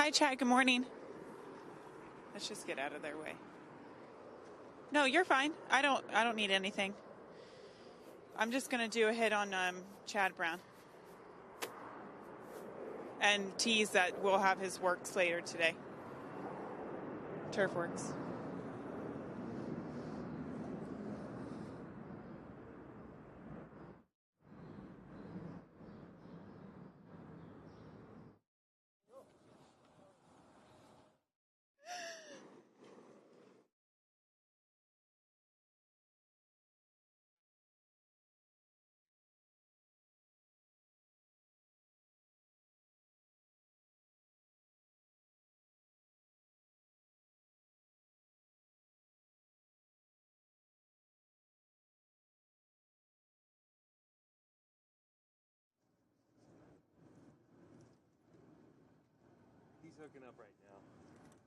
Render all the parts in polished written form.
Hi, Chad. Good morning. Let's just get out of their way. No, you're fine. I don't need anything. I'm just going to do a hit on Chad Brown and tease that we'll have his works later today. Turf works. He's hooking up right now.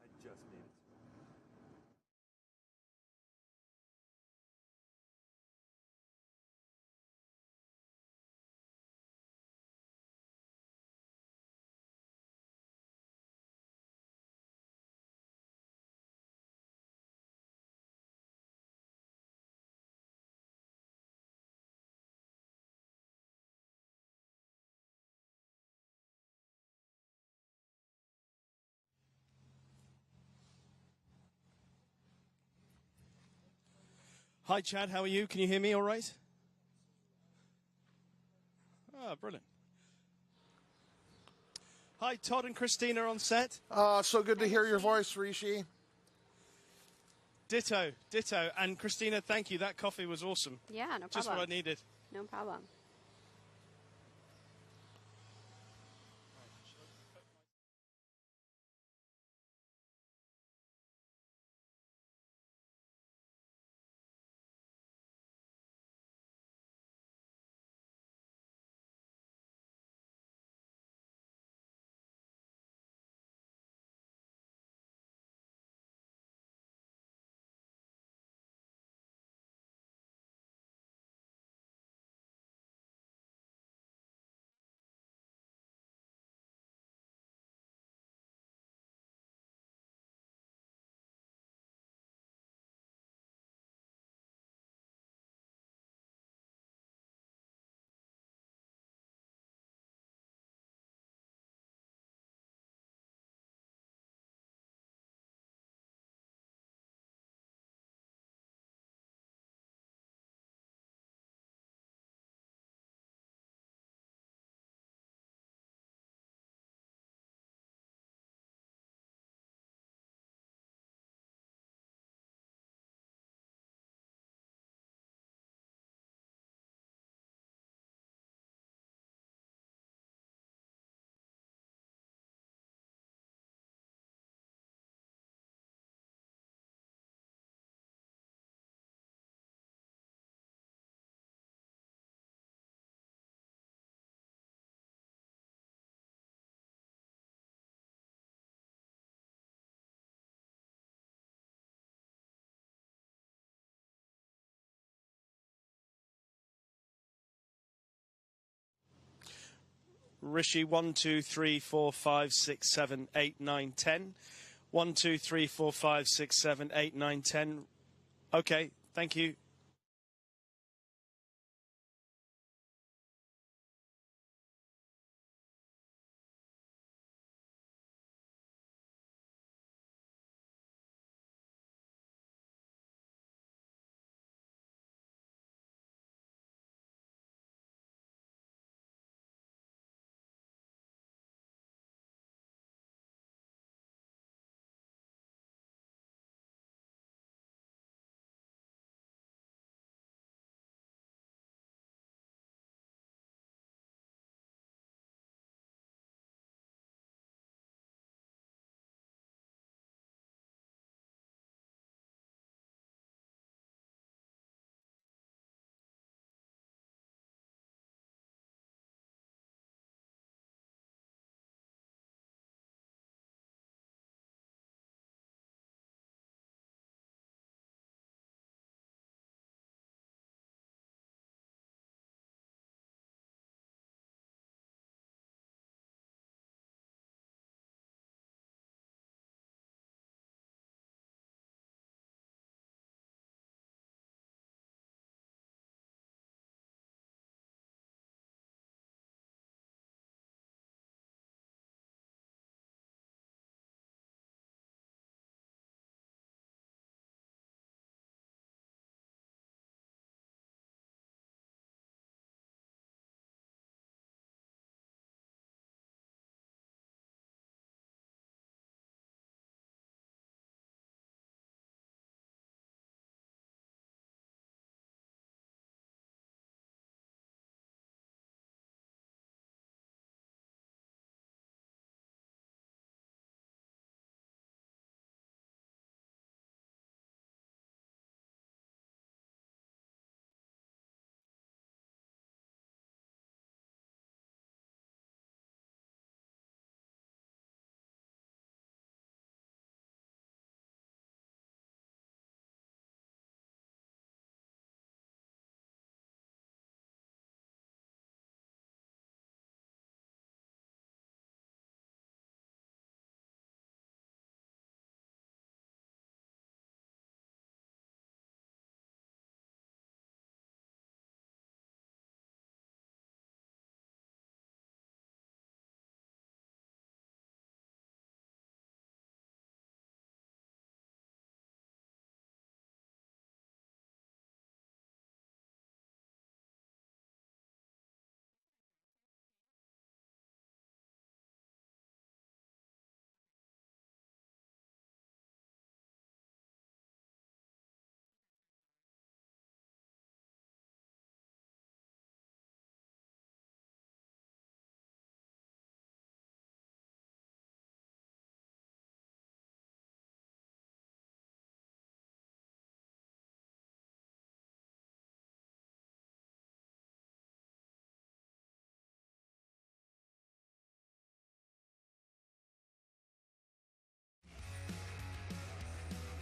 I just made it. Hi, Chad. How are you? Can you hear me all right? Ah, brilliant. Hi, Todd and Christina on set. So good to hear your voice, Rishi. Ditto, ditto. And Christina, thank you. That coffee was awesome. Yeah, no problem. Just what I needed. No problem. Rishi, 1, 2, 3, 4, 5, 6, 7, 8, 9, 10. 1, 2, 3, 4, 5, 6, 7, 8, 9, 10. Okay, thank you.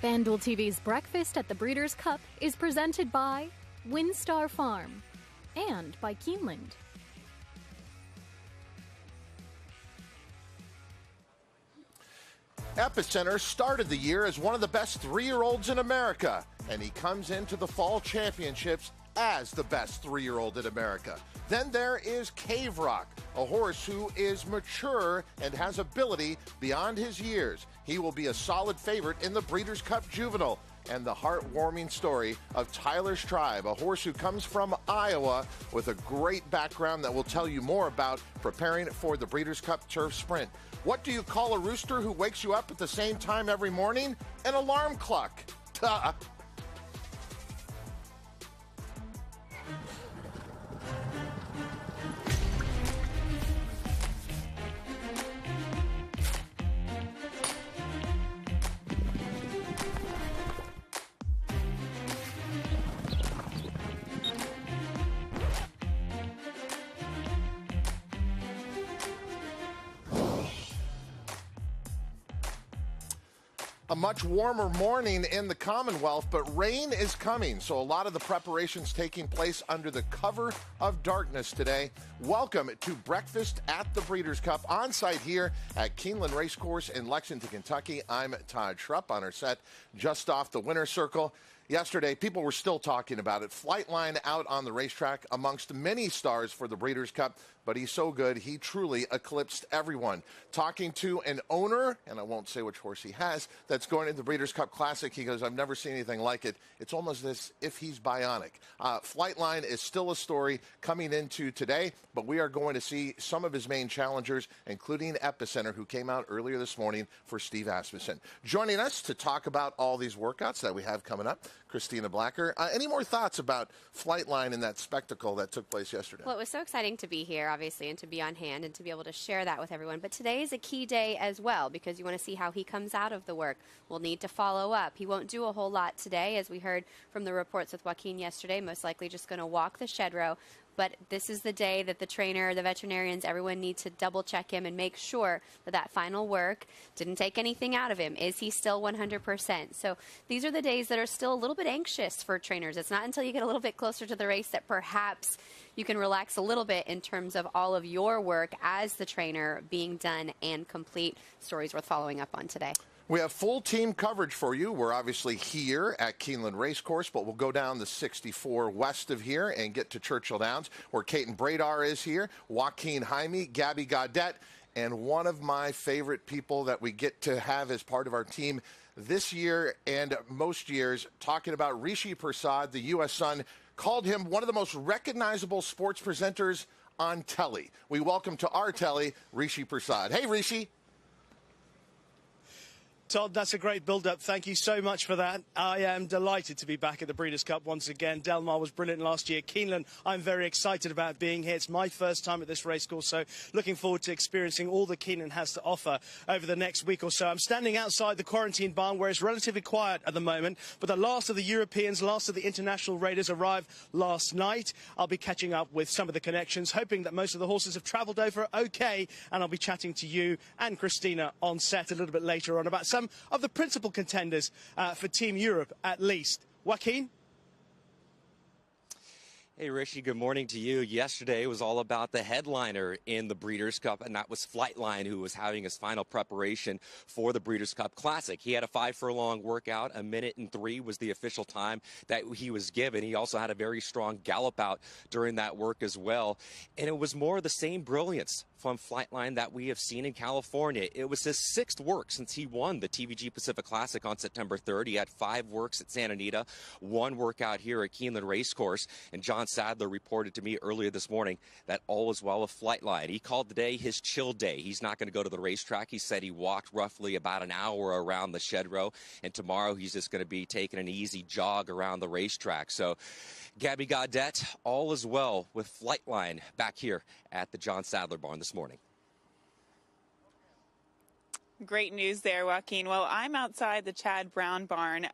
FanDuel TV's Breakfast at the Breeders' Cup is presented by Windstar Farm and by Keeneland. Epicenter started the year as one of the best 3-year-olds in America, and he comes into the fall championships as the best 3-year-old in America. Then there is Cave Rock, a horse who is mature and has ability beyond his years. He will be a solid favorite in the Breeders' Cup Juvenile. And the heartwarming story of Tyler's Tribe, a horse who comes from Iowa with a great background that we'll tell you more about preparing for the Breeders' Cup Turf Sprint. What do you call a rooster who wakes you up at the same time every morning? An alarm clock. Duh. A much warmer morning in the Commonwealth, but rain is coming, so a lot of the preparations taking place under the cover of darkness today. Welcome to Breakfast at the Breeders' Cup on site here at Keeneland Racecourse in Lexington, Kentucky. I'm Todd Schrupp on our set just off the winner's circle. Yesterday, people were still talking about it. Flightline out on the racetrack amongst many stars for the Breeders' Cup, but he's so good, he truly eclipsed everyone. Talking to an owner, and I won't say which horse he has, that's going into the Breeders' Cup Classic, he goes, I've never seen anything like it. It's almost as if he's bionic. Flightline is still a story coming into today, but we are going to see some of his main challengers, including Epicenter, who came out earlier this morning for Steve Asmussen. Joining us to talk about all these workouts that we have coming up, Christina Blacker. Any more thoughts about Flightline and that spectacle that took place yesterday? Well, it was so exciting to be here, obviously, and to be on hand and to be able to share that with everyone. But today is a key day as well because you want to see how he comes out of the work. We'll need to follow up. He won't do a whole lot today, as we heard from the reports with Joaquin yesterday, most likely just going to walk the shed row. But this is the day that the trainer, the veterinarians, everyone needs to double check him and make sure that that final work didn't take anything out of him. Is he still 100%? So these are the days that are still a little bit anxious for trainers. It's not until you get a little bit closer to the race that perhaps you can relax a little bit in terms of all of your work as the trainer being done and complete. Stories worth following up on today. We have full team coverage for you. We're obviously here at Keeneland Racecourse, but we'll go down the 64 west of here and get to Churchill Downs, where Caton Bradar is here, Joaquin Jaime, Gabby Gaudette, and one of my favorite people that we get to have as part of our team this year and most years, talking about Rishi Prasad, the U.S. Sun, called him one of the most recognizable sports presenters on telly. We welcome to our telly, Rishi Prasad. Hey, Rishi. Todd, that's a great build-up. Thank you so much for that. I am delighted to be back at the Breeders' Cup once again. Del Mar was brilliant last year. Keeneland, I'm very excited about being here. It's my first time at this racecourse, so looking forward to experiencing all that Keeneland has to offer over the next week or so. I'm standing outside the quarantine barn where it's relatively quiet at the moment, but the last of the Europeans, last of the international raiders arrived last night. I'll be catching up with some of the connections, hoping that most of the horses have travelled over okay, and I'll be chatting to you and Christina on set a little bit later on about some of the principal contenders for Team Europe, at least. Joaquin? Hey, Rishi, good morning to you. Yesterday was all about the headliner in the Breeders' Cup, and that was Flightline, who was having his final preparation for the Breeders' Cup Classic. He had a 5-furlong workout. 1:03 was the official time that he was given. He also had a very strong gallop out during that work as well. And it was more of the same brilliance from Flightline that we have seen in California. It was his 6th work since he won the TVG Pacific Classic on September 3rd. He had 5 works at Santa Anita, 1 workout here at Keeneland Racecourse. And John Sadler reported to me earlier this morning that all is well with Flightline. He called today his chill day. He's not going to go to the racetrack. He said he walked roughly about an hour around the shed row, and tomorrow he's just going to be taking an easy jog around the racetrack. So Gabby Gaudette, all is well with Flightline back here at the John Sadler barn this morning. Great news there, Joaquin. Well, I'm outside the Chad Brown barn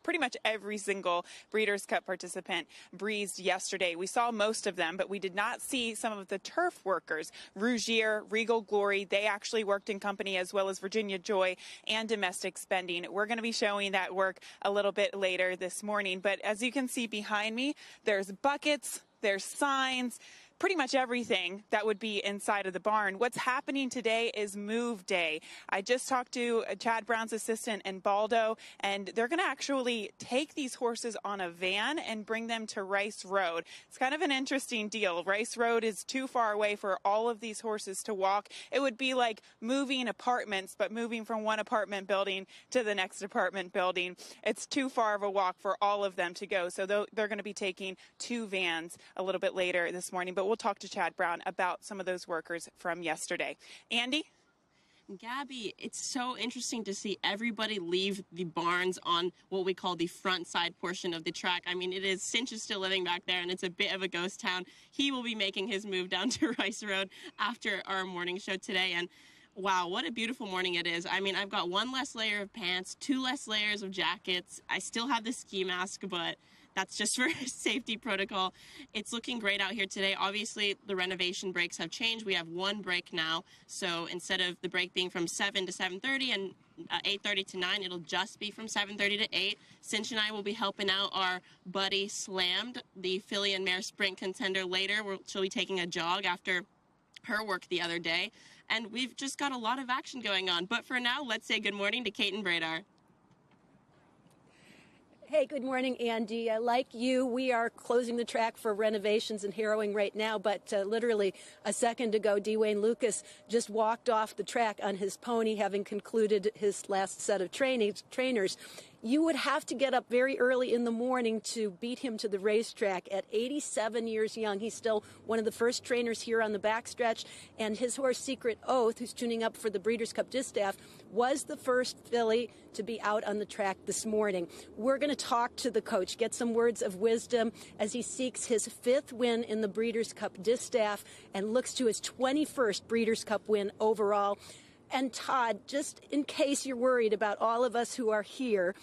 pretty much every single Breeders' Cup participant breezed yesterday. We saw most of them, but we did not see some of the turf workers. Rozier, Regal Glory, they actually worked in company, as well as Virginia Joy and Domestic Spending. We're going to be showing that work a little bit later this morning. But as you can see behind me, there's buckets, there's signs, pretty much everything that would be inside of the barn. What's happening today is move day. I just talked to Chad Brown's assistant and Baldo, and they're going to actually take these horses on a van and bring them to Rice Road. It's kind of an interesting deal. Rice Road is too far away for all of these horses to walk. It would be like moving apartments, but moving from one apartment building to the next apartment building. It's too far of a walk for all of them to go. So they're going to be taking 2 vans a little bit later this morning. But we'll talk to Chad Brown about some of those workers from yesterday. Andy? Gabby, it's so interesting to see everybody leave the barns on what we call the front side portion of the track. I mean, Cinch is still living back there, and it's a bit of a ghost town. He will be making his move down to Rice Road after our morning show today, and wow, what a beautiful morning it is. I mean, I've got 1 less layer of pants, 2 less layers of jackets. I still have the ski mask, but that's just for safety protocol. It's looking great out here today. Obviously, the renovation breaks have changed. We have 1 break now. So instead of the break being from 7 to 7:30 and 8:30 to 9, it'll just be from 7:30 to 8. Cinch and I will be helping out our buddy Slammed, the filly and mare sprint contender, later. She'll be taking a jog after her work the other day. And we've just got a lot of action going on. But for now, let's say good morning to Kate and Bradar. Hey, good morning, Andy. Like you, we are closing the track for renovations and harrowing right now, but literally a second ago, Dwayne Lukas just walked off the track on his pony, having concluded his last set of trainers. You would have to get up very early in the morning to beat him to the racetrack. At 87 years young, he's still one of the first trainers here on the backstretch, and his horse Secret Oath, who's tuning up for the Breeders' Cup Distaff, was the first filly to be out on the track this morning. We're going to talk to the coach, get some words of wisdom as he seeks his 5th win in the Breeders' Cup Distaff and looks to his 21st Breeders' Cup win overall. And Todd, just in case you're worried about all of us who are here,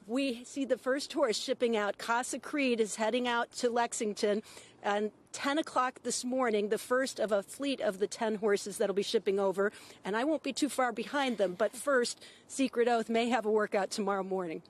we see the first horse shipping out. Casa Creed is heading out to Lexington at 10 o'clock this morning, the first of a fleet of the 10 horses that'll be shipping over. And I won't be too far behind them. But first, Secret Oath may have a workout tomorrow morning.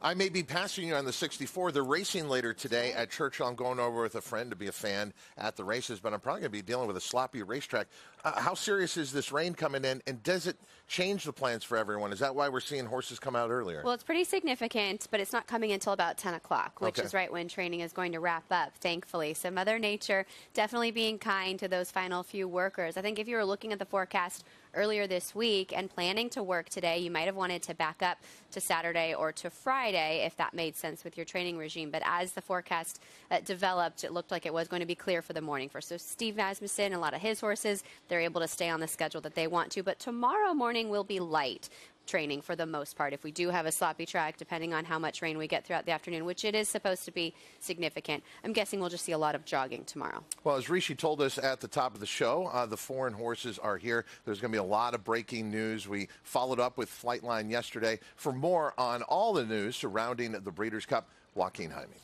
I may be passing you on the 64. They're racing later today at Churchill. I'm going over with a friend to be a fan at the races, but I'm probably going to be dealing with a sloppy racetrack. How serious is this rain coming in, and does it change the plans for everyone? Is that why we're seeing horses come out earlier? Well, it's pretty significant, but it's not coming until about 10 o'clock, which is right when training is going to wrap up, thankfully. So Mother Nature definitely being kind to those final few workers. I think if you were looking at the forecast earlier this week and planning to work today, you might have wanted to back up to Saturday or to Friday if that made sense with your training regime. But as the forecast developed, it looked like it was going to be clear for the morning. So Steve Asmussen and a lot of his horses, they're able to stay on the schedule that they want to. But tomorrow morning will be light training for the most part. If we do have a sloppy track, depending on how much rain we get throughout the afternoon, which it is supposed to be significant, I'm guessing we'll just see a lot of jogging tomorrow. Well, as Rishi told us at the top of the show, the foreign horses are here. There's going to be a lot of breaking news. We followed up with Flightline yesterday. For more on all the news surrounding the Breeders' Cup, Joaquin Jaime.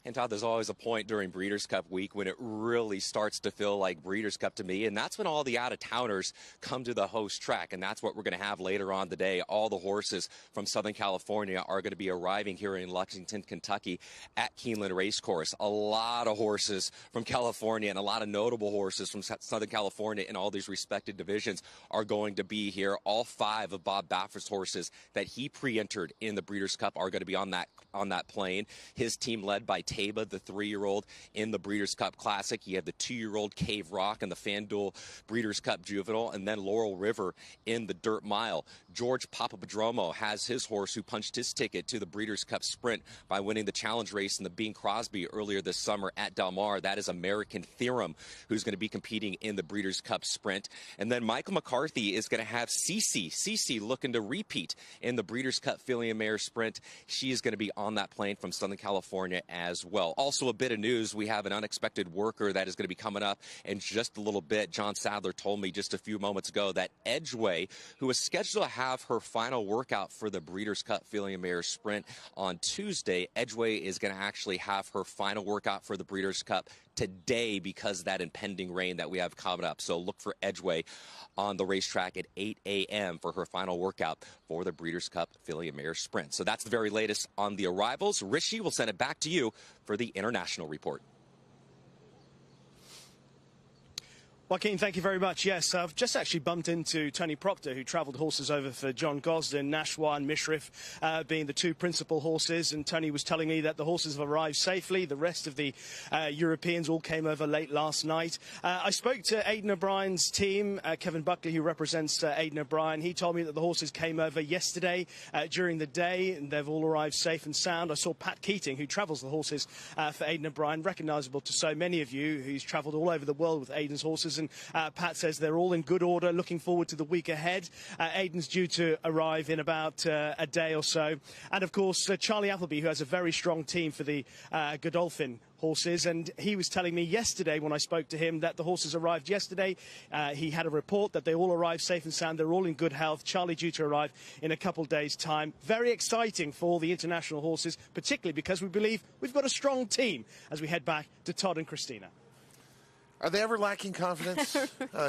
And Todd, there's always a point during Breeders' Cup week when it really starts to feel like Breeders' Cup to me, and that's when all the out-of-towners come to the host track, and that's what we're going to have later on today. All the horses from Southern California are going to be arriving here in Lexington, Kentucky at Keeneland Racecourse. A lot of horses from California and a lot of notable horses from Southern California in all these respected divisions are going to be here. All 5 of Bob Baffert's horses that he pre-entered in the Breeders' Cup are going to be on that plane. His team led by Taba, the 3-year-old in the Breeders' Cup Classic. You have the 2-year-old Cave Rock and the FanDuel Breeders' Cup Juvenile, and then Laurel River in the Dirt Mile. George Papapadromo has his horse who punched his ticket to the Breeders' Cup Sprint by winning the challenge race in the Bing Crosby earlier this summer at Del Mar. That is American Theorem, who's going to be competing in the Breeders' Cup Sprint. And then Michael McCarthy is going to have Cece looking to repeat in the Breeders' Cup Filly and Mare Sprint. She is going to be on that plane from Southern California as as well. Also, a bit of news, we have an unexpected worker that is going to be coming up in just a little bit. John Sadler told me just a few moments ago that Edgeway, who is scheduled to have her final workout for the Breeders' Cup Filly and Mare Sprint on Tuesday, Edgeway is going to actually have her final workout for the Breeders' Cup today because of that impending rain that we have coming up. So look for Edgeway on the racetrack at 8 a.m. for her final workout for the Breeders' Cup Filly and Mare Sprint. So that's the very latest on the arrivals. Rishi, we'll send it back to you for the international report. Joaquin, thank you very much. Yes, I've just actually bumped into Tony Proctor, who travelled horses over for John Gosden, Nashwa and Mishrif being the two principal horses. And Tony was telling me that the horses have arrived safely. The rest of the Europeans all came over late last night. I spoke to Aidan O'Brien's team, Kevin Buckley, who represents Aidan O'Brien. He told me that the horses came over yesterday during the day, and they've all arrived safe and sound. I saw Pat Keating, who travels the horses for Aidan O'Brien, recognisable to so many of you, who's travelled all over the world with Aidan's horses. And Pat says they're all in good order, looking forward to the week ahead. Aidan's due to arrive in about a day or so. And, of course, Charlie Appleby, who has a very strong team for the Godolphin horses, and he was telling me yesterday when I spoke to him that the horses arrived yesterday. He had a report that they all arrived safe and sound. They're all in good health. Charlie due to arrive in a couple of days' time. Very exciting for all the international horses, particularly because we believe we've got a strong team as we head back to Todd and Christina. Are they ever lacking confidence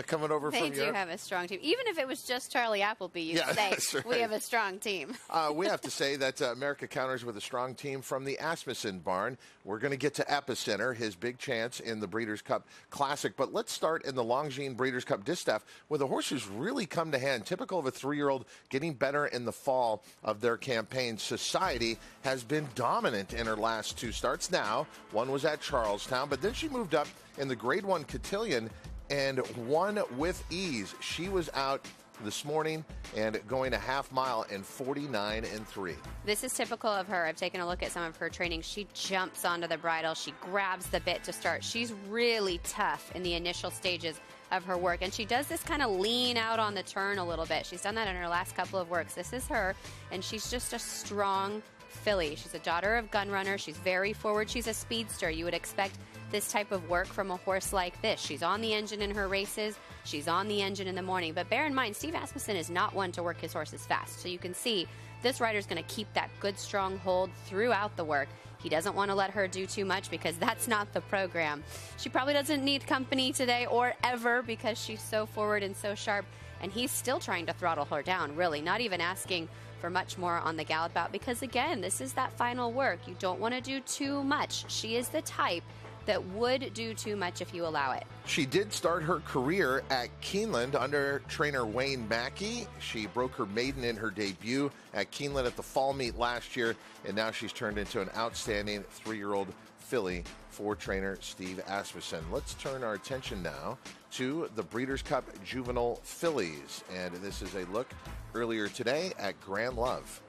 coming over from Europe? They do have a strong team. Even if it was just Charlie Appleby, you'd say right. we have a strong team. We have to say that America counters with a strong team from the Asmussen barn. We're going to get to Epicenter, his big chance in the Breeders' Cup Classic. But let's start in the Longines Breeders' Cup Distaff, where the horses really come to hand. Typical of a 3-year-old getting better in the fall of their campaign. Society has been dominant in her last 2 starts. Now, one was at Charlestown, but then she moved up in the Grade 1 Cotillion and won with ease. She was out this morning and going a half mile in 49-3. This is typical of her. I've taken a look at some of her training. She jumps onto the bridle. She grabs the bit to start. She's really tough in the initial stages of her work, and she does this kind of lean out on the turn a little bit. She's done that in her last couple of works. This is her, and she's just a strong filly. She's a daughter of gun runner. She's very forward. She's a speedster. You would expect this type of work from a horse like this. She's on the engine in her races. She's on the engine in the morning. But bear in mind, Steve Asmussen is not one to work his horses fast. So you can see this rider's going to keep that good, strong hold throughout the work. He doesn't want to let her do too much because that's not the program. She probably doesn't need company today or ever because she's so forward and so sharp. And he's still trying to throttle her down, really, not even asking for much more on the gallop out because, again, this is that final work. You don't want to do too much. She is the type that would do too much if you allow it. She did start her career at Keeneland under trainer Wayne Mackey. She broke her maiden in her debut at Keeneland at the fall meet last year, and now she's turned into an outstanding 3-year-old filly for trainer Steve Asmussen. Let's turn our attention now to the Breeders' Cup Juvenile Fillies, and this is a look earlier today at Grand Love.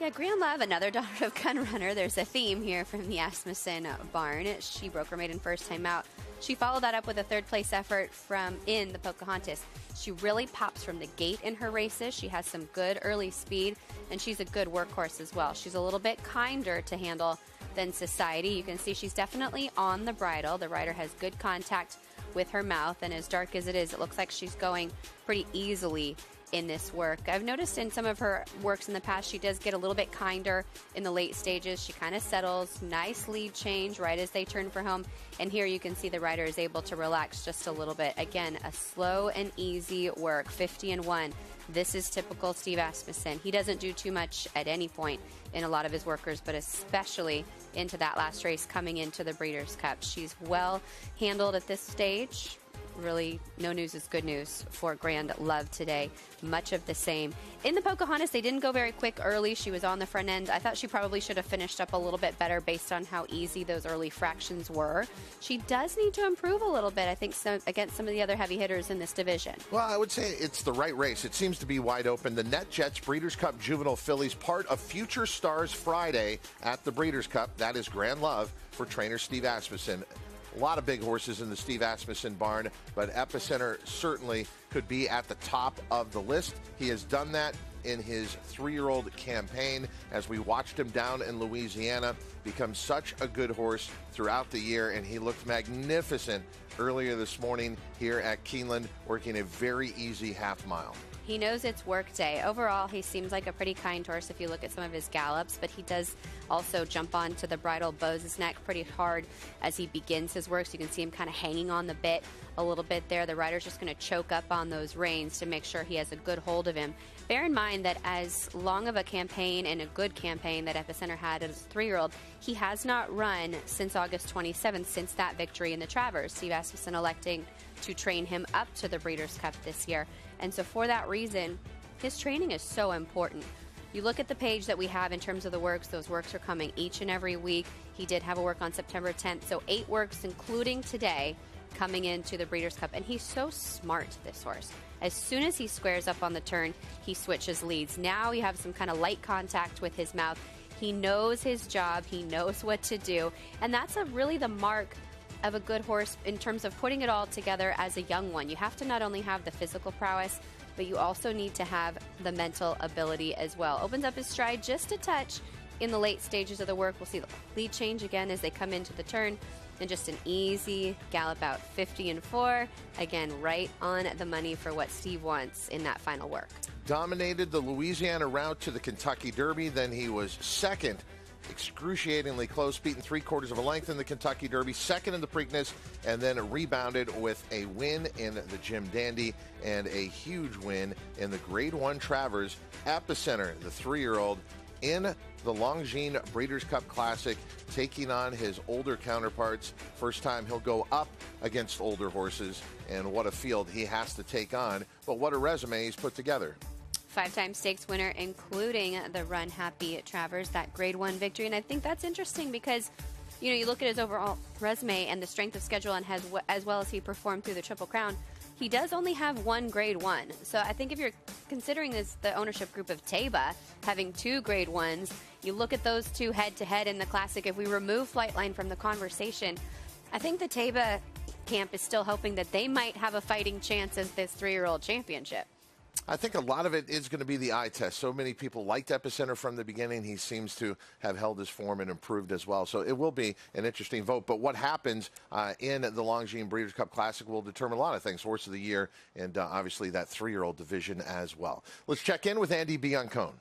Yeah, Grand Love, another daughter of gun runner. There's a theme here from the Asmussen barn. She broke her maiden first time out. She followed that up with a 3rd-place effort in the Pocahontas. She really pops from the gate in her races. She has some good early speed, and she's a good workhorse as well. She's a little bit kinder to handle than Society. You can see she's definitely on the bridle. The rider has good contact with her mouth, and as dark as it is, it looks like she's going pretty easily in this work. I've noticed in some of her works in the past, she does get a little bit kinder in the late stages. She kind of settles, nice lead change right as they turn for home. And here you can see the rider is able to relax just a little bit. Again, a slow and easy work, 50-1. This is typical Steve Asmussen. He doesn't do too much at any point in a lot of his workers, but especially into that last race coming into the Breeders' Cup. She's well handled at this stage. Really, no news is good news for Grand Love today. Much of the same. In the Pocahontas, they didn't go very quick early. She was on the front end. I thought she probably should have finished up a little bit better based on how easy those early fractions were. She does need to improve a little bit, I think, against some of the other heavy hitters in this division. Well, I would say it's the right race. It seems to be wide open. The NetJets Breeders' Cup Juvenile Fillies, part of Future Stars Friday at the Breeders' Cup. That is Grand Love for trainer Steve Asmussen. A lot of big horses in the Steve Asmussen barn, but Epicenter certainly could be at the top of the list. He has done that in his 3-year-old campaign as we watched him down in Louisiana become such a good horse throughout the year, and he looked magnificent earlier this morning here at Keeneland, working a very easy half mile. He knows it's work day. Overall, he seems like a pretty kind horse if you look at some of his gallops, but he does also jump onto the bridle Bose's neck pretty hard as he begins his work. So you can see him kind of hanging on the bit a little bit there. The rider's just going to choke up on those reins to make sure he has a good hold of him. Bear in mind that as long of a campaign and a good campaign that Epicenter had as a 3-year-old, he has not run since August 27th, since that victory in the Travers. Steve Asmussen electing to train him up to the Breeders' Cup this year. And so for that reason, his training is so important. You look at the page that we have in terms of the works. Those works are coming each and every week. He did have a work on September 10th, so 8 works, including today, coming into the Breeders' Cup. And he's so smart, this horse. As soon as he squares up on the turn, he switches leads. Now you have some kind of light contact with his mouth. He knows his job. He knows what to do. And that's really the mark of a good horse in terms of putting it all together as a young one. You have to not only have the physical prowess, but you also need to have the mental ability as well. Opens up his stride just a touch in the late stages of the work. We'll see the lead change again as they come into the turn. And just an easy gallop out, 50-4. Again, right on the money for what Steve wants in that final work. Dominated the Louisiana route to the Kentucky Derby. Then he was second, excruciatingly close, beaten 3/4 of a length in the Kentucky Derby, second in the Preakness, and then rebounded with a win in the Jim Dandy and a huge win in the Grade 1 Travers. Epicenter, the 3-year-old, in the Longines Breeders' Cup Classic, taking on his older counterparts. First time he'll go up against older horses, and what a field he has to take on, but what a resume he's put together. 5-time stakes winner, including the Run Happy Travers, that Grade 1 victory. And I think that's interesting because, you know, you look at his overall resume and the strength of schedule, and as well as he performed through the Triple Crown, he does only have 1 Grade 1. So I think if you're considering this the ownership group of Taba having 2 Grade 1s, you look at those two head-to-head in the Classic. If we remove Flightline from the conversation, I think the Taba camp is still hoping that they might have a fighting chance as this 3-year-old championship. I think a lot of it is going to be the eye test. So many people liked Epicenter from the beginning. He seems to have held his form and improved as well. So it will be an interesting vote. But what happens in the Longines Breeders' Cup Classic will determine a lot of things. Horse of the Year and obviously that 3-year-old division as well. Let's check in with Andy Biancone.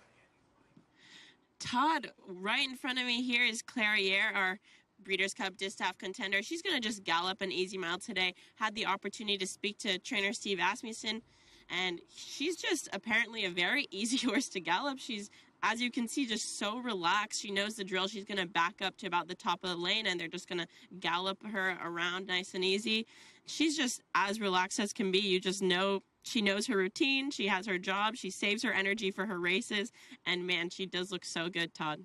Todd, right in front of me here is Clairiere, our Breeders' Cup Distaff contender. She's going to just gallop an easy mile today. Had the opportunity to speak to trainer Steve Asmussen, and she's just apparently a very easy horse to gallop. She's, as you can see, just so relaxed. She knows the drill. She's going to back up to about the top of the lane, and they're just going to gallop her around nice and easy. She's just as relaxed as can be. You just know she knows her routine. She has her job. She saves her energy for her races. And, man, she does look so good, Todd.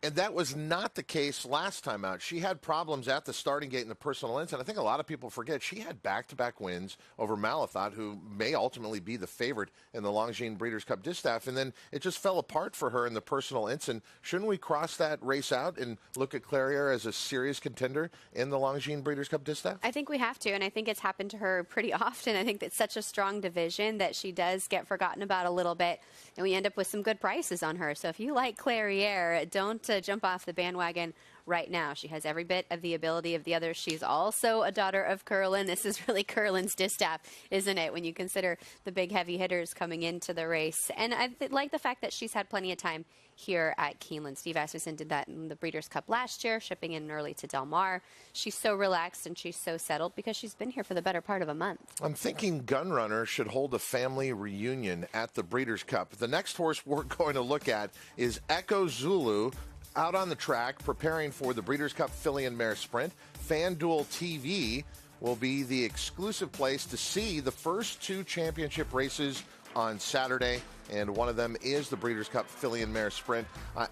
And that was not the case last time out. She had problems at the starting gate in the personal ends, and I think a lot of people forget she had back-to-back wins over Malathot, who may ultimately be the favorite in the Longines Breeders' Cup Distaff, and then it just fell apart for her in the personal ends. And shouldn't we cross that race out and look at Clairiere as a serious contender in the Longines Breeders' Cup Distaff? I think we have to, and I think it's happened to her pretty often. I think that's such a strong division that she does get forgotten about a little bit, and we end up with some good prices on her. So if you like Clairiere, don't jump off the bandwagon right now. She has every bit of the ability of the others. She's also a daughter of Curlin. This is really Curlin's distaff, isn't it, when you consider the big heavy hitters coming into the race. And I like the fact that she's had plenty of time here at Keeneland. Steve Asmussen did that in the Breeders' Cup last year, shipping in early to Del Mar. She's so relaxed and she's so settled because she's been here for the better part of a month. I'm thinking Gunrunner should hold a family reunion at the Breeders' Cup. The next horse we're going to look at is Echo Zulu, out on the track preparing for the Breeders' Cup Filly and Mare Sprint. FanDuel TV will be the exclusive place to see the first 2 championship races on Saturday, and one of them is the Breeders' Cup Filly and Mare Sprint.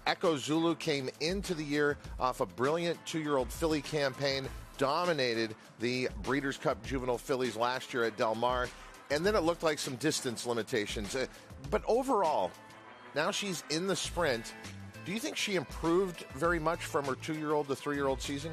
Echo Zulu came into the year off a brilliant 2-year-old filly campaign, dominated the Breeders' Cup Juvenile Fillies last year at Del Mar, and then it looked like some distance limitations. But overall, now she's in the sprint. Do you think she improved very much from her 2-year-old to 3-year-old season?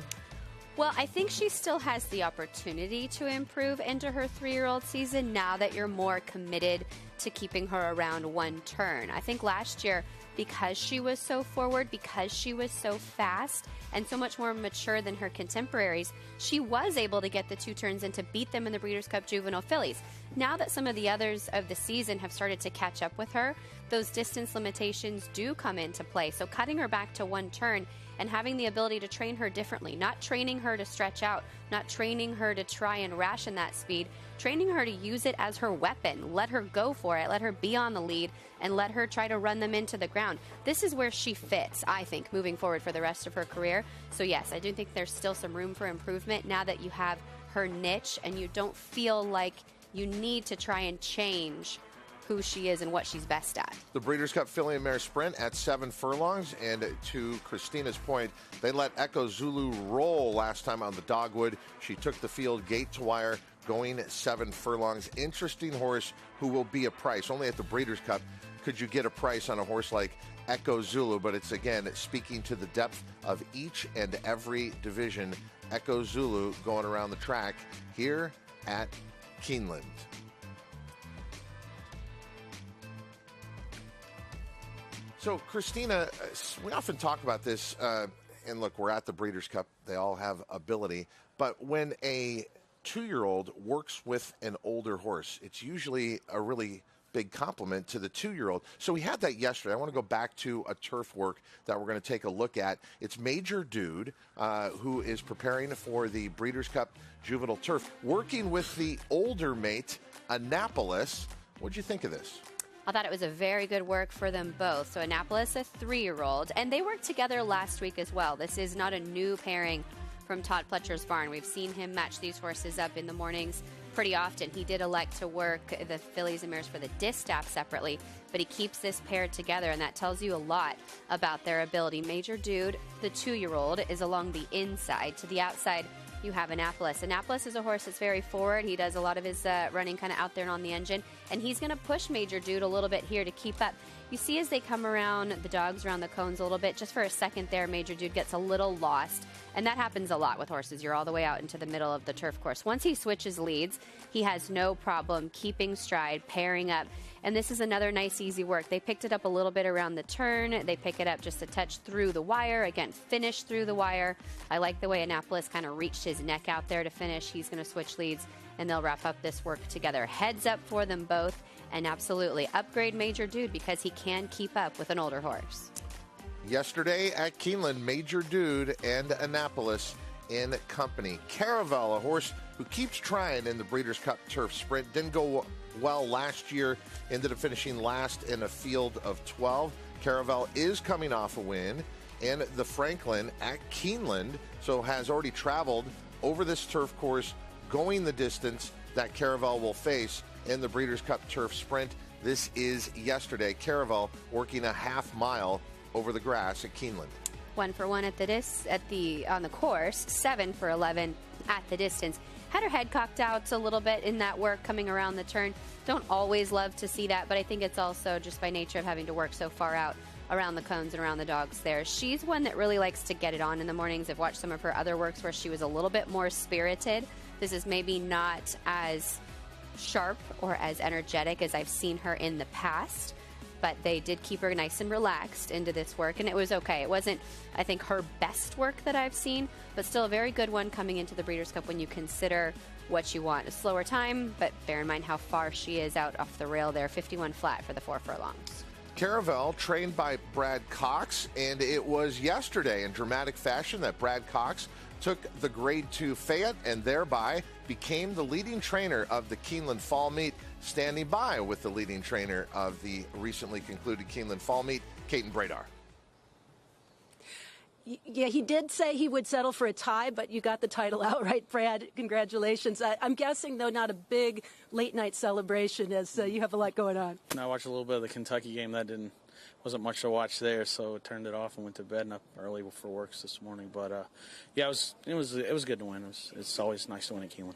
Well, I think she still has the opportunity to improve into her 3-year-old season now that you're more committed to keeping her around 1 turn. I think last year, because she was so forward, because she was so fast, and so much more mature than her contemporaries, she was able to get the 2 turns and to beat them in the Breeders' Cup Juvenile Fillies. Now that some of the others of the season have started to catch up with her, those distance limitations do come into play. So cutting her back to 1 turn and having the ability to train her differently, not training her to stretch out, not training her to try and ration that speed, training her to use it as her weapon. Let her go for it, let her be on the lead, and let her try to run them into the ground. This is where she fits, I think, moving forward for the rest of her career. So yes, I do think there's still some room for improvement now that you have her niche and you don't feel like you need to try and change who she is and what she's best at. The Breeders' Cup Filly and Mare Sprint at 7 furlongs, and to Christina's point, they let Echo Zulu roll last time on the dogwood. She took the field gate to wire, going 7 furlongs. Interesting horse who will be a price. Only at the Breeders' Cup could you get a price on a horse like Echo Zulu, but it's, again, speaking to the depth of each and every division. Echo Zulu going around the track here at Keeneland. So, Christina, we often talk about this, and look, we're at the Breeders' Cup. They all have ability. But when a 2-year-old works with an older horse, it's usually a really big compliment to the 2-year-old. So we had that yesterday. I want to go back to a turf work that we're going to take a look at. It's Major Dude, who is preparing for the Breeders' Cup Juvenile Turf, working with the older mate, Annapolis. What'd you think of this? I thought it was a very good work for them both. So Annapolis, a 3-year-old, and they worked together last week as well. This is not a new pairing from Todd Pletcher's barn. We've seen him match these horses up in the mornings pretty often. He did elect to work the fillies and mares for the distaff separately, but he keeps this paired together, and that tells you a lot about their ability. Major Dude, the 2-year-old, is along the inside. To the outside, you have Annapolis. Annapolis is a horse that's very forward. He does a lot of his running kind of out there on the engine, and he's going to push Major Dude a little bit here to keep up. You see as they come around the dogs, around the cones a little bit, just for a second there, Major Dude gets a little lost. And that happens a lot with horses. You're all the way out into the middle of the turf course. Once he switches leads, he has no problem keeping stride, pairing up. And this is another nice, easy work. They picked it up a little bit around the turn. They pick it up just a touch through the wire. Again, finish through the wire. I like the way Annapolis kind of reached his neck out there to finish. He's going to switch leads, and they'll wrap up this work together. Heads up for them both. And absolutely upgrade Major Dude because he can keep up with an older horse. Yesterday at Keeneland, Major Dude and Annapolis in company. Caravel, a horse who keeps trying in the Breeders' Cup Turf Sprint. Didn't go well last year, ended up finishing last in a field of 12. Caravel is coming off a win in the Franklin at Keeneland, so has already traveled over this turf course, going the distance that Caravel will face in the Breeders' Cup Turf Sprint. This is yesterday. Caravel working a half mile over the grass at Keeneland. 1 for 1 on the course, 7 for 11 at the distance. Had her head cocked out a little bit in that work coming around the turn. Don't always love to see that, but I think it's also just by nature of having to work so far out around the cones and around the dogs there. She's one that really likes to get it on in the mornings. I've watched some of her other works where she was a little bit more spirited. This is maybe not as sharp or as energetic as I've seen her in the past, but they did keep her nice and relaxed into this work, and it was okay. It wasn't, I think, her best work that I've seen, but still a very good one coming into the Breeders' Cup when you consider what you want. A slower time, but bear in mind how far she is out off the rail there. 51 flat for the 4 furlongs. Caravel, trained by Brad Cox, and it was yesterday in dramatic fashion that Brad Cox took the Grade 2 Fayette and thereby became the leading trainer of the Keeneland Fall Meet, standing by with the leading trainer of the recently concluded Keeneland Fall Meet, Caton Bradar. Yeah, he did say he would settle for a tie, but you got the title outright, Brad. Congratulations. I'm guessing, though, not a big late-night celebration as you have a lot going on. I watched a little bit of the Kentucky game. Wasn't much to watch there, so turned it off and went to bed and up early for works this morning. But, yeah, it was good to win. It's always nice to win at Keeneland.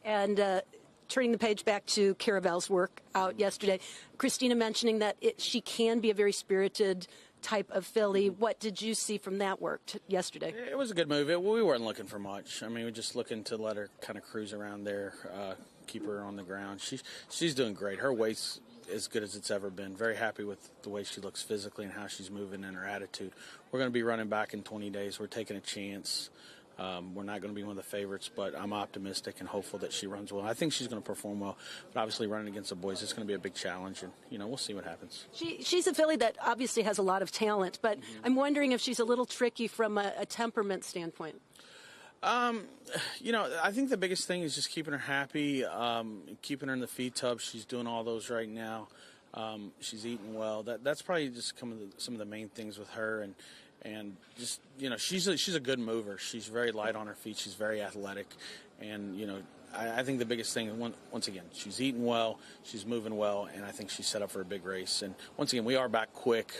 And turning the page back to Caravel's work out yesterday, Christina mentioning that she can be a very spirited type of filly. What did you see from that work yesterday? It was a good move. We weren't looking for much. I mean, we were just looking to let her kind of cruise around there, keep her on the ground. She's doing great. Her weight's as good as it's ever been. Very happy with the way she looks physically and how she's moving and her attitude. We're going to be running back in 20 days. We're taking a chance. We're not going to be one of the favorites, but I'm optimistic and hopeful that she runs well. I think she's going to perform well, but obviously running against the boys, it's going to be a big challenge, and, we'll see what happens. She's a filly that obviously has a lot of talent, but I'm wondering if she's a little tricky from a temperament standpoint. I think the biggest thing is just keeping her happy, keeping her in the feed tub. She's doing all those right now. She's eating well. That's probably just some of the main things with her, and just, she's a good mover. She's very light on her feet. She's very athletic. And, I think the biggest thing, once again, she's eating well, she's moving well, and I think she's set up for a big race. And once again, we are back quick.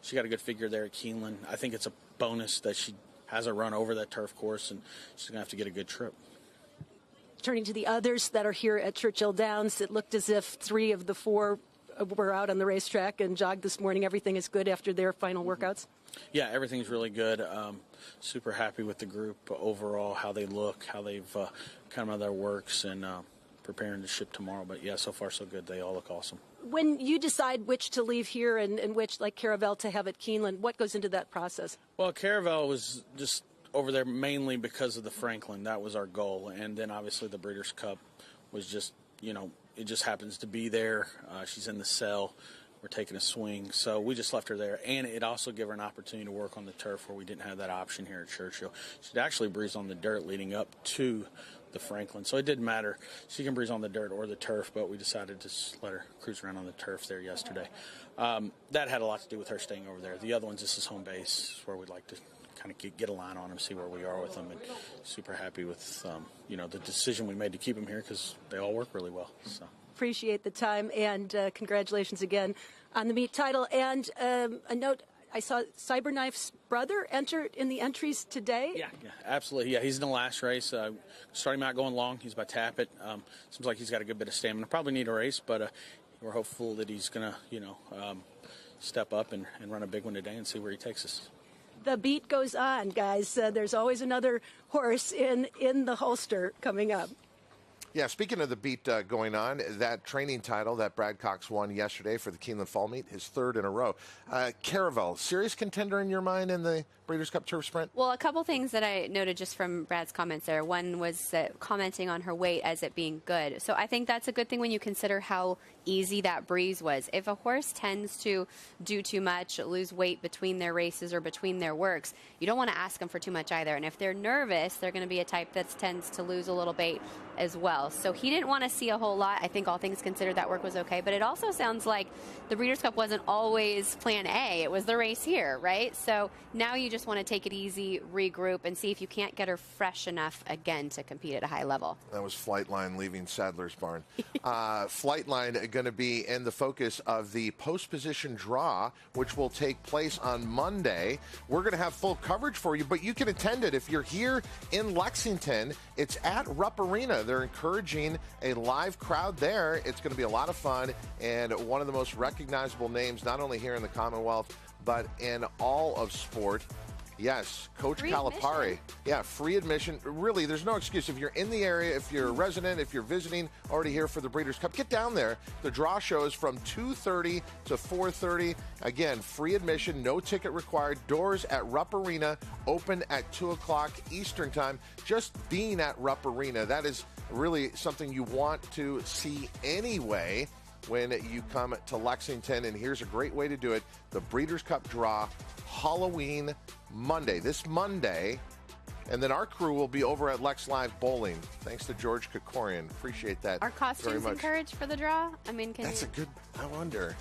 She got a good figure there at Keeneland. I think it's a bonus that she has a run over that turf course, and she's going to have to get a good trip. Turning to the others that are here at Churchill Downs, it looked as if 3 of the 4 were out on the racetrack and jogged this morning. Everything is good after their final workouts? Yeah, everything's really good. Super happy with the group overall, how they look, how they've come out of their works, and preparing to ship tomorrow. But, yeah, so far so good. They all look awesome. When you decide which to leave here and which, like Caravel, to have at Keeneland, what goes into that process? Well, Caravel was just over there mainly because of the Franklin. That was our goal. And then, obviously, the Breeders' Cup was just, it just happens to be there. She's in the cell. We're taking a swing. So we just left her there. And it also gave her an opportunity to work on the turf where we didn't have that option here at Churchill. She'd actually breezed on the dirt leading up to the Franklin. So it didn't matter. She can breeze on the dirt or the turf, but we decided to just let her cruise around on the turf there yesterday. That had a lot to do with her staying over there. The other ones, this is home base, where we'd like to kind of get a line on them, see where we are with them, and super happy with, the decision we made to keep them here because they all work really well. So. Appreciate the time, and congratulations again on the meet title. And a note, I saw Cyberknife's brother entered in the entries today. Yeah, absolutely. Yeah, he's in the last race. Starting out going long. He's by Tappet. Seems like he's got a good bit of stamina. Probably need a race, but we're hopeful that he's going to, step up and run a big one today and see where he takes us. The beat goes on, guys. There's always another horse in the holster coming up. Yeah, speaking of the beat going on, that training title that Brad Cox won yesterday for the Keeneland Fall Meet, his 3rd in a row. Caravel, serious contender in your mind in the Breeders' Cup Turf Sprint? Well, a couple things that I noted just from Brad's comments there. One was commenting on her weight as it being good. So I think that's a good thing when you consider how easy that breeze was. If a horse tends to do too much, lose weight between their races or between their works, you don't want to ask them for too much either. And if they're nervous, they're going to be a type that tends to lose a little weight as well. So he didn't want to see a whole lot. I think all things considered, that work was okay. But it also sounds like the Breeders' Cup wasn't always plan A. It was the race here, right? So now you just want to take it easy, regroup, and see if you can't get her fresh enough again to compete at a high level. That was Flightline leaving Sadler's Barn. Flightline going to be in the focus of the post-position draw, which will take place on Monday. We're going to have full coverage for you, but you can attend it if you're here in Lexington. It's at Rupp Arena. They're encouraging a live crowd there. It's going to be a lot of fun, and one of the most recognizable names, not only here in the Commonwealth, but in all of sport. Yes, Coach Calipari. Admission. Yeah, free admission. Really, there's no excuse. If you're in the area, if you're a resident, if you're visiting, already here for the Breeders' Cup, get down there. The draw show is from 2:30 to 4:30. Again, free admission, no ticket required. Doors at Rupp Arena open at 2 o'clock Eastern Time. Just being at Rupp Arena, that is really something you want to see anyway when you come to Lexington. And here's a great way to do it. The Breeders' Cup draw, Halloween Monday, this Monday. And then our crew will be over at Lex Live Bowling. Thanks to George Kokorian. Appreciate that. Are costumes encouraged for the draw? I mean, That's a good, I wonder.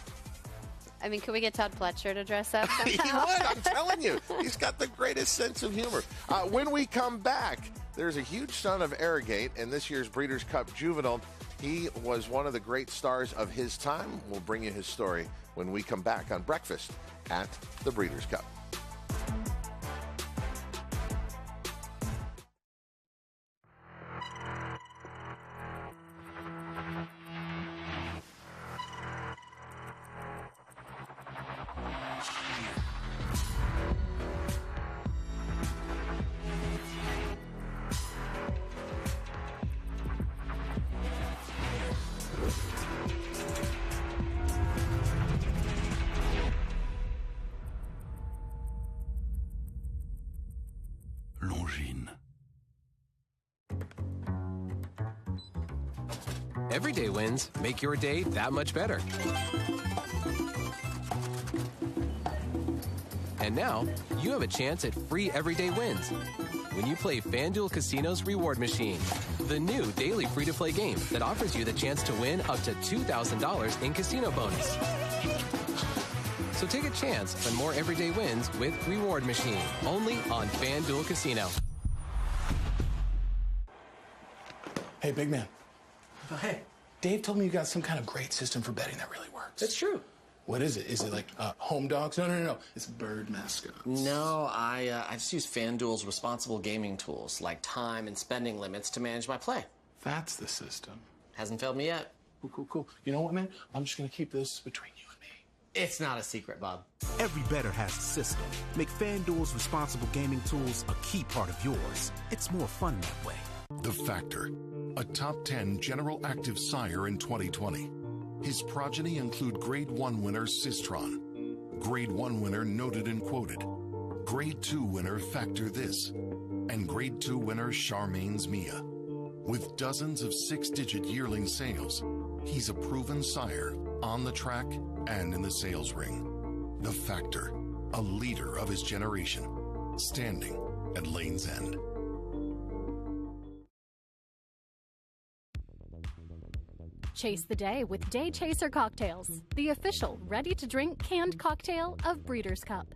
I mean, could we get Todd Pletcher to dress up? He would, I'm telling you. He's got the greatest sense of humor. When we come back, there's a huge son of Arrogate in this year's Breeders' Cup Juvenile. He was one of the great stars of his time. We'll bring you his story when we come back on Breakfast at the Breeders' Cup. d'origine. Everyday wins make your day that much better. And now, you have a chance at free everyday wins when you play FanDuel Casino's Reward Machine, the new daily free-to-play game that offers you the chance to win up to $2,000 in casino bonus. So take a chance on more everyday wins with Reward Machine, only on FanDuel Casino. Hey, big man. Oh, hey. Dave told me you got some kind of great system for betting that really works. That's true. What is it? Is it like home dogs? No. It's bird mascots. No, I just use FanDuel's responsible gaming tools like time and spending limits to manage my play. That's the system. Hasn't failed me yet. Cool. You know what, man? I'm just going to keep this between you and me. It's not a secret, Bob. Every bettor has a system. Make FanDuel's responsible gaming tools a key part of yours. It's more fun that way. The Factor, a top 10 General Active sire in 2020. His progeny include Grade 1 winner Sistron, Grade 1 winner Noted and Quoted, Grade 2 winner Factor This, and Grade 2 winner Charmaine's Mia. With dozens of 6-digit yearling sales, he's a proven sire on the track and in the sales ring. The Factor, a leader of his generation, standing at Lane's End. Chase the day with Day Chaser Cocktails, the official ready-to-drink canned cocktail of Breeders' Cup.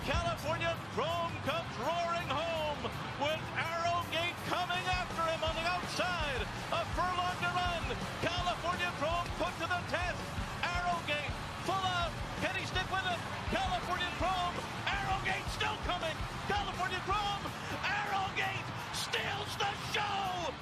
California Chrome comes roaring home with Arrogate coming after him on the outside. A furlong to run. California Chrome put to the test. Arrogate full out. Can he stick with it? California Chrome. Arrogate still coming. California Chrome. Arrogate steals the show.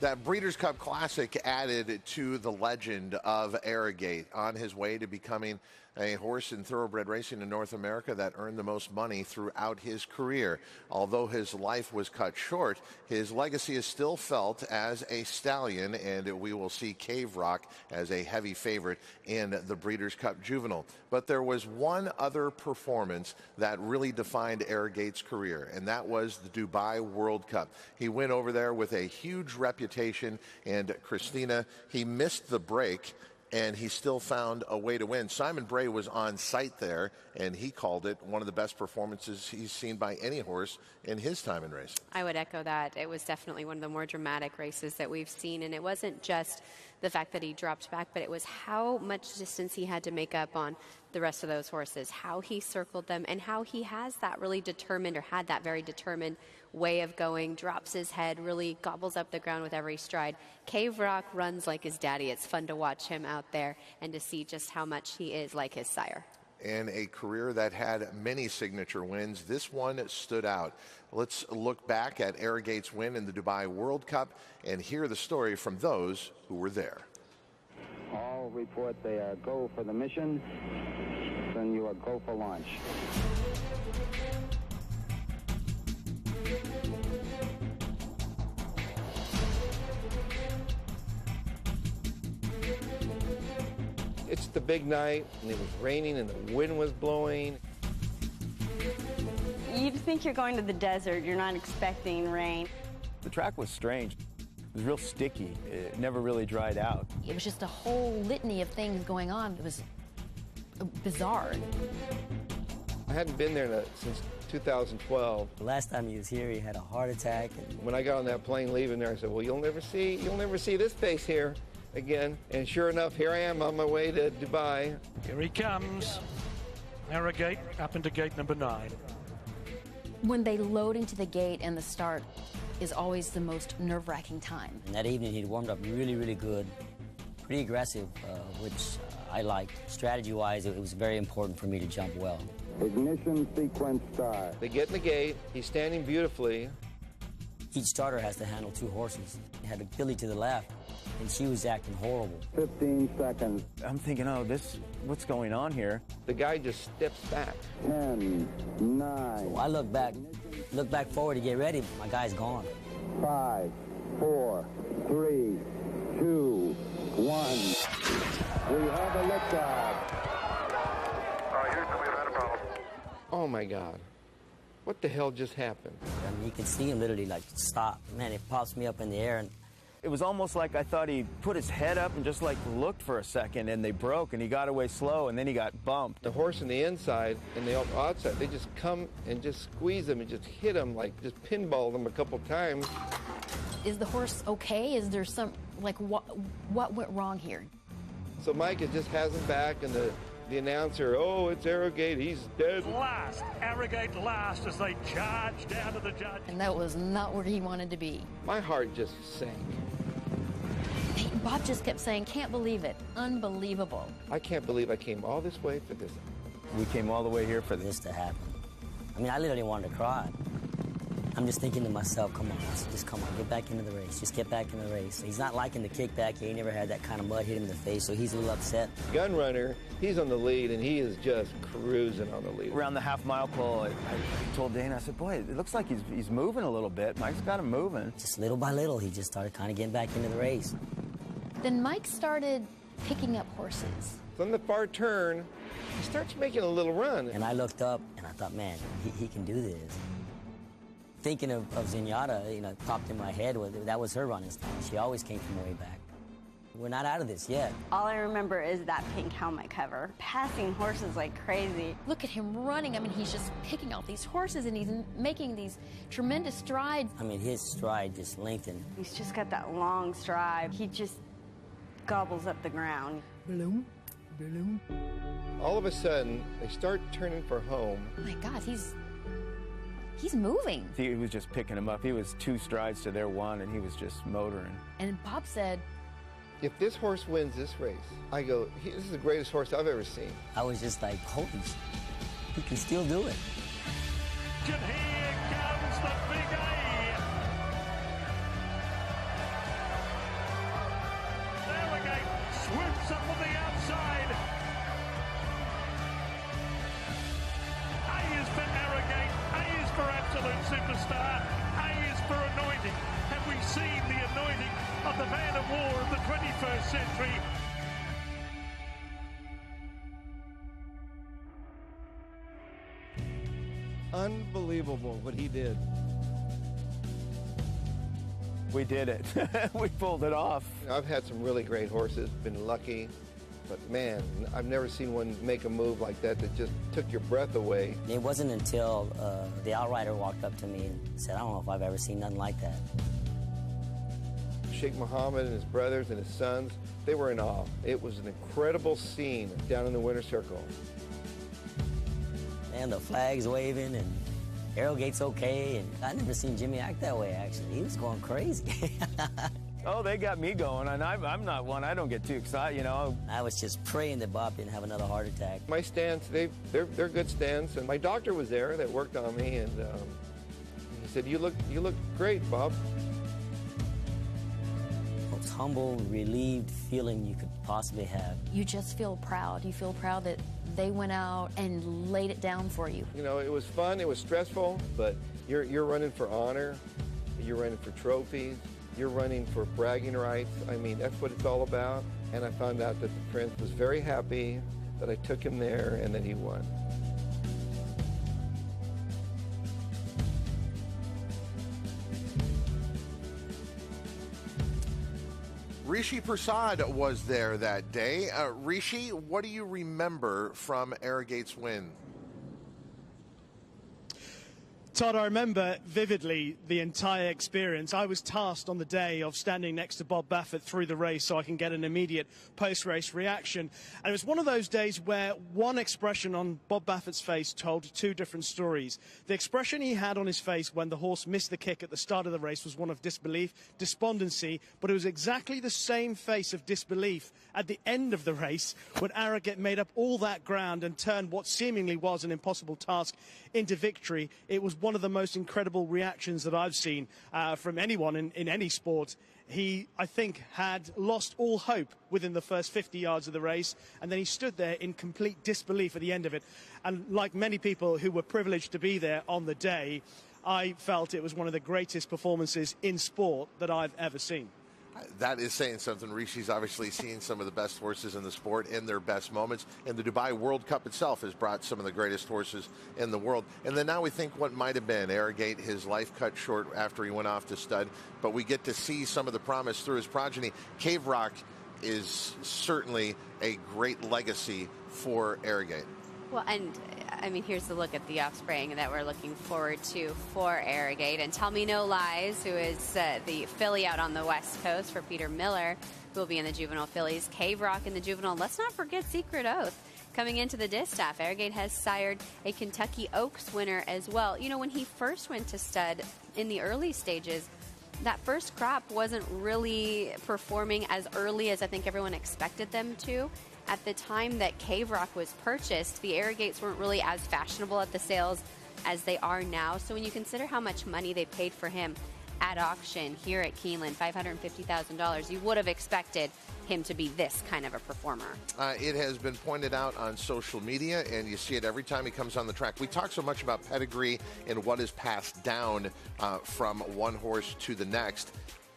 That Breeders' Cup Classic added to the legend of Arrogate on his way to becoming a horse in thoroughbred racing in North America that earned the most money throughout his career. Although his life was cut short, his legacy is still felt as a stallion, and we will see Cave Rock as a heavy favorite in the Breeders' Cup Juvenile. But there was one other performance that really defined Arrogate's career, and that was the Dubai World Cup. He went over there with a huge reputation, and Christina, he missed the break, and he still found a way to win. Simon Bray was on site there, and he called it one of the best performances he's seen by any horse in his time in racing. I would echo that. It was definitely one of the more dramatic races that we've seen, and it wasn't just the fact that he dropped back, but it was how much distance he had to make up on the rest of those horses, how he circled them, and how he has that really determined, or had that very determined way of going, drops his head, really gobbles up the ground with every stride. Cave Rock runs like his daddy. It's fun to watch him out there and to see just how much he is like his sire. And a career that had many signature wins. This one stood out. Let's look back at Arrogate's win in the Dubai World Cup and hear the story from those who were there. All report they are go for the mission, then you are go for launch. It's the big night, and it was raining, and the wind was blowing. You'd think you're going to the desert. You're not expecting rain. The track was strange. It was real sticky. It never really dried out. It was just a whole litany of things going on. It was bizarre. I hadn't been there since 2012. The last time he was here, he had a heart attack. When I got on that plane leaving there, I said, well, you'll never see this face here again. And sure enough, here I am on my way to Dubai. Here he comes. Arrogate up into gate number 9. When they load into the gate and the start is always the most nerve-wracking time. And that evening, he'd warmed up really, really good, pretty aggressive, which I liked. Strategy-wise, it was very important for me to jump well. Ignition sequence start. They get in the gate. He's standing beautifully. Each starter has to handle 2 horses. He had a filly to the left, and she was acting horrible. 15 seconds. I'm thinking, oh, what's going on here? The guy just steps back. 10, 9. So I look back forward to get ready. My guy's gone. 5, 4, 3, 2, 1. We have a liftoff. Houston, we've had a problem. Oh my God. What the hell just happened? I mean, you can see him literally like stop. Man, it pops me up in the air. And it was almost like I thought he put his head up and just like looked for a second, and they broke, and he got away slow, and then he got bumped. The horse on the inside and the outside, they just come and just squeeze him and just hit him, like just pinball them a couple times. Is the horse okay? Is there some, like, what went wrong here? So Mike just has him back, and the announcer, oh, it's Arrogate, he's dead. Last, Arrogate last as they charge down to the judge. And that was not where he wanted to be. My heart just sank. Bob just kept saying, can't believe it. Unbelievable. I can't believe I came all this way for this. We came all the way here for this to happen. I mean, I literally wanted to cry. I'm just thinking to myself, come on, just come on, get back into the race. Just get back in the race. He's not liking the kickback. He ain't never had that kind of mud hit him in the face, so he's a little upset. Gun runner, he's on the lead, and he is just cruising on the lead. Around the half-mile pole, I told Dana, I said, boy, it looks like he's moving a little bit. Mike's got him moving. Just little by little, he just started kind of getting back into the race. Then Mike started picking up horses. From the far turn, he starts making a little run. And I looked up, and I thought, man, he can do this. Thinking of Zenyatta, you know, popped in my head. That was her running style. She always came from way back. We're not out of this yet. All I remember is that pink helmet cover. Passing horses like crazy. Look at him running. I mean, he's just picking out these horses, and he's making these tremendous strides. I mean, his stride just lengthened. He's just got that long stride. He just gobbles up the ground. Bloom, bloom. All of a sudden, they start turning for home. Oh my God, he's moving. He was just picking him up. He was 2 strides to their 1, and he was just motoring. And Bob said, if this horse wins this race, I go, this is the greatest horse I've ever seen. I was just like, holy shit, he can still do it. And here comes the big A. Arrogate swoops up on the outside. A is for Arrogate. A is for absolute superstar. A is for anointing. Have we seen the anointing of the man of war of the 21st century? Unbelievable what he did. We did it. We pulled it off. I've had some really great horses, been lucky, but man, I've never seen one make a move like that just took your breath away. It wasn't until the outrider walked up to me and said, I don't know if I've ever seen nothing like that. Sheikh Mohammed and his brothers and his sons, they were in awe. It was an incredible scene down in the winner's circle. And the flag's waving, and Arrogate's okay, and I never seen Jimmy act that way, actually. He was going crazy. Oh, they got me going, and I'm not one. I don't get too excited, you know. I was just praying that Bob didn't have another heart attack. My stance, they're good stance, and my doctor was there that worked on me, and he said, you look great, Bob. Most humble, relieved feeling you could possibly have. You just feel proud. You feel proud that they went out and laid it down for you. You know, it was fun, it was stressful, but you're running for honor, you're running for trophies, you're running for bragging rights. I mean, that's what it's all about. And I found out that the Prince was very happy that I took him there and that he won. Rishi Prasad was there that day. Rishi, what do you remember from Arrogate's win? Todd, I remember vividly the entire experience. I was tasked on the day of standing next to Bob Baffert through the race so I can get an immediate post-race reaction. And it was one of those days where one expression on Bob Baffert's face told 2 different stories. The expression he had on his face when the horse missed the kick at the start of the race was one of disbelief, despondency, but it was exactly the same face of disbelief at the end of the race when Arrogate made up all that ground and turned what seemingly was an impossible task into victory. It was one of the most incredible reactions that I've seen from anyone in any sport. He, I think, had lost all hope within the first 50 yards of the race, and then he stood there in complete disbelief at the end of it. And like many people who were privileged to be there on the day, I felt it was one of the greatest performances in sport that I've ever seen. That is saying something. Rishi's obviously seen some of the best horses in the sport in their best moments. And the Dubai World Cup itself has brought some of the greatest horses in the world. And then now we think what might have been. Arrogate, his life cut short after he went off to stud. But we get to see some of the promise through his progeny. Cave Rock is certainly a great legacy for Arrogate. Well, and I mean, here's the look at the offspring that we're looking forward to for Arrogate. And Tell Me No Lies, who is the filly out on the West Coast for Peter Miller, who will be in the juvenile fillies. Cave Rock in the juvenile. Let's not forget Secret Oath. Coming into the distaff, Arrogate has sired a Kentucky Oaks winner as well. You know, when he first went to stud in the early stages, that first crop wasn't really performing as early as I think everyone expected them to. At the time that Cave Rock was purchased, the Arrogates weren't really as fashionable at the sales as they are now. So when you consider how much money they paid for him at auction here at Keeneland, $550,000, you would have expected him to be this kind of a performer. It has been pointed out on social media, and you see it every time he comes on the track. We talk so much about pedigree and what is passed down from one horse to the next.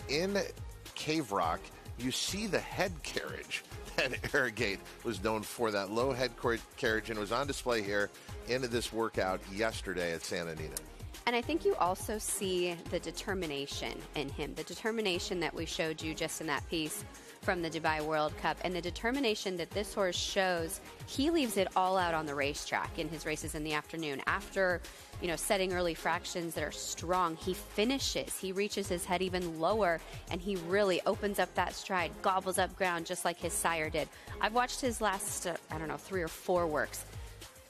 In Cave Rock, you see the head carriage that Arrogate was known for, that low head carriage, and was on display here into this workout yesterday at Santa Anita. And I think you also see the determination in him, the determination that we showed you just in that piece from the Dubai World Cup, and the determination that this horse shows. He leaves it all out on the racetrack in his races in the afternoon. After, you know, setting early fractions that are strong, he finishes. He reaches his head even lower, and he really opens up that stride, gobbles up ground just like his sire did. I've watched his last, 3 or 4 works.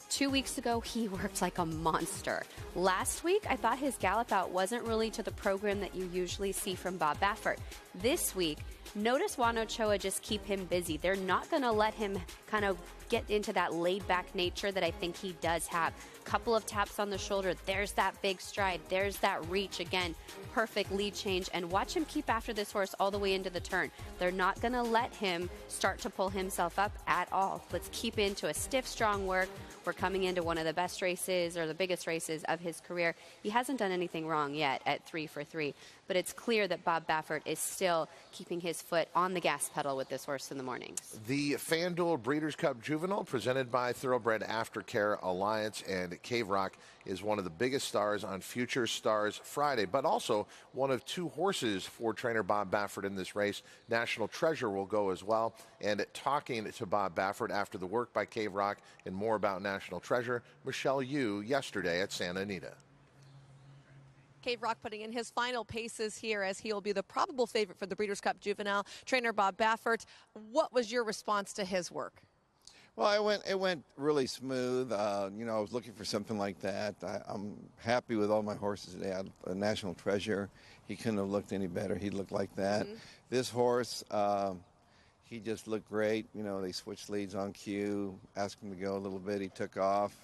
2 weeks ago, he worked like a monster. Last week, I thought his gallop out wasn't really to the program that you usually see from Bob Baffert. This week, notice Juan Ochoa just keep him busy. They're not going to let him kind of get into that laid-back nature that I think he does have. Couple of taps on the shoulder. There's that big stride. There's that reach. Again, perfect lead change. And watch him keep after this horse all the way into the turn. They're not going to let him start to pull himself up at all. Let's keep into a stiff, strong work. We're coming into one of the best races, or the biggest races of his career. He hasn't done anything wrong yet at 3 for 3, but it's clear that Bob Baffert is still keeping his foot on the gas pedal with this horse in the mornings. The FanDuel Breeders' Cup Juvenile, presented by Thoroughbred Aftercare Alliance, and Cave Rock is one of the biggest stars on Future Stars Friday, but also one of 2 horses for trainer Bob Baffert in this race. National Treasure will go as well. And talking to Bob Baffert after the work by Cave Rock and more about National Treasure, Michelle Yu yesterday at Santa Anita. Cave Rock putting in his final paces here as he will be the probable favorite for the Breeders' Cup Juvenile. Trainer Bob Baffert, what was your response to his work? Well, it went really smooth. I was looking for something like that. I'm happy with all my horses today. I had a National Treasure. He couldn't have looked any better. He looked like that. Mm-hmm. This horse, he just looked great. They switched leads on cue, asked him to go a little bit. He took off.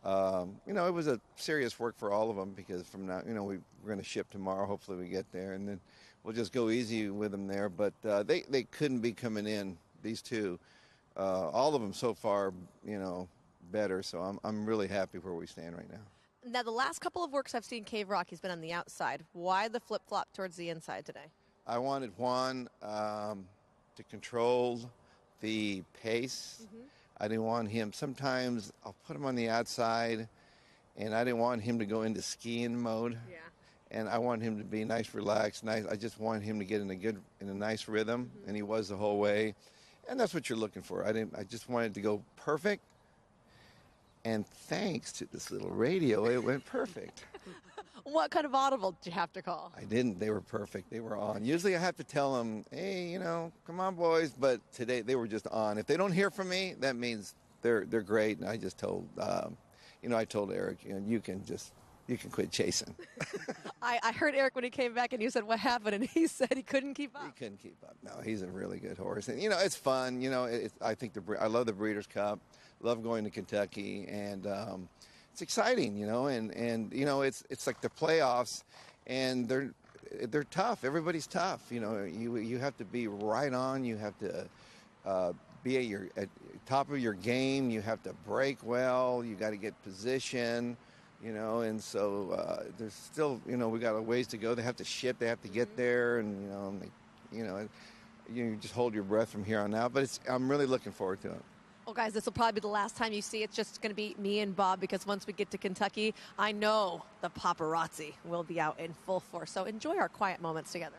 It was a serious work for all of them, because from now, we're going to ship tomorrow. Hopefully we get there, and then we'll just go easy with them there. But they couldn't be coming in, these 2. All of them so far, better. So I'm really happy where we stand right now. Now, the last couple of works I've seen Cave Rock, he's been on the outside. Why the flip-flop towards the inside today? I wanted Juan to control the pace. Mm-hmm. I didn't want him. Sometimes I'll put him on the outside, and I didn't want him to go into skiing mode. Yeah. And I want him to be nice, relaxed, nice. I just want him to get in a nice rhythm, mm-hmm. and he was the whole way. And that's what you're looking for. I just wanted to go perfect. And thanks to this little radio, it went perfect. What kind of audible did you have to call? I didn't. They were perfect. They were on. Usually I have to tell them, hey, come on, boys. But today they were just on. If they don't hear from me, that means they're great. And I just told, I told Eric, you can quit chasing. I heard Eric when he came back, and you said, what happened? And he said he couldn't keep up. He couldn't keep up. No, he's a really good horse. And, it's fun. I think I love the Breeders' Cup. Love going to Kentucky. And it's exciting, and it's like the playoffs, and they're tough. Everybody's tough. You have to be right on. You have to be at top of your game. You have to break well. You got to get position. And so there's still, we got a ways to go. They have to ship. They have to get there, and you know, you just hold your breath from here on out. But I'm really looking forward to it. Well, guys, this will probably be the last time you see it. It's just going to be me and Bob, because once we get to Kentucky, I know the paparazzi will be out in full force. So enjoy our quiet moments together.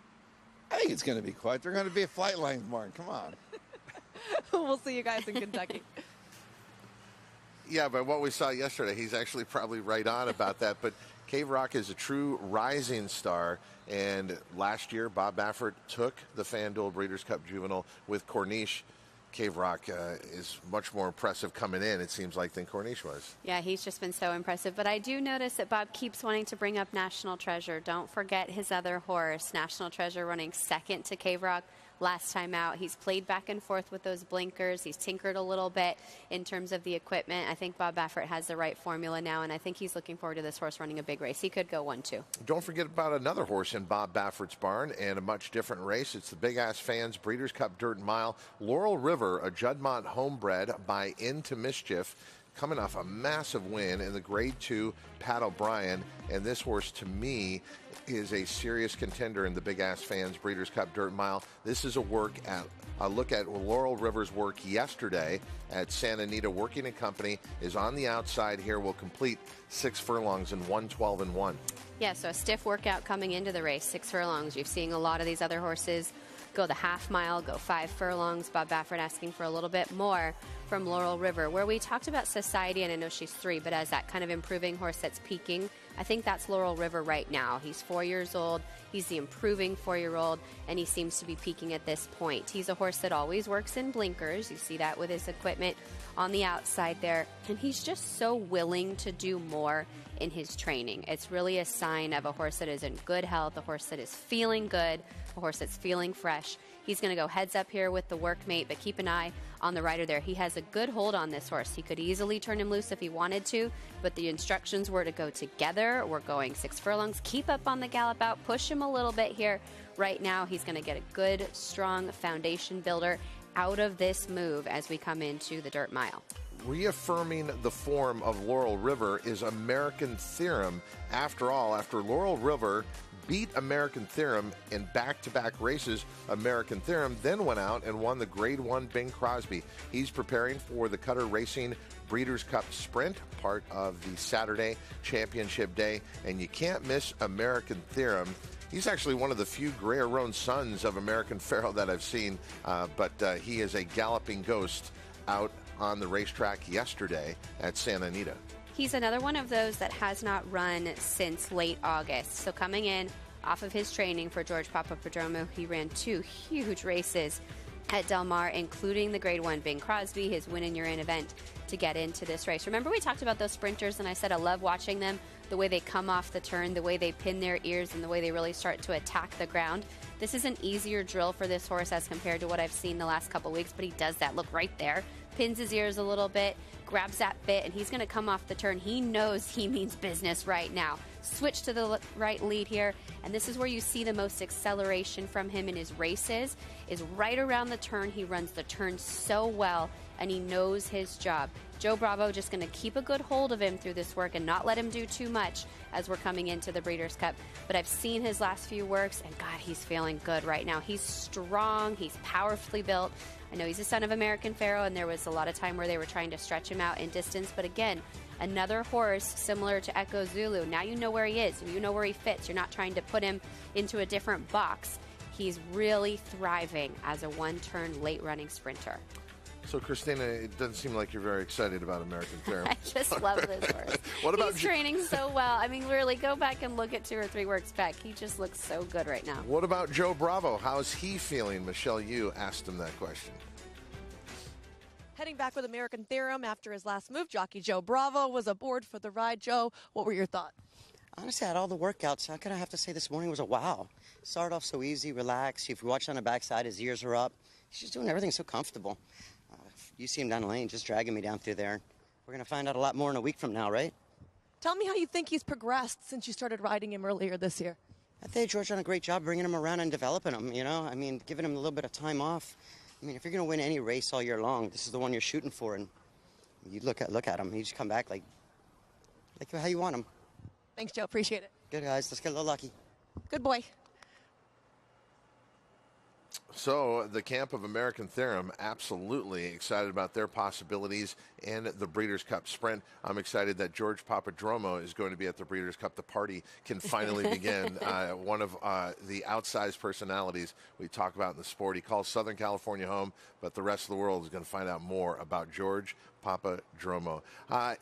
I think it's going to be quiet. They're going to be at Flightline tomorrow. Come on. We'll see you guys in Kentucky. Yeah, but what we saw yesterday, he's actually probably right on about that. But Cave Rock is a true rising star. And last year, Bob Baffert took the FanDuel Breeders' Cup Juvenile with Corniche. Cave Rock is much more impressive coming in, it seems like, than Corniche was. Yeah, he's just been so impressive. But I do notice that Bob keeps wanting to bring up National Treasure. Don't forget his other horse, National Treasure, running second to Cave Rock last time out. He's played back and forth with those blinkers. He's tinkered a little bit in terms of the equipment. I think Bob Baffert has the right formula now, and I think he's looking forward to this horse running a big race. He could go 1-2. Don't forget about another horse in Bob Baffert's barn, and a much different race. It's the Big Ass Fans Breeders' Cup Dirt Mile. Laurel River, a Juddmonte homebred by Into Mischief, coming off a massive win in the Grade 2 Pat O'Brien. And this horse, to me, is a serious contender in the Big Ass Fans Breeders' Cup Dirt Mile. This is a look at Laurel River's work yesterday at Santa Anita. Working and Company is on the outside here. Will complete 6 furlongs in 1:12-1. Yeah, so a stiff workout coming into the race, 6 furlongs. You're seeing a lot of these other horses go the half mile, go 5 furlongs. Bob Baffert asking for a little bit more from Laurel River, where we talked about Society, and I know she's 3, but as that kind of improving horse that's peaking, I think that's Laurel River right now. He's 4 years old. He's the improving 4-year-old, and he seems to be peaking at this point. He's a horse that always works in blinkers. You see that with his equipment on the outside there, and he's just so willing to do more in his training. It's really a sign of a horse that is in good health, a horse that is feeling good, a horse that's feeling fresh. He's going to go heads up here with the workmate, but keep an eye on the rider there. He has a good hold on this horse. He could easily turn him loose if he wanted to, but the instructions were to go together. We're going 6 furlongs. Keep up on the gallop out. Push him a little bit here. Right now, he's going to get a good, strong foundation builder out of this move as we come into the dirt mile. Reaffirming the form of Laurel River is American Theorem. After all, after Laurel River beat American Theorem in back-to-back races, American Theorem then went out and won the Grade 1 Bing Crosby. He's preparing for the Cutter Racing Breeders' Cup Sprint, part of the Saturday Championship Day, and you can't miss American Theorem. He's actually one of the few Gray-Roan sons of American Pharoah that I've seen, but he is a galloping ghost out on the racetrack yesterday at Santa Anita. He's another one of those that has not run since late August. So coming in off of his training for George Papadromo, he ran 2 huge races at Del Mar, including the Grade 1 Bing Crosby, his win-in-your-in event to get into this race. Remember we talked about those sprinters, and I said I love watching them, the way they come off the turn, the way they pin their ears, and the way they really start to attack the ground. This is an easier drill for this horse as compared to what I've seen the last couple weeks, but he does that. Look right there. Pins his ears a little bit, grabs that bit, and he's going to come off the turn. He knows he means business right now. Switch to the right lead here, and this is where you see the most acceleration from him in his races, is right around the turn. He runs the turn so well, and he knows his job. Joe Bravo just going to keep a good hold of him through this work and not let him do too much as we're coming into the Breeders' Cup. But I've seen his last few works, and God, he's feeling good right now. He's strong. He's powerfully built. I know he's a son of American Pharoah, and there was a lot of time where they were trying to stretch him out in distance. But again, another horse similar to Echo Zulu. Now you know where he is. You know where he fits. You're not trying to put him into a different box. He's really thriving as a one-turn late-running sprinter. So, Christina, it doesn't seem like you're very excited about American Theorem. I just love this horse. What about He's training so well. I mean, literally, go back and look at 2 or 3 works back. He just looks so good right now. What about Joe Bravo? How's he feeling? Michelle, you asked him that question. Heading back with American Theorem after his last move, jockey Joe Bravo was aboard for the ride. Joe, what were your thoughts? Honestly, I had all the workouts. I kind of have to say this morning was a wow. Started off so easy, relaxed. If you watch on the backside, his ears are up. He's just doing everything so comfortable. You see him down the lane, just dragging me down through there. We're going to find out a lot more in a week from now, right? Tell me how you think he's progressed since you started riding him earlier this year. I think George done a great job bringing him around and developing him, you know? I mean, giving him a little bit of time off. I mean, if you're going to win any race all year long, this is the one you're shooting for. And you look at him, he just come back like how you want him. Thanks, Joe. Appreciate it. Good, guys. Let's get a little lucky. Good boy. So the camp of American Theorem, absolutely excited about their possibilities in the Breeders' Cup Sprint. I'm excited that George Papadromo is going to be at the Breeders' Cup. The party can finally begin. One of the outsized personalities we talk about in the sport. He calls Southern California home, but the rest of the world is going to find out more about George Papadromo.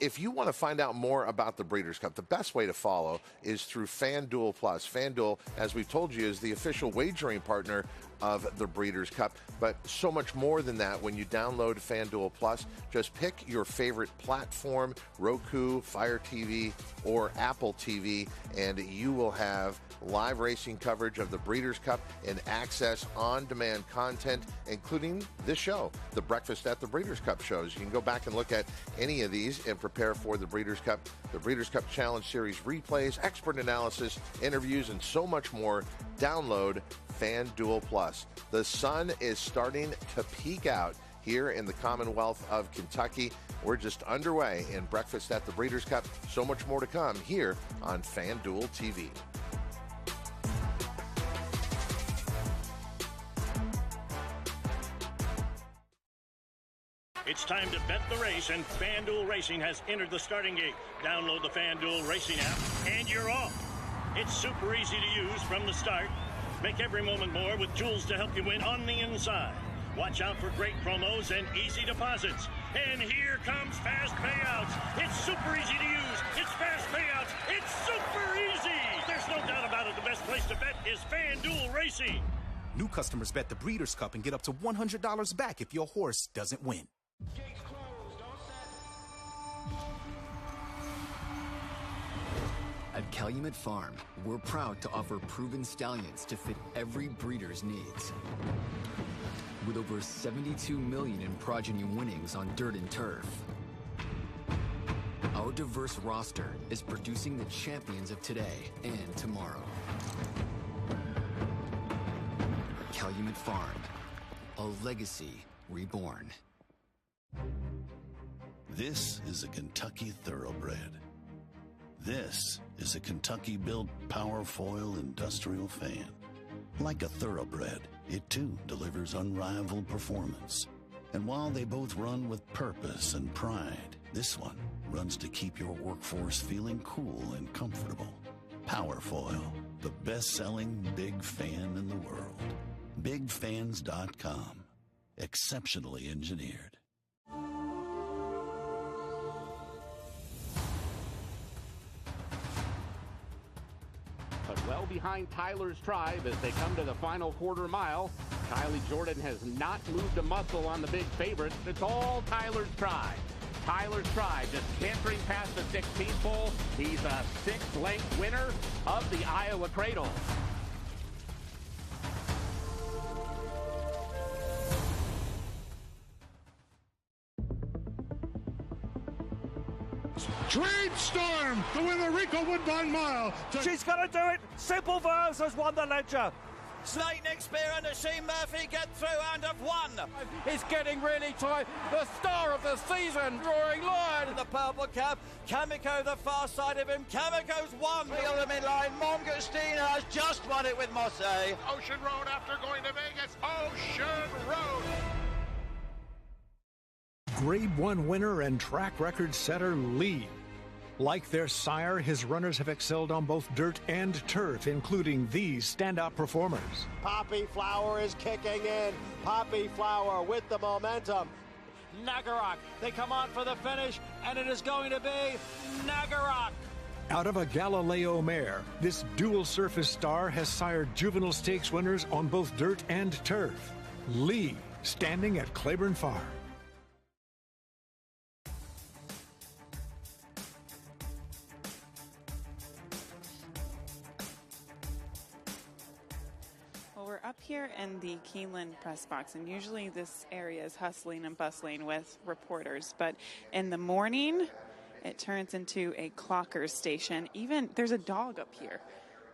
If you want to find out more about the Breeders' Cup, the best way to follow is through FanDuel Plus. FanDuel, as we told you, is the official wagering partner of the Breeders' Cup, but so much more than that. When you download FanDuel Plus, just pick your favorite platform, Roku, Fire TV, or Apple TV, and you will have live racing coverage of the Breeders' Cup and access on-demand content, including this show, the Breakfast at the Breeders' Cup shows. You can go back and look at any of these and prepare for the Breeders' Cup. The Breeders' Cup Challenge Series replays, expert analysis, interviews, and so much more. Download FanDuel Plus. The sun is starting to peek out here in the Commonwealth of Kentucky. We're just underway in Breakfast at the Breeders' Cup. So much more to come here on FanDuel TV. It's time to bet the race, and FanDuel Racing has entered the starting gate. Download the FanDuel Racing app, and you're off. It's super easy to use from the start. Make every moment more with tools to help you win on the inside. Watch out for great promos and easy deposits. And here comes fast payouts. It's super easy to use. It's fast payouts. It's super easy. There's no doubt about it. The best place to bet is FanDuel Racing. New customers bet the Breeders' Cup and get up to $100 back if your horse doesn't win. At Calumet Farm, we're proud to offer proven stallions to fit every breeder's needs. With over 72 million in progeny winnings on dirt and turf, our diverse roster is producing the champions of today and tomorrow. Calumet Farm, a legacy reborn. This is a Kentucky thoroughbred. This is a Kentucky-built Powerfoil industrial fan. Like a thoroughbred, it too delivers unrivaled performance. And while they both run with purpose and pride, this one runs to keep your workforce feeling cool and comfortable. Powerfoil, the best-selling big fan in the world. BigFans.com. Exceptionally engineered. But well behind Tyler's Tribe as they come to the final quarter mile. Kylie Jordan has not moved a muscle on the big favorite. It's all Tyler's Tribe. Tyler's Tribe just cantering past the 16th pole. He's a 6th-length winner of the Iowa Cradle. Trade Storm to win the Rico Woodbine Mile. She's going to do it. Simple Verse has won the Ledger. Slate next spear and Sheen Murphy get through and have won. It's getting really tight. The star of the season, Roaring Lion. In the purple cap, Kamiko the far side of him. Kamiko's won. Real the midline. Mongostine has just won it with Mosse. Ocean Road after going to Vegas. Ocean Road. Grade 1 winner and track record setter Lee. Like their sire, his runners have excelled on both dirt and turf, including these standout performers. Poppy Flower is kicking in. Poppy Flower with the momentum. Nagarok, they come on for the finish, and it is going to be Nagarok. Out of a Galileo mare, this dual surface star has sired juvenile stakes winners on both dirt and turf. Lee, standing at Claiborne Farm. Up here in the Keeneland press box, and usually this area is hustling and bustling with reporters, but in the morning it turns into a clocker's station. Even there's a dog up here.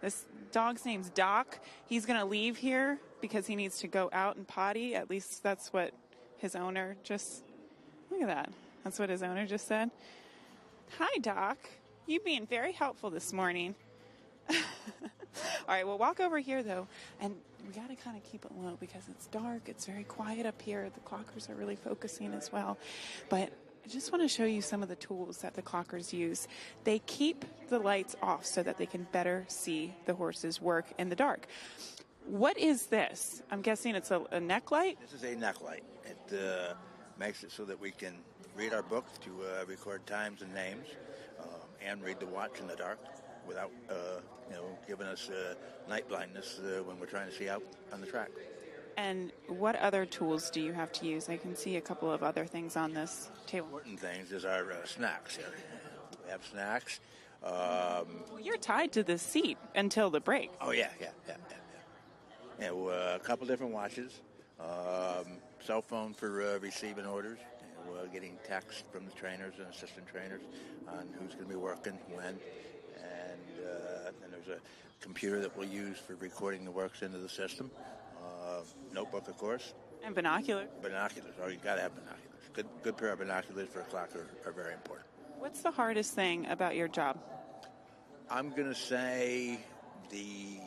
This dog's name's Doc. He's going to leave here because he needs to go out and potty. At least that's what his owner just, look at that. That's what his owner just said. Hi, Doc. You being very helpful this morning. All right, we'll walk over here, though, and we got to kind of keep it low because it's dark. It's very quiet up here. The clockers are really focusing as well. But I just want to show you some of the tools that the clockers use. They keep the lights off so that they can better see the horses work in the dark. What is this? I'm guessing it's a neck light? This is a neck light. It makes it so that we can read our book to record times and names and read the watch in the dark without giving us night blindness when we're trying to see out on the track. And what other tools do you have to use? I can see a couple of other things on this table. Important things is our snacks here. We have snacks. Well, you're tied to the seat until the break. Oh, yeah. A couple different watches. Cell phone for receiving orders. Getting text from the trainers and assistant trainers on who's going to be working when. And then there's a computer that we'll use for recording the works into the system. Notebook, of course. And binoculars. Binoculars. Oh, you got to have binoculars. Good pair of binoculars for a clock are very important. What's the hardest thing about your job? I'm going to say the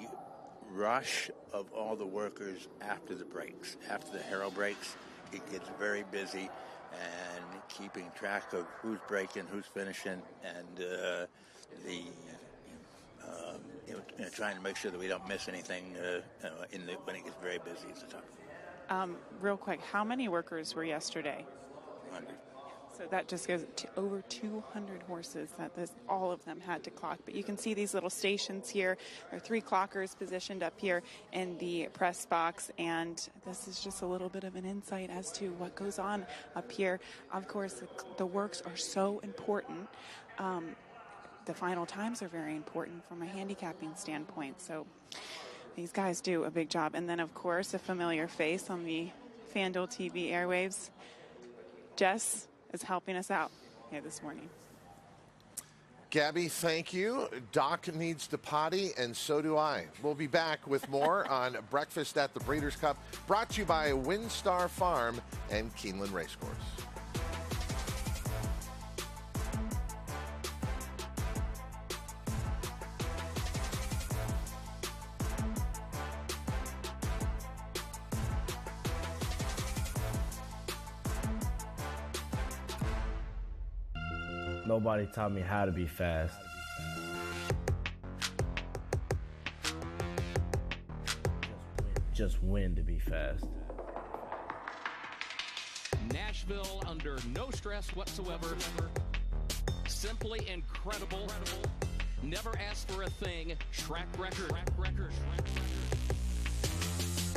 rush of all the workers after the breaks. After the Harrow breaks, it gets very busy, and keeping track of who's breaking, who's finishing, and trying to make sure that we don't miss anything when it gets very busy is tough. Real quick, how many workers were yesterday? 100. So that just goes to over 200 horses that all of them had to clock. But you can see these little stations here. There are 3 clockers positioned up here in the press box. And this is just a little bit of an insight as to what goes on up here. Of course, the works are so important. The final times are very important from a handicapping standpoint. So these guys do a big job. And then, of course, a familiar face on the FanDuel TV airwaves. Jess is helping us out here this morning. Gabby, thank you. Doc needs to potty, and so do I. We'll be back with more on Breakfast at the Breeders' Cup, brought to you by Windstar Farm and Keeneland Racecourse. Nobody taught me how to be fast. Just win to be fast. Nashville under no stress whatsoever. Simply incredible. Never asked for a thing. Track record.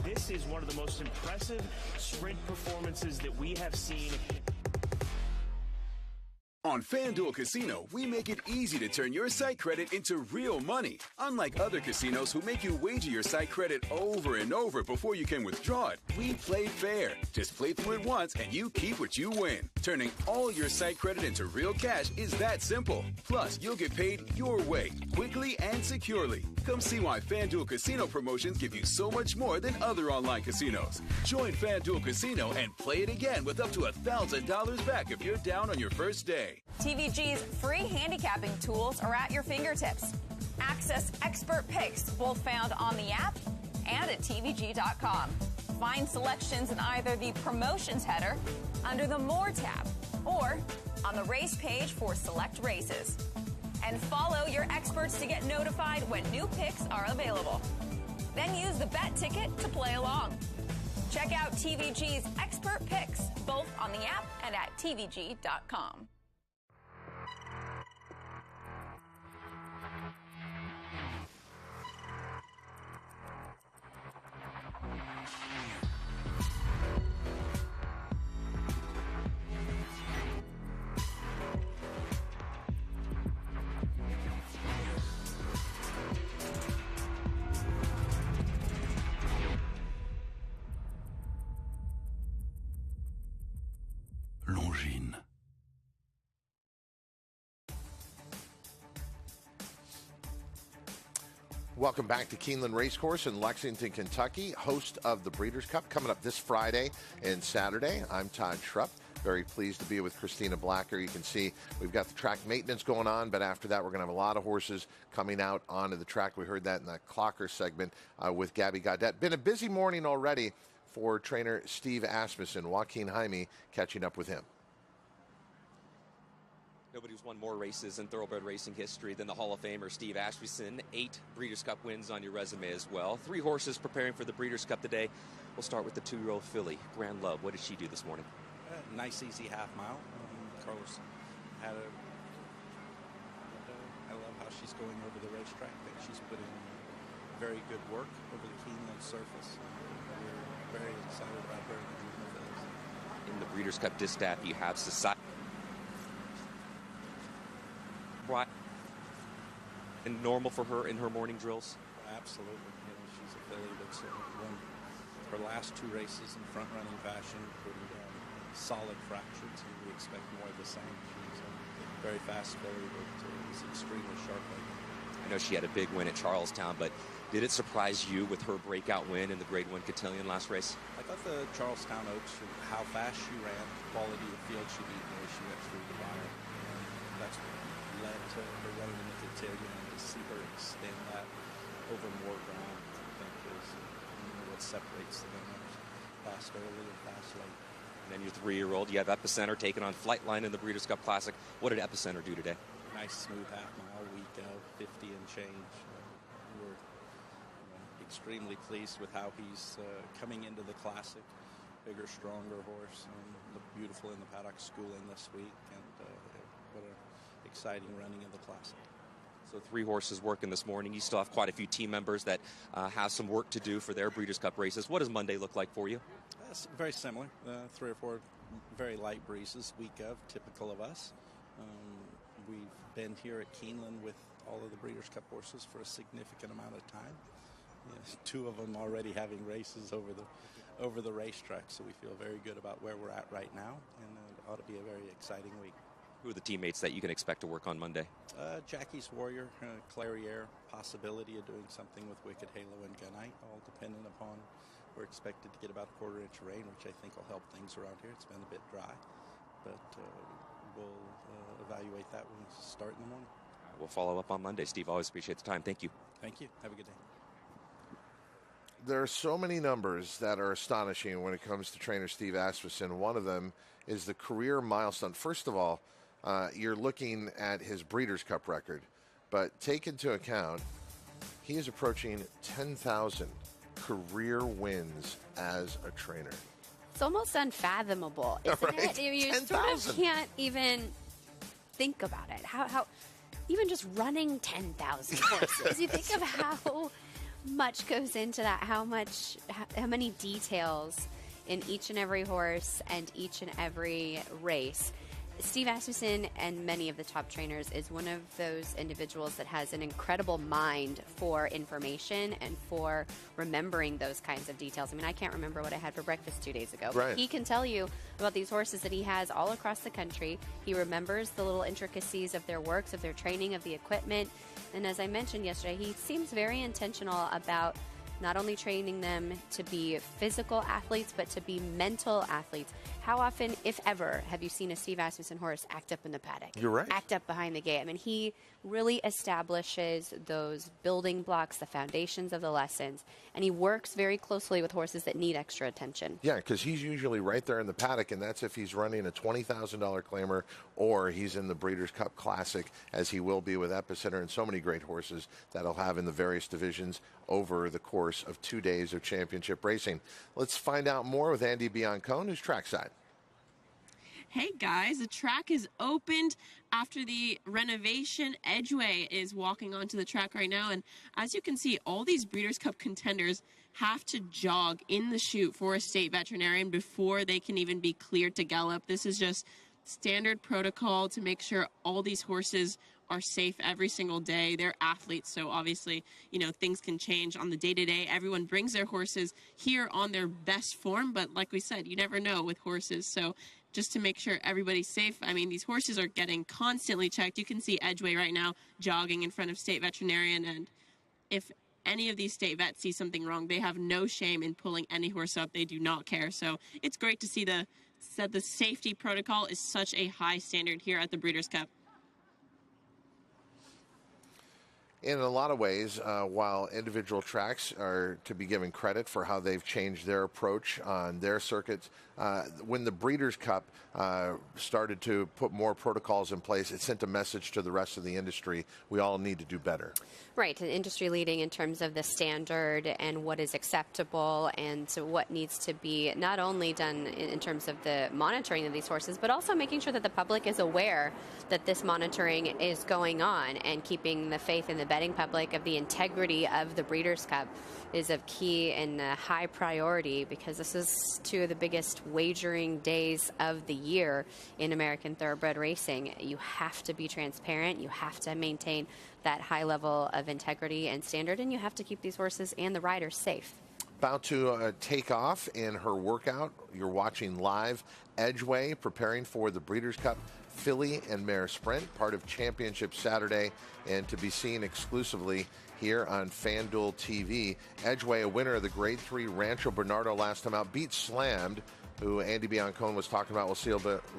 This is one of the most impressive sprint performances that we have seen. On FanDuel Casino, we make it easy to turn your site credit into real money. Unlike other casinos who make you wager your site credit over and over before you can withdraw it, we play fair. Just play through it once and you keep what you win. Turning all your site credit into real cash is that simple. Plus, you'll get paid your way, quickly and securely. Come see why FanDuel Casino promotions give you so much more than other online casinos. Join FanDuel Casino and play it again with up to $1,000 back if you're down on your first day. TVG's free handicapping tools are at your fingertips. Access expert picks, both found on the app and at TVG.com. Find selections in either the Promotions header, under the More tab, or on the race page for select races. And follow your experts to get notified when new picks are available. Then use the bet ticket to play along. Check out TVG's expert picks, both on the app and at TVG.com. Longines. Welcome back to Keeneland Racecourse in Lexington, Kentucky, host of the Breeders' Cup, coming up this Friday and Saturday. I'm Todd Schrupp. Very pleased to be with Christina Blacker. You can see we've got the track maintenance going on, but after that we're going to have a lot of horses coming out onto the track. We heard that in that clocker segment with Gabby Gaudet. Been a busy morning already for trainer Steve Asmussen. Joaquin Jaime catching up with him. Nobody's won more races in thoroughbred racing history than the Hall of Famer Steve Asmussen. 8 Breeders' Cup wins on your resume as well. 3 horses preparing for the Breeders' Cup today. We'll start with the 2-year-old filly, Grand Love. What did she do this morning? Nice, easy half mile. Carlos had a... I love how she's going over the racetrack. I think she's putting very good work over the Keeneland surface. We're very excited about her in the juvenile fillies. In the Breeders' Cup distaff, you have Society. And normal for her in her morning drills? Absolutely. You know, she's a filly that's won her last 2 races in front-running fashion, putting down solid fractions, and we expect more of the same. She's a very fast filly that is extremely sharp right now. I know she had a big win at Charlestown, but did it surprise you with her breakout win in the Grade 1 Cotillion last race? I thought the Charlestown Oaks, how fast she ran, the quality of the field she beat, the way she went through the wire, and that's what led to her running in the Cotillion, and to see her extend that over more ground, I think is what separates the winners. Fast early and fast late. And then your 3-year-old, you have Epicenter taking on Flightline in the Breeders' Cup Classic. What did Epicenter do today? Nice smooth half mile, week out, 50 and change. We're extremely pleased with how he's coming into the Classic. Bigger, stronger horse, looked beautiful in the paddock schooling this week, and what an exciting running of the Classic. So 3 horses working this morning. You still have quite a few team members that have some work to do for their Breeders' Cup races. What does Monday look like for you? Very similar. 3 or 4 very light breezes, week of, typical of us. We've been here at Keeneland with all of the Breeders' Cup horses for a significant amount of time. Yes, 2 of them already having races over the racetrack, so we feel very good about where we're at right now, and it ought to be a very exciting week. Who are the teammates that you can expect to work on Monday? Jackie's Warrior, Clairiere, possibility of doing something with Wicked Halo and Gunite, all dependent upon. We're expected to get about a 1/4 inch rain, which I think will help things around here. It's been a bit dry, but we'll evaluate that when we start in the morning. We'll follow up on Monday. Steve, always appreciate the time. Thank you. Thank you. Have a good day. There are so many numbers that are astonishing when it comes to trainer Steve Asmussen. One of them is the career milestone. First of all, you're looking at his Breeders' Cup record, but take into account he is approaching 10,000 career wins as a trainer. It's almost unfathomable, isn't right? it? You 10,000. sort of can't even think about it. How even just running 10,000 horses. You think of how much goes into that, how many details in each and every horse and each and every race. Steve Asmussen and many of the top trainers is one of those individuals that has an incredible mind for information and for remembering those kinds of details. I mean, I can't remember what I had for breakfast 2 days ago. Right. He can tell you about these horses that he has all across the country. He remembers the little intricacies of their works, of their training, of the equipment. And as I mentioned yesterday, he seems very intentional about not only training them to be physical athletes, but to be mental athletes. How often, if ever, have you seen a Steve Asmussen horse act up in the paddock? You're right. Act up behind the gate. I mean, he really establishes those building blocks, the foundations of the lessons, and he works very closely with horses that need extra attention. Yeah, because he's usually right there in the paddock, and that's if he's running a $20,000 claimer or he's in the Breeders' Cup Classic, as he will be with Epicenter and so many great horses that he'll have in the various divisions over the course of 2 days of championship racing. Let's find out more with Andy Biancone, who's trackside. Hey guys, the track is opened after the renovation. Edgeway is walking onto the track right now, and as you can see, all these Breeders' Cup contenders have to jog in the chute for a state veterinarian before they can even be cleared to gallop. This is just standard protocol to make sure all these horses are safe every single day. They're athletes, so obviously, you know, things can change on the day-to-day. Everyone brings their horses here on their best form, but like we said, you never know with horses, so just to make sure everybody's safe. I mean, these horses are getting constantly checked. You can see Edgeway right now jogging in front of state veterinarian, and if any of these state vets see something wrong, they have no shame in pulling any horse up. They do not care. So it's great to see the said the safety protocol is such a high standard here at the Breeders' Cup. In a lot of ways, while individual tracks are to be given credit for how they've changed their approach on their circuits, when the Breeders' Cup started to put more protocols in place, it sent a message to the rest of the industry. We all need to do better. Right, and industry leading in terms of the standard and what is acceptable and what needs to be not only done in terms of the monitoring of these horses, but also making sure that the public is aware that this monitoring is going on, and keeping the faith in the betting public of the integrity of the Breeders' Cup is of key and high priority, because this is two of the biggest wagering days of the year in American thoroughbred racing. You have to be transparent, you have to maintain that high level of integrity and standard, and you have to keep these horses and the riders safe. About to take off in her workout. You're watching live Edgeway preparing for the Breeders' Cup Filly and Mare Sprint, part of Championship Saturday, and to be seen exclusively here on FanDuel TV. Edgeway, a winner of the Grade 3 Rancho Bernardo last time out, beat Slammed, who Andy Biancone was talking about. We'll see a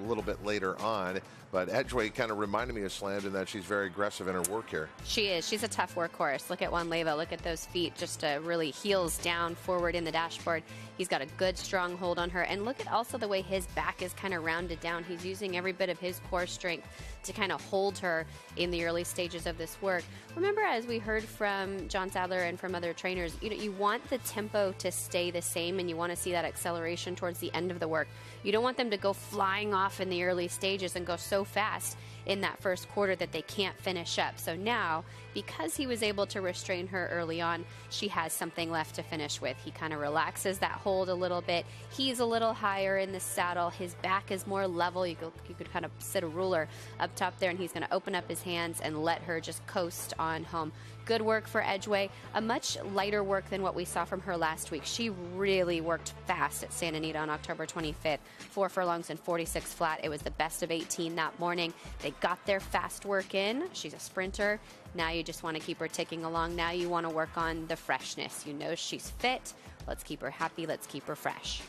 little bit later on. But Edgeway kind of reminded me of Slammed in that she's very aggressive in her work here. She is. She's a tough workhorse. Look at Juan Leyva. Look at those feet. Just really heels down forward in the dashboard. He's got a good, strong hold on her. And look at also the way his back is kind of rounded down. He's using every bit of his core strength to kind of hold her in the early stages of this work. Remember, as we heard from John Sadler and from other trainers, you want the tempo to stay the same, and you want to see that acceleration towards the end of the work. You don't want them to go flying off in the early stages and go so fast in that first quarter that they can't finish up. So now, because he was able to restrain her early on, she has something left to finish with. He kind of relaxes that hold a little bit. He's a little higher in the saddle. His back is more level. You could kind of sit a ruler up top there, and he's going to open up his hands and let her just coast on home. Good work for Edgeway. A much lighter work than what we saw from her last week. She really worked fast at Santa Anita on October 25th. 4 furlongs and 46 flat. It was the best of 18 that morning. They got their fast work in. She's a sprinter. Now you just want to keep her ticking along. Now you want to work on the freshness. You know she's fit. Let's keep her happy. Let's keep her fresh.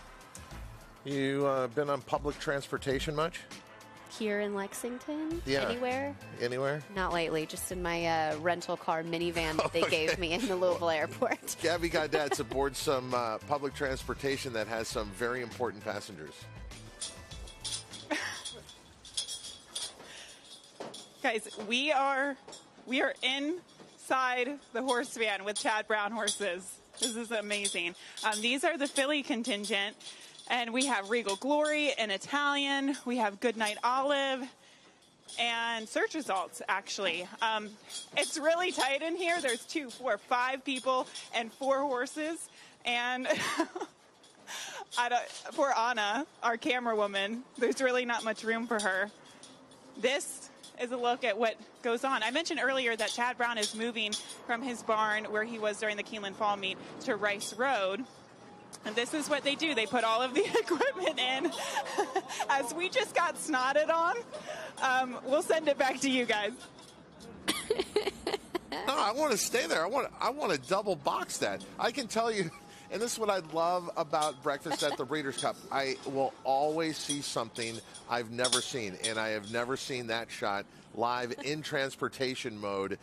You been on public transportation much? Here in Lexington? Yeah. Anywhere? Anywhere? Not lately. Just in my rental car minivan that they gave me in the Louisville airport. Gabby Gaudet's aboard some public transportation that has some very important passengers. Guys, we are inside the horse van with Chad Brown horses. This is amazing. These are the Philly contingent. And we have Regal Glory in Italian. We have Goodnight Olive and search results, actually. It's really tight in here. There's 2, 4, 5 people and 4 horses. And poor Anna, our camera woman, there's really not much room for her. This is a look at what goes on. I mentioned earlier that Chad Brown is moving from his barn where he was during the Keeneland Fall Meet to Rice Road. And this is what they do. They put all of the equipment in. As we just got snotted on, we'll send it back to you guys. No, I want to stay there. I want to double box that. I can tell you, and this is what I love about breakfast at the Breeders' Cup. I will always see something I've never seen, and I have never seen that shot live in transportation mode.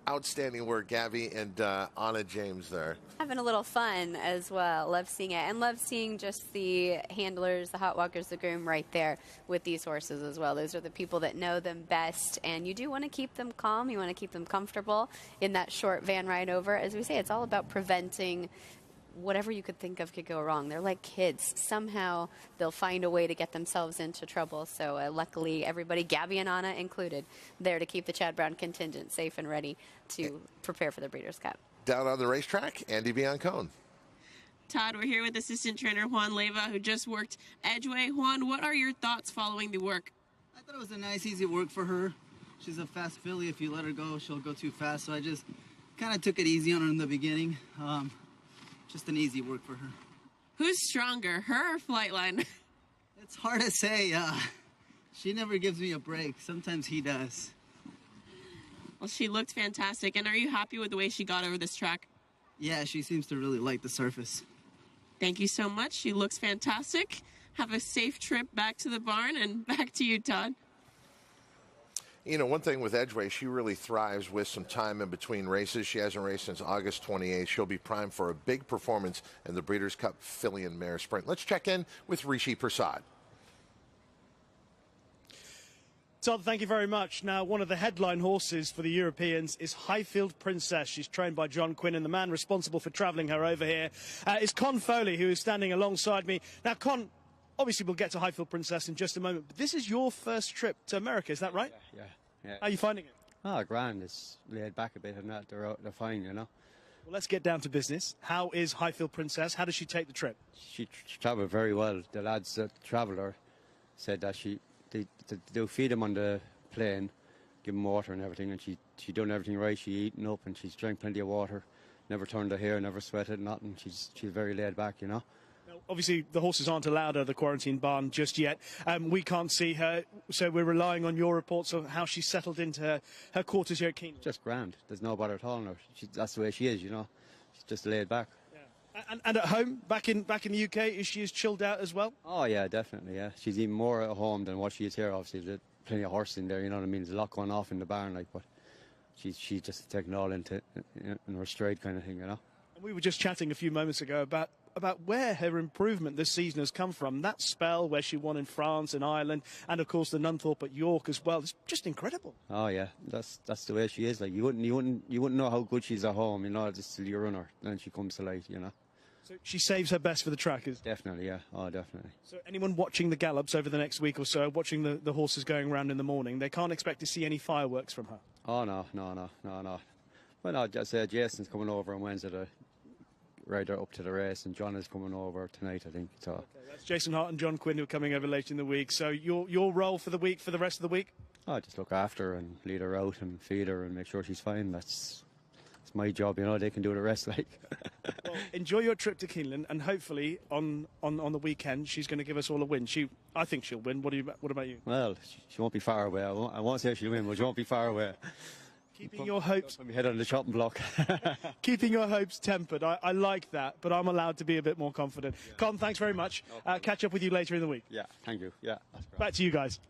Outstanding work, Gabby and Anna James there. Having a little fun as well. Love seeing it. And love seeing just the handlers, the hot walkers, the groom right there with these horses as well. Those are the people that know them best. And you do want to keep them calm. You want to keep them comfortable in that short van ride over. As we say, it's all about preventing whatever you could think of could go wrong. They're like kids. Somehow they'll find a way to get themselves into trouble. So luckily, everybody, Gabby and Anna included, there to keep the Chad Brown contingent safe and ready to prepare for the Breeders' Cup. Down on the racetrack, Andy Biancone. Todd, we're here with assistant trainer Juan Leyva, who just worked Edgeway. Juan, what are your thoughts following the work? I thought it was a nice, easy work for her. She's a fast filly. If you let her go, she'll go too fast. So I just kind of took it easy on her in the beginning. Just an easy work for her. Who's stronger, her or Flightline? It's hard to say. She never gives me a break. Sometimes he does. Well, she looked fantastic. And are you happy with the way she got over this track? Yeah, she seems to really like the surface. Thank you so much. She looks fantastic. have a safe trip back to the barn, and back to you, Todd. You know, one thing with Edgeway, she really thrives with some time in between races. She hasn't raced since August 28th. She'll be primed for a big performance in the Breeders' Cup Filly and Mare Sprint. Let's check in with Rishi Prasad. Todd, thank you very much. Now, one of the headline horses for the Europeans is Highfield Princess. She's trained by John Quinn, and the man responsible for travelling her over here is Con Foley, who is standing alongside me. Now, Con, obviously we'll get to Highfield Princess in just a moment, but this is your first trip to America, is that right? Yeah. How are you finding it? Oh, grand. It's laid back a bit and that. They're fine, you know. Well, let's get down to business. How is Highfield Princess? How does she take the trip? She travelled very well. The lads that travelled her said that they'll feed him on the plane, give him water and everything, and she done everything right. She eaten up and she's drank plenty of water, never turned her hair, never sweated, nothing. She's very laid back, you know. Obviously, the horses aren't allowed at the quarantine barn just yet. We can't see her, so we're relying on your reports of how she's settled into her quarters here at Keeneland. Just grand. There's no bother at all in her. That's the way she is, you know. She's just laid back. Yeah. And at home, back in the UK, is she as chilled out as well? Oh, yeah, definitely, yeah. She's even more at home than what she is here, obviously. There's plenty of horses in there, you know what I mean? There's a lot going off in the barn, like, but she's just taking it all in her stride kind of thing, you know. And we were just chatting a few moments ago about where her improvement this season has come from. That spell where she won in France and Ireland, and of course the Nunthorpe at York as well. It's just incredible. Oh yeah, that's the way she is. Like you wouldn't know how good she's at home, you know, just till you run her, then she comes to light, you know. So she saves her best for the trackers. Definitely, yeah. Oh, definitely. So anyone watching the gallops over the next week or so, watching the horses going around in the morning, they can't expect to see any fireworks from her. Oh no. Well, no, just Jason's coming over on Wednesday to ride her up to the race, and John is coming over tonight, I think. So okay, that's Jason Hart and John Quinn who are coming over later in the week. So your role for the week, for the rest of the week? Oh, just look after her and lead her out and feed her and make sure she's fine. That's my job, you know. They can do the rest, like. Well, enjoy your trip to Keeneland, and hopefully on the weekend she's going to give us all a win. I think she'll win. What about you? Well, she won't be far away. I won't say she'll win, but she won't be far away. Keeping your hopes... Put my head on the chopping block. Keeping your hopes tempered. I like that, but I'm allowed to be a bit more confident. Yeah. Con, thanks very much. Catch up with you later in the week. Yeah, thank you. Yeah, that's great. Back to you guys.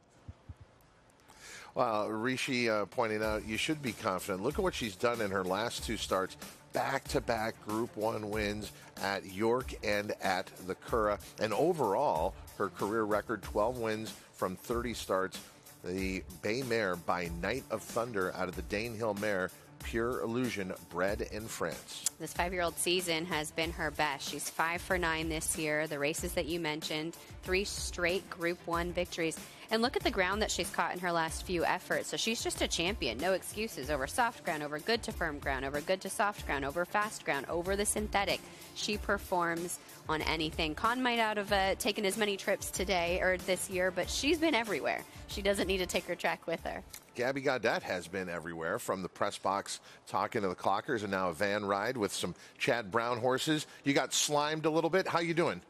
Well, Rishi pointing out you should be confident. Look at what she's done in her last two starts. Back-to-back Group 1 wins at York and at the Curragh. And overall, her career record, 12 wins from 30 starts. The Bay Mare by Night of Thunder out of the Danehill Mare, Pure Illusion, bred in France. This 5-year-old season has been her best. She's 5 for 9 this year. The races that you mentioned, 3 straight Group 1 victories. And look at the ground that she's caught in her last few efforts. So she's just a champion. No excuses over soft ground, over good to firm ground, over good to soft ground, over fast ground, over the synthetic. She performs on anything. Con might not have taken as many trips today or this year, but she's been everywhere. She doesn't need to take her track with her. Gabby Gaudet has been everywhere, from the press box talking to the clockers, and now a van ride with some Chad Brown horses. You got slimed a little bit. How you doing?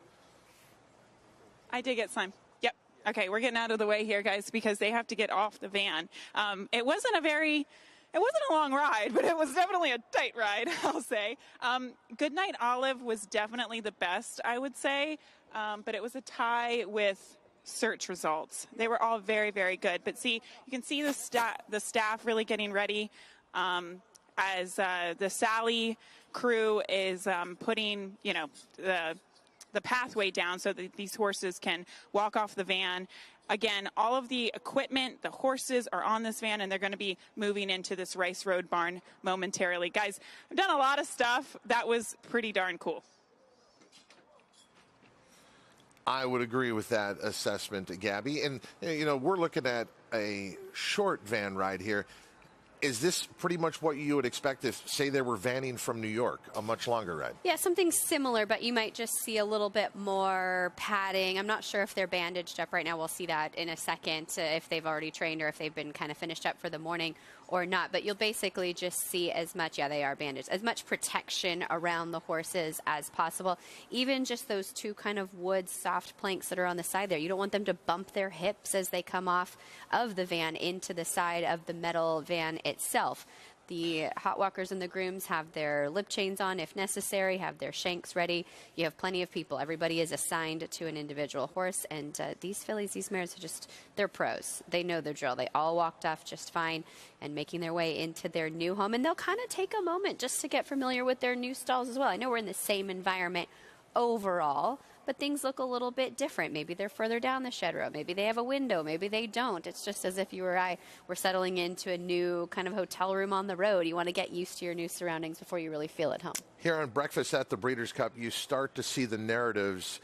I did get slimed. Yep. Okay, we're getting out of the way here, guys, because they have to get off the van. It wasn't a long ride, but it was definitely a tight ride, I'll say. Goodnight Olive was definitely the best, I would say, but it was a tie with search results. They were all very, very good. But see, you can see the staff really getting ready as the Sally crew is putting, the pathway down so that these horses can walk off the van. Again, all of the equipment, the horses are on this van, and they're going to be moving into this Rice Road barn momentarily. Guys, I've done a lot of stuff. That was pretty darn cool. I would agree with that assessment, Gabby. And, we're looking at a short van ride here. Is this pretty much what you would expect if, say, they were vanning from New York, a much longer ride? Yeah, something similar, but you might just see a little bit more padding. I'm not sure if they're bandaged up right now. We'll see that in a second, if they've already trained or if they've been kind of finished up for the morning or not. But you'll basically just see as much, they are bandaged, as much protection around the horses as possible. Even just those two kind of wood soft planks that are on the side there. You don't want them to bump their hips as they come off of the van into the side of the metal van itself. The hot walkers and the grooms have their lip chains on if necessary, have their shanks ready. You have plenty of people. Everybody is assigned to an individual horse, and these fillies, these mares are just, they're pros. They know their drill. They all walked off just fine and making their way into their new home, and they'll kind of take a moment just to get familiar with their new stalls as well. I know we're in the same environment overall, but things look a little bit different. Maybe they're further down the shed row. Maybe they have a window. Maybe they don't. It's just as if you or I were settling into a new kind of hotel room on the road. You want to get used to your new surroundings before you really feel at home. Here on Breakfast at the Breeders' Cup, you start to see the narratives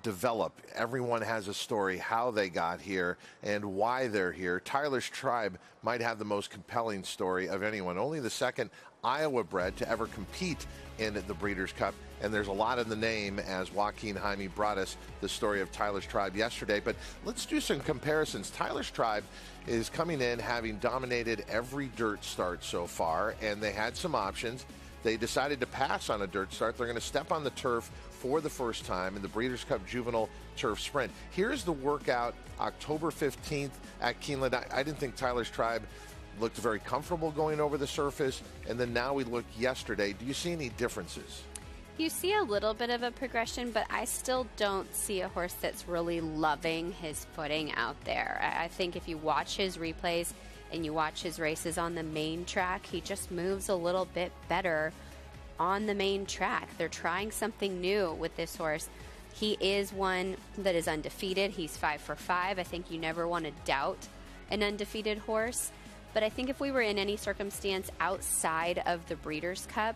develop. Everyone has a story, how they got here and why they're here. Tyler's Tribe might have the most compelling story of anyone. Only the second Iowa bred to ever compete in the Breeders' Cup. And there's a lot in the name, as Joaquin Jaime brought us the story of Tyler's Tribe yesterday. But let's do some comparisons. Tyler's Tribe is coming in having dominated every dirt start so far, and they had some options. They decided to pass on a dirt start. They're going to step on the turf for the first time in the Breeders' Cup Juvenile Turf Sprint. Here's the workout October 15th at Keeneland. I didn't think Tyler's Tribe looked very comfortable going over the surface, and then now we look yesterday. Do you see any differences? You see a little bit of a progression, but I still don't see a horse that's really loving his footing out there. I think if you watch his replays and you watch his races on the main track, he just moves a little bit better on the main track. They're trying something new with this horse. He is one that is undefeated. He's 5 for 5. I think you never want to doubt an undefeated horse. But I think if we were in any circumstance outside of the Breeders' Cup,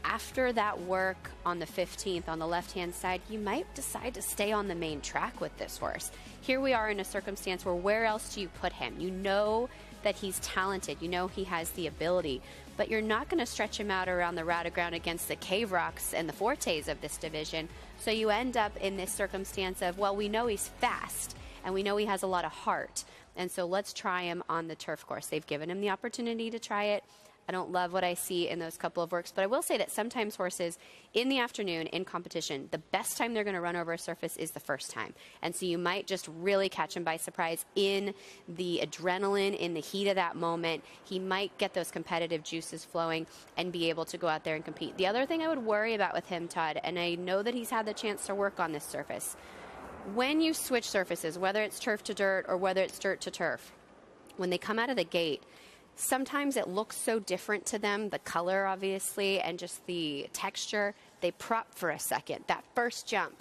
after that work on the 15th on the left-hand side, you might decide to stay on the main track with this horse. Here we are in a circumstance where else do you put him? You know that he's talented. You know he has the ability. But you're not going to stretch him out around the rata ground against the Cave Rocks and the Fortes of this division. So you end up in this circumstance of, well, we know he's fast, and we know he has a lot of heart. And so let's try him on the turf course. They've given him the opportunity to try it. I don't love what I see in those couple of works, but I will say that sometimes horses in the afternoon in competition, the best time they're going to run over a surface is the first time. And so you might just really catch him by surprise in the adrenaline, in the heat of that moment. He might get those competitive juices flowing and be able to go out there and compete. The other thing I would worry about with him, Todd, and I know that he's had the chance to work on this surface, when you switch surfaces, whether it's turf to dirt or whether it's dirt to turf, when they come out of the gate, sometimes it looks so different to them, the color obviously, and just the texture. They prop for a second. That first jump,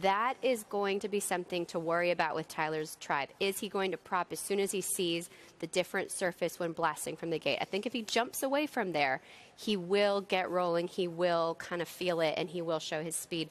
that is going to be something to worry about with Tyler's Tribe. Is he going to prop as soon as he sees the different surface when blasting from the gate? I think if he jumps away from there, he will get rolling, he will kind of feel it, and he will show his speed.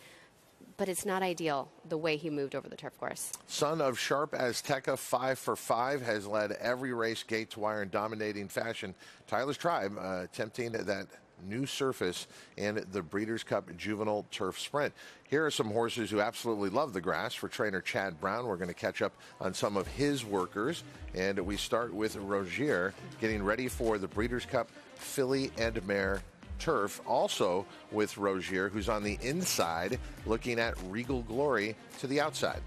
But it's not ideal the way he moved over the turf course. Son of Sharp Azteca, 5 for 5, has led every race gate to wire in dominating fashion. Tyler's Tribe attempting that new surface in the Breeders' Cup Juvenile Turf Sprint. Here are some horses who absolutely love the grass. For trainer Chad Brown, we're going to catch up on some of his workers. And we start with Rozier getting ready for the Breeders' Cup filly and mare turf, also with Rozier, who's on the inside looking at Regal Glory to the outside.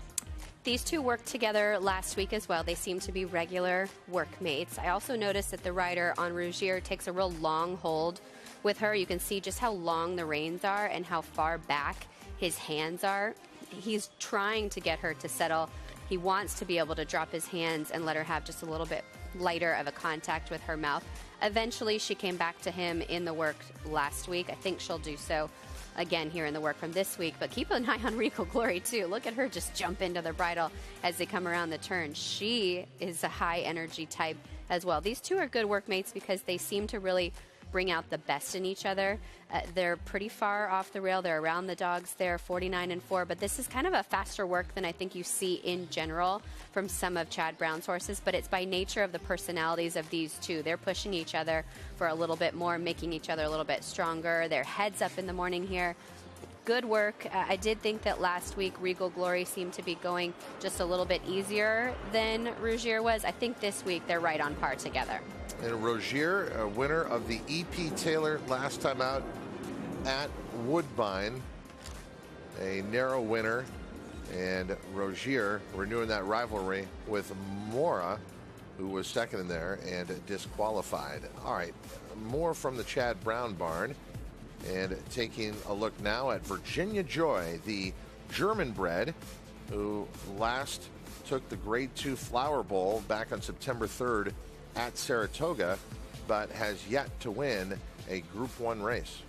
These two worked together last week as well. They seem to be regular workmates. I also noticed that the rider on Rozier takes a real long hold with her. You can see just how long the reins are and how far back his hands are. He's trying to get her to settle. He wants to be able to drop his hands and let her have just a little bit lighter of a contact with her mouth. Eventually, she came back to him in the work last week. I think she'll do so again here in the work from this week. But keep an eye on Regal Glory, too. Look at her just jump into the bridle as they come around the turn. She is a high-energy type as well. These two are good workmates because they seem to really bring out the best in each other. They're pretty far off the rail. They're around the dogs there, 49 and 4. But this is kind of a faster work than I think you see in general from some of Chad Brown's horses. But it's by nature of the personalities of these two. They're pushing each other for a little bit more, making each other a little bit stronger. Their heads up in the morning here. Good work. I did think that last week Regal Glory seemed to be going just a little bit easier than Rozier was. I think this week they're right on par together. And Rozier, a winner of the E.P. Taylor last time out at Woodbine, a narrow winner. And Rozier renewing that rivalry with Mora, who was second in there and disqualified. All right, more from the Chad Brown barn. And taking a look now at Virginia Joy, the German bred, who last took the Grade 2 Flower Bowl back on September 3rd at Saratoga, but has yet to win a Group 1 race.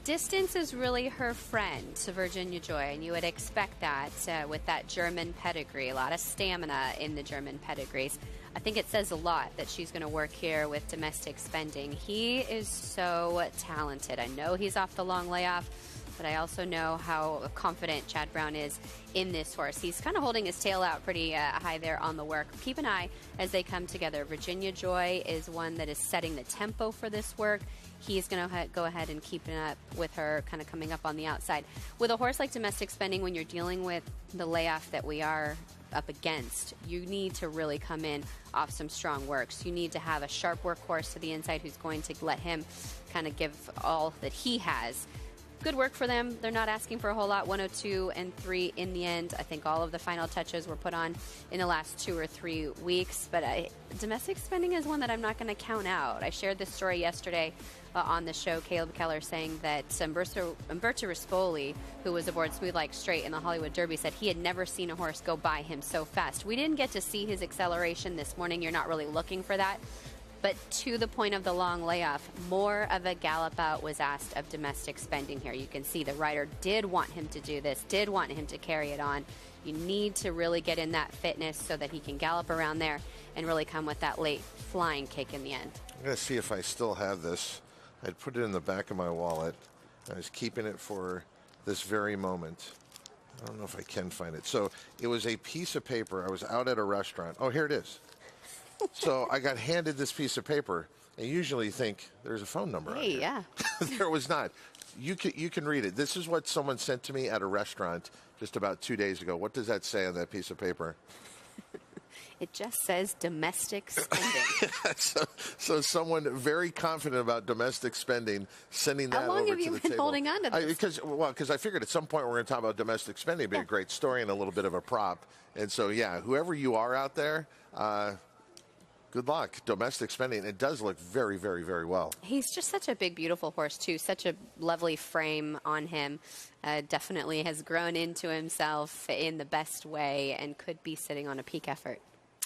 Distance is really her friend to Virginia Joy, and you would expect that with that German pedigree. A lot of stamina in the German pedigrees. I think it says a lot that she's going to work here with Domestic Spending. He is so talented. I know he's off the long layoff, but I also know how confident Chad Brown is in this horse. He's kind of holding his tail out pretty high there on the work. Keep an eye as they come together. Virginia Joy is one that is setting the tempo for this work. He's going to go ahead and keep it up with her, kind of coming up on the outside. With a horse like Domestic Spending, when you're dealing with the layoff that we are up against, you need to really come in off some strong works. You need to have a sharp workhorse to the inside who's going to let him kind of give all that he has. Good work for them. They're not asking for a whole lot. 102 and 3 in the end. I think all of the final touches were put on in the last 2 or 3 weeks. But Domestic Spending is one that I'm not going to count out. I shared this story yesterday on the show. Caleb Keller saying that Umberto Rispoli, who was aboard Smooth Like Straight in the Hollywood Derby, said he had never seen a horse go by him so fast. We didn't get to see his acceleration this morning. You're not really looking for that. But to the point of the long layoff, more of a gallop out was asked of Domestic Spending here. You can see the rider did want him to do this, did want him to carry it on. You need to really get in that fitness so that he can gallop around there and really come with that late flying kick in the end. I'm going to see if I still have this. I'd put it in the back of my wallet. I was keeping it for this very moment. I don't know if I can find it. So it was a piece of paper. I was out at a restaurant. Oh, here it is. So I got handed this piece of paper, and usually you think there's a phone number on here. Yeah. There was not. You can read it. This is what someone sent to me at a restaurant just about 2 days ago. What does that say on that piece of paper? It just says Domestic Spending. So someone very confident about Domestic Spending sending that over to the table. How long have you been holding on to this? Because I figured at some point we're going to talk about Domestic Spending. It'd be a great story and a little bit of a prop. And so, yeah, whoever you are out there, good luck. Domestic Spending. It does look very, very, very well. He's just such a big, beautiful horse, too. Such a lovely frame on him. Definitely has grown into himself in the best way and could be sitting on a peak effort.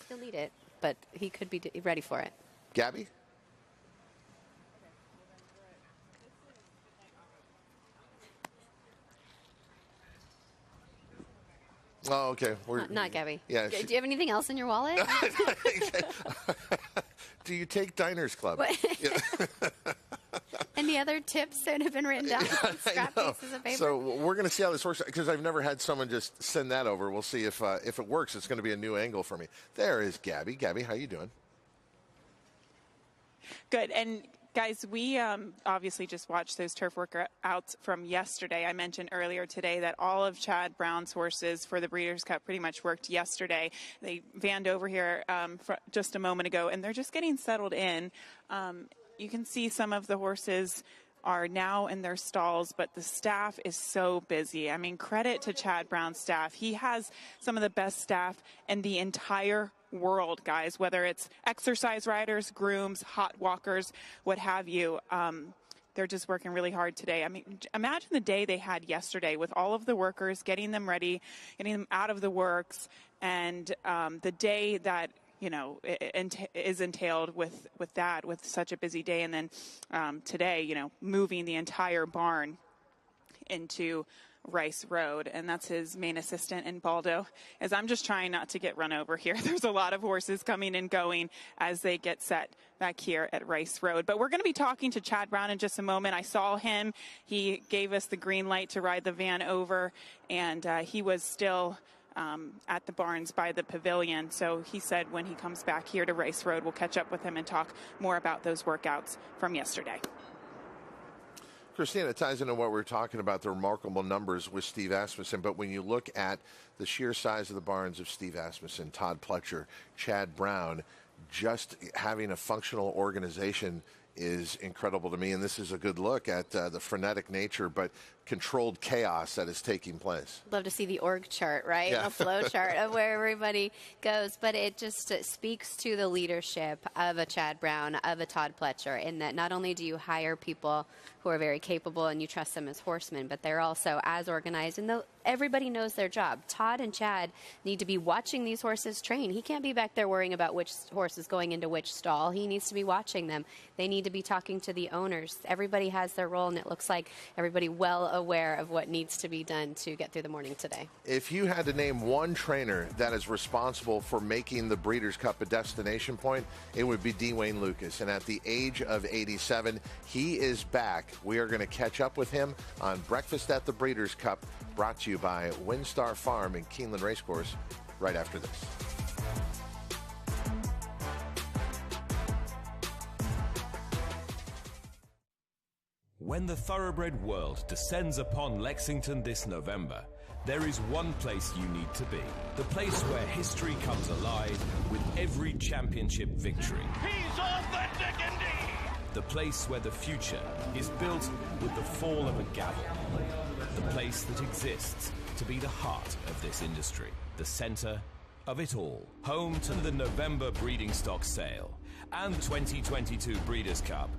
He'll need it, but he could be ready for it. Gabby? Oh, okay. Not Gabby. Yeah. Do you have anything else in your wallet? Do you take Diners Club? Any other tips that have been written down on scrap pieces of paper? So we're going to see how this works, because I've never had someone just send that over. We'll see if it works. It's going to be a new angle for me. There is Gabby. Gabby, how you doing? Good. And guys, we obviously just watched those turf workouts from yesterday. I mentioned earlier today that all of Chad Brown's horses for the Breeders' Cup pretty much worked yesterday. They vanned over here just a moment ago, and they're just getting settled in. You can see some of the horses are now in their stalls, but the staff is so busy. I mean, credit to Chad Brown's staff. He has some of the best staff in the entire world, guys, whether it's exercise riders, grooms, hot walkers, what have you. They're just working really hard today. I mean, imagine the day they had yesterday with all of the workers, getting them ready, getting them out of the works, and the day that is entailed with that, with such a busy day. And then today, moving the entire barn into Rice Road. And that's his main assistant in Baldo, as I'm just trying not to get run over here. There's a lot of horses coming and going as they get set back here at Rice Road. But we're going to be talking to Chad Brown in just a moment. I saw him. He gave us the green light to ride the van over, and he was still at the barns by the pavilion. So he said when he comes back here to Rice Road, we'll catch up with him and talk more about those workouts from yesterday. Christina, it ties into what we were talking about, the remarkable numbers with Steve Asmussen. But when you look at the sheer size of the barns of Steve Asmussen, Todd Pletcher, Chad Brown, just having a functional organization is incredible to me. And this is a good look at the frenetic nature. But controlled chaos that is taking place. Love to see the org chart, right? Yeah. The flow chart of where everybody goes. But it just speaks to the leadership of a Chad Brown, of a Todd Pletcher, in that not only do you hire people who are very capable and you trust them as horsemen, but they're also as organized, and everybody knows their job. Todd and Chad need to be watching these horses train. He can't be back there worrying about which horse is going into which stall. He needs to be watching them. They need to be talking to the owners. Everybody has their role, and it looks like everybody well aware of what needs to be done to get through the morning today. If you had to name one trainer that is responsible for making the Breeders' Cup a destination point, it would be Dwayne Lukas. And at the age of 87, he is back. We are going to catch up with him on Breakfast at the Breeders' Cup, brought to you by WinStar Farm and Keeneland Racecourse, right after this. When the thoroughbred world descends upon Lexington this November, there is one place you need to be. The place where history comes alive with every championship victory. He's authentic indeed! The place where the future is built with the fall of a gavel. The place that exists to be the heart of this industry. The center of it all. Home to the November breeding stock sale and 2022 Breeders' Cup.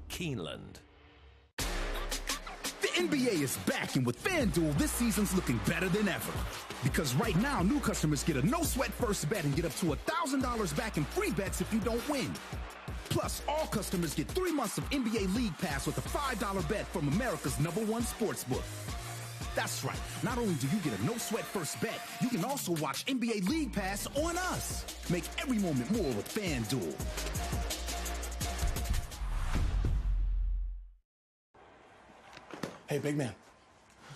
Keeneland. The NBA is back, and with FanDuel, this season's looking better than ever. Because right now, new customers get a no-sweat first bet and get up to $1,000 back in free bets if you don't win. Plus, all customers get 3 months of NBA League Pass with a $5 bet from America's #1 sportsbook. That's right. Not only do you get a no-sweat first bet, you can also watch NBA League Pass on us. Make every moment more with FanDuel. Hey, big man.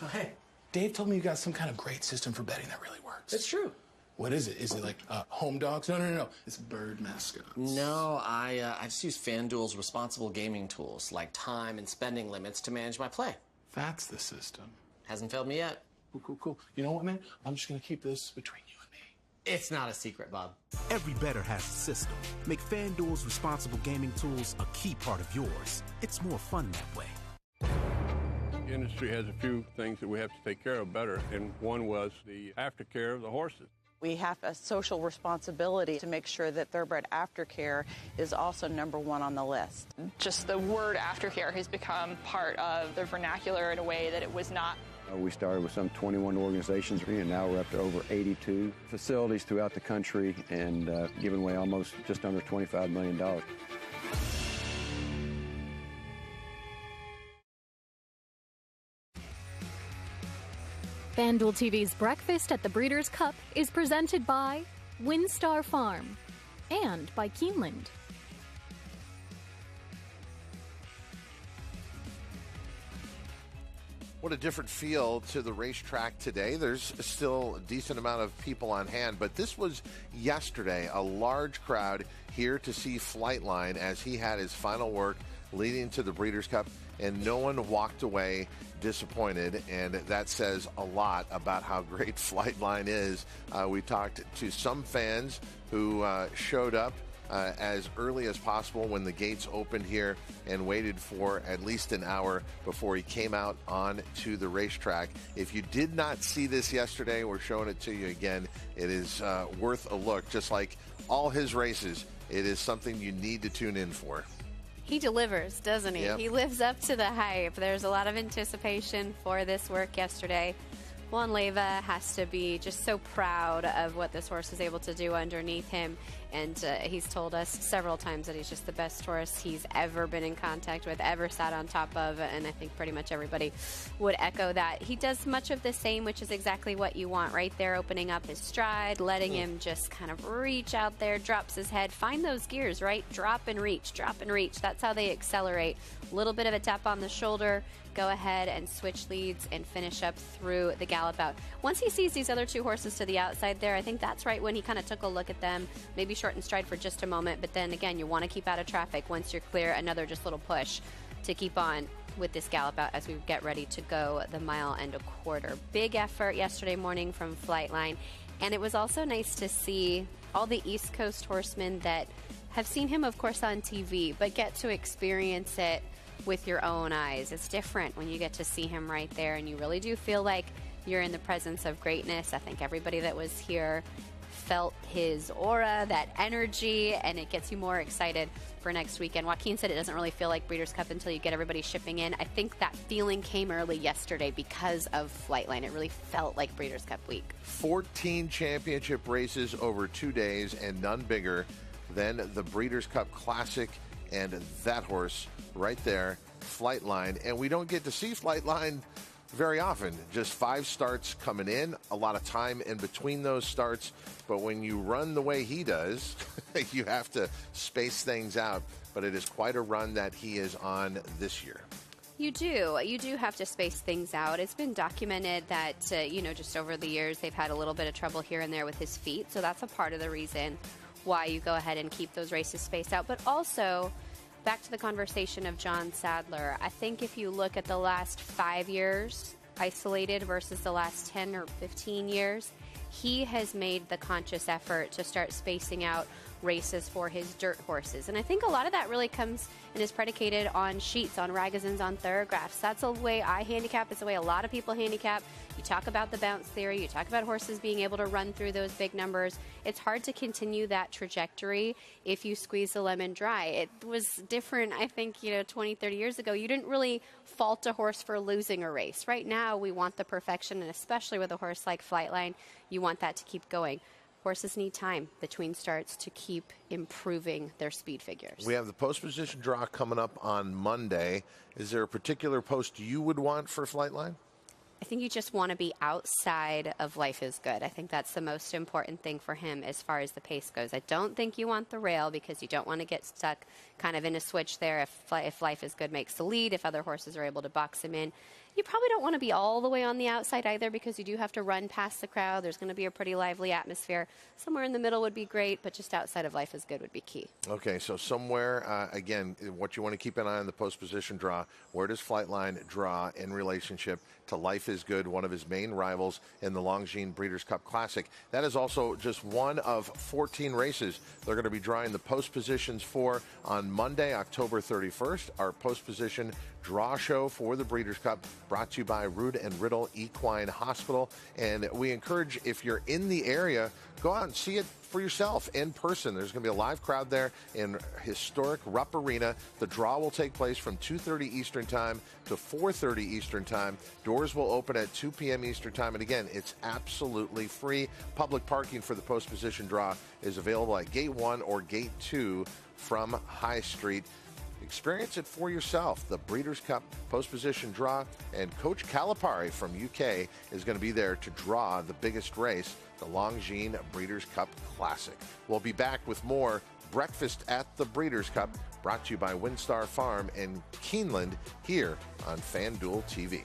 Oh, hey. Dave told me you got some kind of great system for betting that really works. It's true. What is it? Is it like home dogs? No. It's bird mascots. No, I just use FanDuel's responsible gaming tools like time and spending limits to manage my play. That's the system. Hasn't failed me yet. Cool. You know what, man? I'm just going to keep this between you and me. It's not a secret, Bob. Every bettor has a system. Make FanDuel's responsible gaming tools a key part of yours. It's more fun that way. The industry has a few things that we have to take care of better, and one was the aftercare of the horses. We have a social responsibility to make sure that thoroughbred aftercare is also #1 on the list. Just the word aftercare has become part of the vernacular in a way that it was not. We started with some 21 organizations, and now we're up to over 82 facilities throughout the country and giving away almost just under $25 million. FanDuel TV's Breakfast at the Breeders' Cup is presented by WinStar Farm and by Keeneland. What a different feel to the racetrack today. There's still a decent amount of people on hand, but this was yesterday, a large crowd here to see Flightline as he had his final work leading to the Breeders' Cup, and no one walked away disappointed, and that says a lot about how great Flightline is. We talked to some fans who showed up as early as possible when the gates opened here and waited for at least an hour before he came out on to the racetrack. If you did not see this yesterday, we're showing it to you again. It is worth a look. Just like all his races, it is something you need to tune in for. He delivers, doesn't he? Yep. He lives up to the hype. There's a lot of anticipation for this work yesterday. Juan Leiva has to be just so proud of what this horse is able to do underneath him. And he's told us several times that he's just the best horse he's ever been in contact with, ever sat on top of. And I think pretty much everybody would echo that. He does much of the same, which is exactly what you want right there, opening up his stride, letting him just kind of reach out there, drops his head, find those gears, right? Drop and reach, drop and reach. That's how they accelerate. A little bit of a tap on the shoulder, go ahead and switch leads and finish up through the gallop out. Once he sees these other two horses to the outside there, I think that's right when he kind of took a look at them, maybe shorten stride for just a moment, but then again, you want to keep out of traffic. Once you're clear, another just little push to keep on with this gallop out as we get ready to go the 1.25 miles. Big effort yesterday morning from Flightline, and it was also nice to see all the East Coast horsemen that have seen him, of course, on TV, but get to experience it with your own eyes. It's different when you get to see him right there, and you really do feel like you're in the presence of greatness. I think everybody that was here felt his aura, that energy, and it gets you more excited for next weekend. Joaquin said it doesn't really feel like Breeders' Cup until you get everybody shipping in. I think that feeling came early yesterday because of Flightline. It really felt like Breeders' Cup week. 14 championship races over 2 days, and none bigger than the Breeders' Cup Classic, and that horse right there, Flightline. And we don't get to see Flightline very often. Just 5 starts coming in, a lot of time in between those starts. But when you run the way he does, you have to space things out. But it is quite a run that he is on this year. You do. You do have to space things out. It's been documented that, just over the years, they've had a little bit of trouble here and there with his feet. So that's a part of the reason why you go ahead and keep those races spaced out. But also, back to the conversation of John Sadler, I think if you look at the last 5 years isolated versus the last 10 or 15 years, he has made the conscious effort to start spacing out races for his dirt horses. And I think a lot of that really comes and is predicated on sheets, on ragazines, on thoroughgraphs. That's the way I handicap. It's the way a lot of people handicap. You talk about the bounce theory. You talk about horses being able to run through those big numbers. It's hard to continue that trajectory if you squeeze the lemon dry. It was different, I think, 20, 30 years ago. You didn't really fault a horse for losing a race. Right now, we want the perfection, and especially with a horse like Flightline, you want that to keep going. Horses need time between starts to keep improving their speed figures. We have the post position draw coming up on Monday. Is there a particular post you would want for Flightline? I think you just want to be outside of Life is Good. I think that's the most important thing for him as far as the pace goes. I don't think you want the rail because you don't want to get stuck kind of in a switch there if Life is Good makes the lead, if other horses are able to box him in. You probably don't want to be all the way on the outside either because you do have to run past the crowd. There's going to be a pretty lively atmosphere. Somewhere in the middle would be great, but just outside of Life is Good would be key. Okay, so somewhere, again, what you want to keep an eye on the post-position draw. Where does Flightline draw in relationship to Life is Good, one of his main rivals in the Longines Breeders' Cup Classic? That is also just one of 14 races they're going to be drawing the post positions for on Monday, October 31st. Our post-position draw show for the Breeders' Cup brought to you by Rood and Riddle Equine Hospital. And we encourage, if you're in the area, go out and see it for yourself in person. There's going to be a live crowd there in historic Rupp Arena. The draw will take place from 2:30 Eastern Time to 4:30 Eastern Time. Doors will open at 2 p.m. Eastern Time. And again, it's absolutely free. Public parking for the post-position draw is available at Gate 1 or Gate 2 from High Street. Experience it for yourself. The Breeders' Cup post-position draw, and Coach Calipari from UK is going to be there to draw the biggest race, the Longines Breeders' Cup Classic. We'll be back with more Breakfast at the Breeders' Cup, brought to you by Windstar Farm in Keeneland, here on FanDuel TV.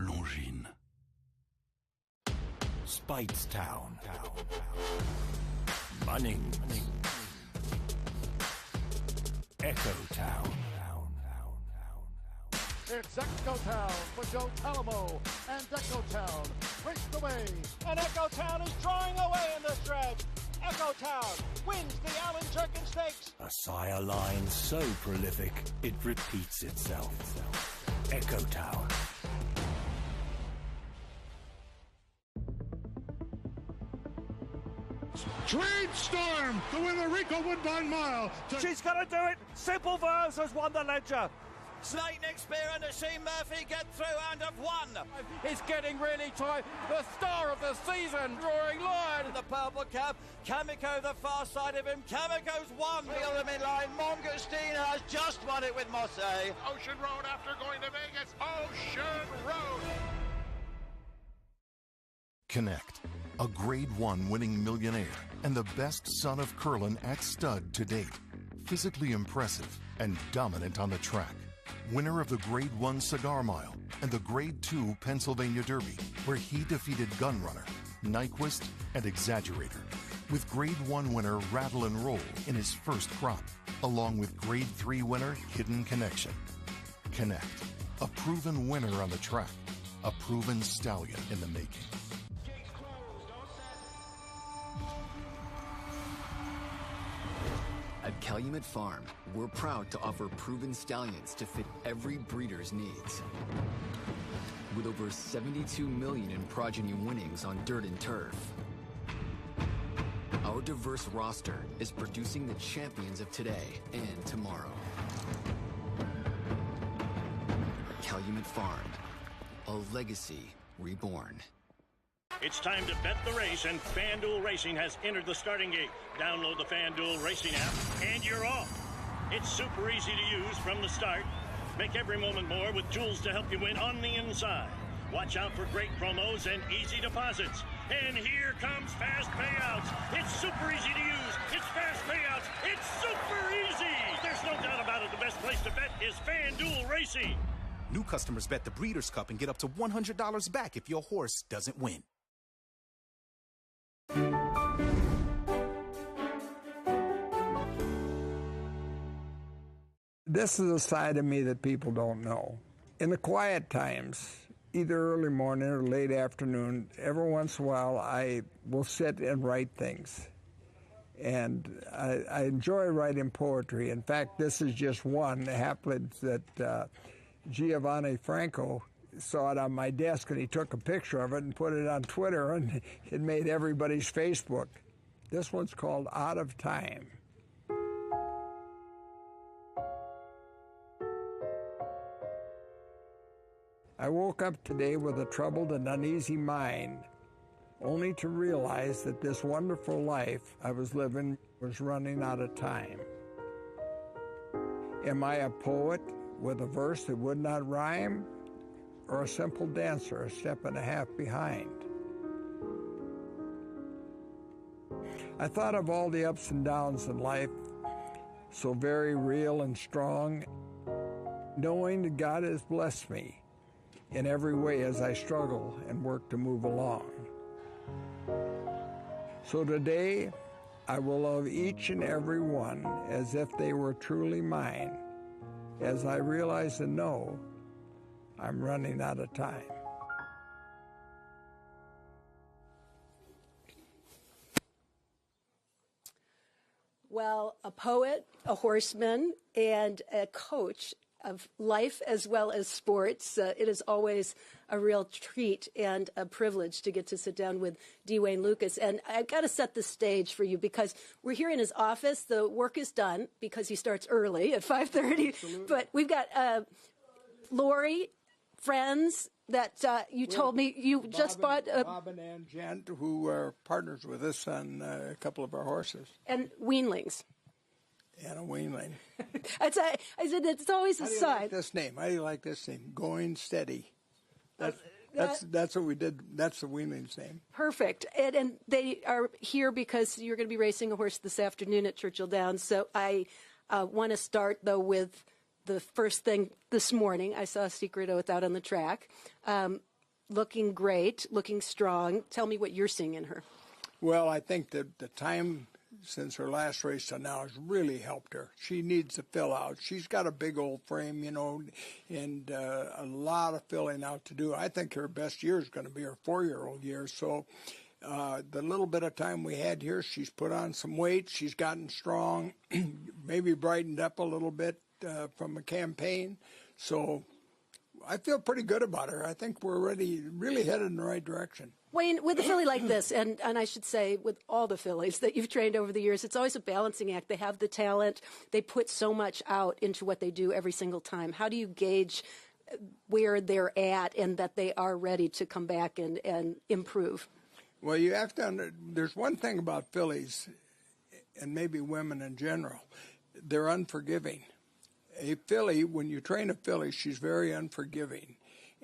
Longines. Speightstown. Munning. Echo Town. It's Echo Town for Joe Talamo, and Echo Town breaks the way. And Echo Town is drawing away in the stretch. Echo Town wins the Allen Turkin Stakes. A sire line so prolific, it repeats itself. Echo Town. Trade Storm to win the Rico Woodbine Mile. She's going to do it. Simple Verse has won the Ledger. Snake Neck Spear and Asheen Murphy get through and have won. It's getting really tight. The star of the season, drawing line. The purple cap, Kamiko the far side of him. Kamiko's won. Three of them in line. Mongostine has just won it with Mosse. Ocean Road after going to Vegas. Ocean Road. Connect, a Grade 1 winning millionaire and the best son of Curlin at stud to date. physically impressive and dominant on the track. Winner of the Grade 1 Cigar Mile and the Grade 2 Pennsylvania Derby, where he defeated Gunrunner, Nyquist, and Exaggerator. With Grade 1 winner Rattle and Roll in his first crop, along with Grade 3 winner Hidden Connection. Connect, a proven winner on the track, a proven stallion in the making. At Calumet Farm, we're proud to offer proven stallions to fit every breeder's needs. With over 72 million in progeny winnings on dirt and turf, our diverse roster is producing the champions of today and tomorrow. Calumet Farm, a legacy reborn. It's time to bet the race, and FanDuel Racing has entered the starting gate. Download the FanDuel Racing app, and you're off. It's super easy to use from the start. Make every moment more with tools to help you win on the inside. Watch out for great promos and easy deposits. And here comes fast payouts. It's super easy to use. It's fast payouts. It's super easy. There's no doubt about it. The best place to bet is FanDuel Racing. New customers bet the Breeders' Cup and get up to $100 back if your horse doesn't win. This is a side of me that people don't know. In the quiet times, either early morning or late afternoon, every once in a while I will sit and write things. And I enjoy writing poetry. In fact, this is just one. It happened that Giovanni Franco saw it on my desk, and he took a picture of it and put it on Twitter, and it made everybody's Facebook. This one's called Out of Time. I woke up today with a troubled and uneasy mind, only to realize that this wonderful life I was living was running out of time. Am I a poet with a verse that would not rhyme, or a simple dancer a step and a half behind? I thought of all the ups and downs in life, so very real and strong, knowing that God has blessed me in every way as I struggle and work to move along. So today, I will love each and every one as if they were truly mine, as I realize and know I'm running out of time. Well, a poet, a horseman, and a coach of life as well as sports. It is always a real treat and a privilege to get to sit down with Dwayne Lukas. And I've got to set the stage for you because we're here in his office. The work is done because he starts early at 5:30. Absolutely. But we've got Lori, friends that you told me you just bought. Bob and Ann Gent, who are partners with us on a couple of our horses. And weanlings. And a weanling. I said it's always a sign. Like this name? How do you like this name? Going Steady. That's what we did. That's the weanling's name. Perfect. And they are here because you're going to be racing a horse this afternoon at Churchill Downs. So I want to start, though, with the first thing this morning. I saw Secret Oath out on the track. Looking great, looking strong. Tell me what you're seeing in her. Well, I think that the time since her last race to now has really helped her. She needs to fill out. She's got a big old frame, and a lot of filling out to do. I think her best year is going to be her 4-year-old year. So the little bit of time we had here, she's put on some weight. She's gotten strong, maybe brightened up a little bit from a campaign. So I feel pretty good about her. I think we're really headed in the right direction. Wayne, with a filly like this, and I should say with all the fillies that you've trained over the years, it's always a balancing act. They have the talent. They put so much out into what they do every single time. How do you gauge where they're at and that they are ready to come back and improve? Well, you have to there's one thing about fillies, and maybe women in general, they're unforgiving. A filly, when you train a filly, she's very unforgiving.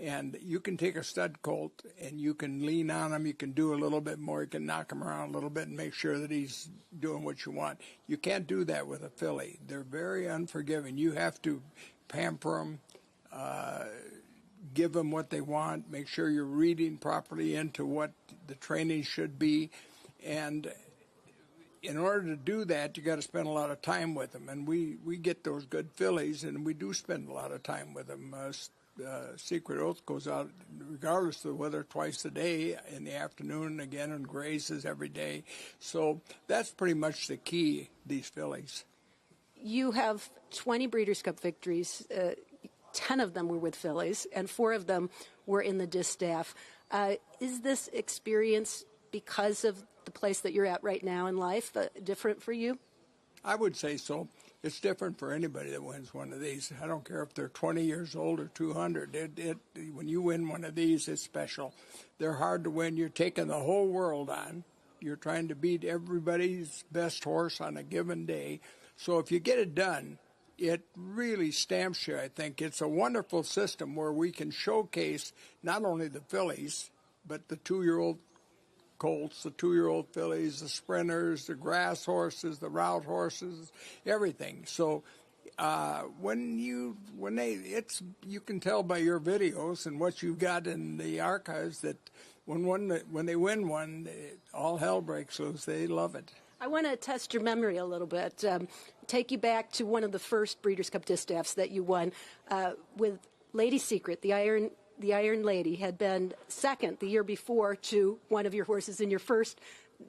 And you can take a stud colt and you can lean on him. You can do a little bit more. You can knock him around a little bit and make sure that he's doing what you want. You can't do that with a filly. They're very unforgiving. You have to pamper them, give them what they want, make sure you're reading properly into what the training should be. And in order to do that, you got to spend a lot of time with them. And we get those good fillies, and we do spend a lot of time with them. Secret Oath goes out, regardless of the weather, twice a day in the afternoon, again, and grazes every day. So that's pretty much the key, these fillies. You have 20 Breeders' Cup victories. 10 of them were with fillies, and 4 of them were in the distaff. Is this experience, because of the place that you're at right now in life, different for you? I would say so. It's different for anybody that wins one of these. I don't care if they're 20 years old or 200. When you win one of these, it's special. They're hard to win. You're taking the whole world on. You're trying to beat everybody's best horse on a given day. So if you get it done, it really stamps you, I think. It's a wonderful system where we can showcase not only the fillies, but the 2-year-old colts, the 2-year-old fillies, the sprinters, the grass horses, the route horses, everything. So you can tell by your videos and what you've got in the archives that when they win one, all hell breaks loose. They love it. I want to test your memory a little bit. Take you back to one of the first Breeders' Cup distaffs that you won with Lady Secret, the Iron Lady, had been second the year before to one of your horses in your first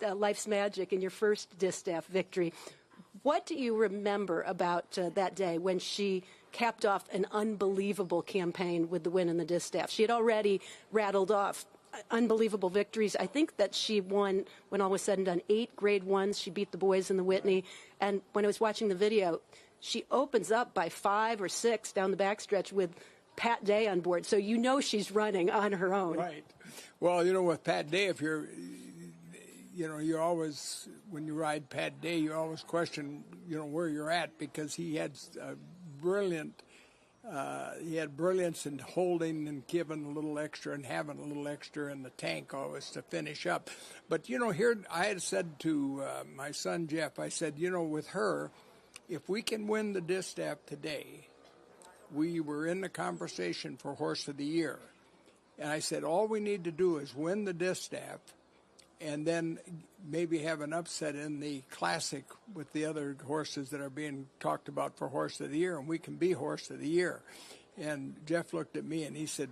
Life's Magic, in your first distaff victory. What do you remember about that day when she capped off an unbelievable campaign with the win in the distaff? She had already rattled off unbelievable victories. I think that she won, when all was said and done, 8 Grade 1s. She beat the boys in the Whitney. And when I was watching the video, she opens up by 5 or 6 down the backstretch with Pat Day on board. So you know she's running on her own. Right. Well, with Pat Day, if you're, you always, when you ride Pat Day, you always question, where you're at, because he had brilliance in holding and giving a little extra and having a little extra in the tank always to finish up. But, here I had said to my son Jeff, I said, with her, if we can win the distaff today, we were in the conversation for Horse of the Year. And I said, all we need to do is win the distaff and then maybe have an upset in the Classic with the other horses that are being talked about for Horse of the Year, and we can be Horse of the Year. And Jeff looked at me and he said,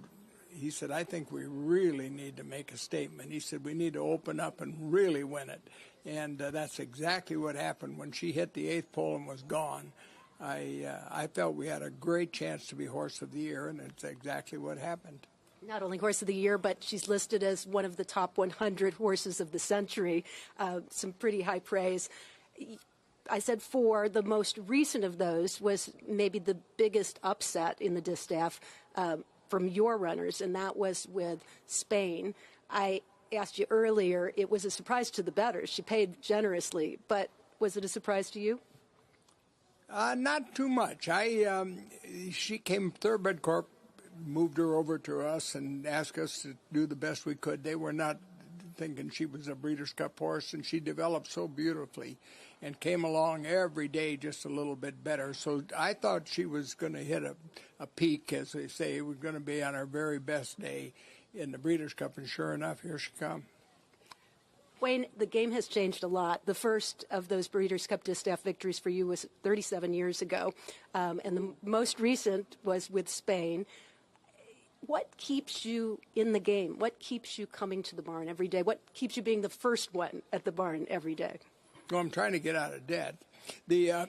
I think we really need to make a statement. He said, we need to open up and really win it. And that's exactly what happened. When she hit the 8th pole and was gone, I felt we had a great chance to be Horse of the Year, and it's exactly what happened. Not only Horse of the Year, but she's listed as one of the top 100 horses of the century. Some pretty high praise. I said 4. The most recent of those was maybe the biggest upset in the distaff from your runners, and that was with Spain. I asked you earlier, it was a surprise to the bettors. She paid generously, but was it a surprise to you? Not too much. She came, Thoroughbred Corp moved her over to us and asked us to do the best we could. They were not thinking she was a Breeders' Cup horse, and she developed so beautifully and came along every day just a little bit better. So I thought she was going to hit a peak, as they say. We're going to be on our very best day in the Breeders' Cup, and sure enough, here she comes. Wayne, the game has changed a lot. The first of those Breeders' Cup distaff victories for you was 37 years ago, and the most recent was with Spain. What keeps you in the game? What keeps you coming to the barn every day? What keeps you being the first one at the barn every day? Well, I'm trying to get out of debt. No,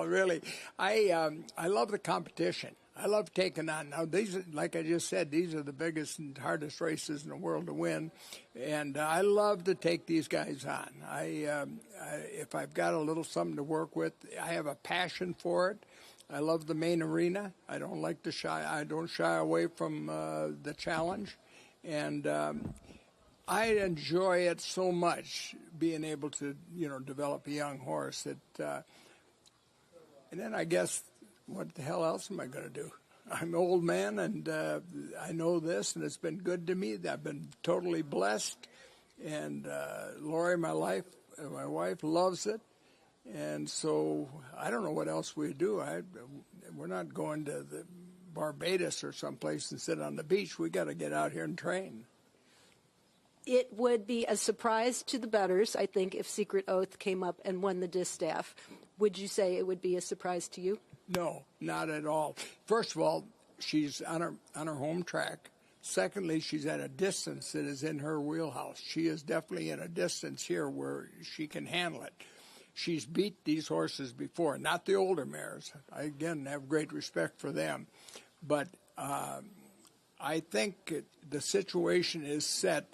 really, I love the competition. I love taking on. Now, these, like I just said, these are the biggest and hardest races in the world to win, and I love to take these guys on. If I've got a little something to work with, I have a passion for it. I love the main arena. I don't like to shy. I don't shy away from the challenge, and I enjoy it so much, being able to develop a young horse that. And then I guess, what the hell else am I going to do? I'm an old man, and I know this, and it's been good to me. I've been totally blessed, and Lori, my wife, loves it, and so I don't know what else we do. We're not going to the Barbados or someplace and sit on the beach. We got to get out here and train. It would be a surprise to the bettors, I think, if Secret Oath came up and won the distaff. Would you say it would be a surprise to you? No, not at all. First of all, she's on her home track. Secondly, she's at a distance that is in her wheelhouse. She is definitely at a distance here where she can handle it. She's beat these horses before, not the older mares. I, again, have great respect for them. But I think the situation is set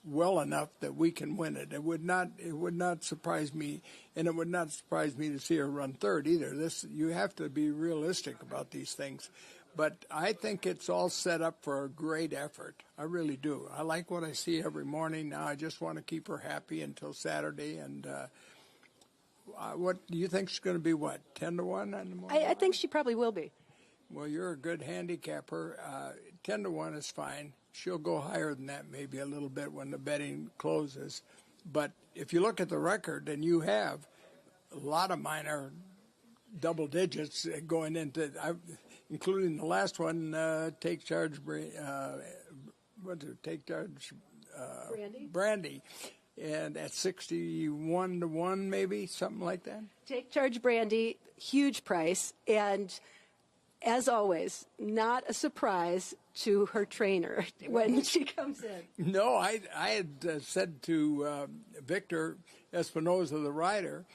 well enough that we can win it. It would not surprise me, and it would not surprise me to see her run third either. You have to be realistic about these things. But I think it's all set up for a great effort. I really do. I like what I see every morning now. I just want to keep her happy until Saturday. And what do you think she's going to be, 10 to 1 on the morning? I think she probably will be. Well, you're a good handicapper. 10 to 1 is fine. She'll go higher than that maybe a little bit when the betting closes. But if you look at the record, and you have, a lot of mine are double digits going into, including the last one, Take Charge, Brandy. And at 61 to 1, maybe, something like that. Take Charge Brandy, huge price. And as always, not a surprise to her trainer when she comes in. No, I had said to Victor Espinoza, the rider,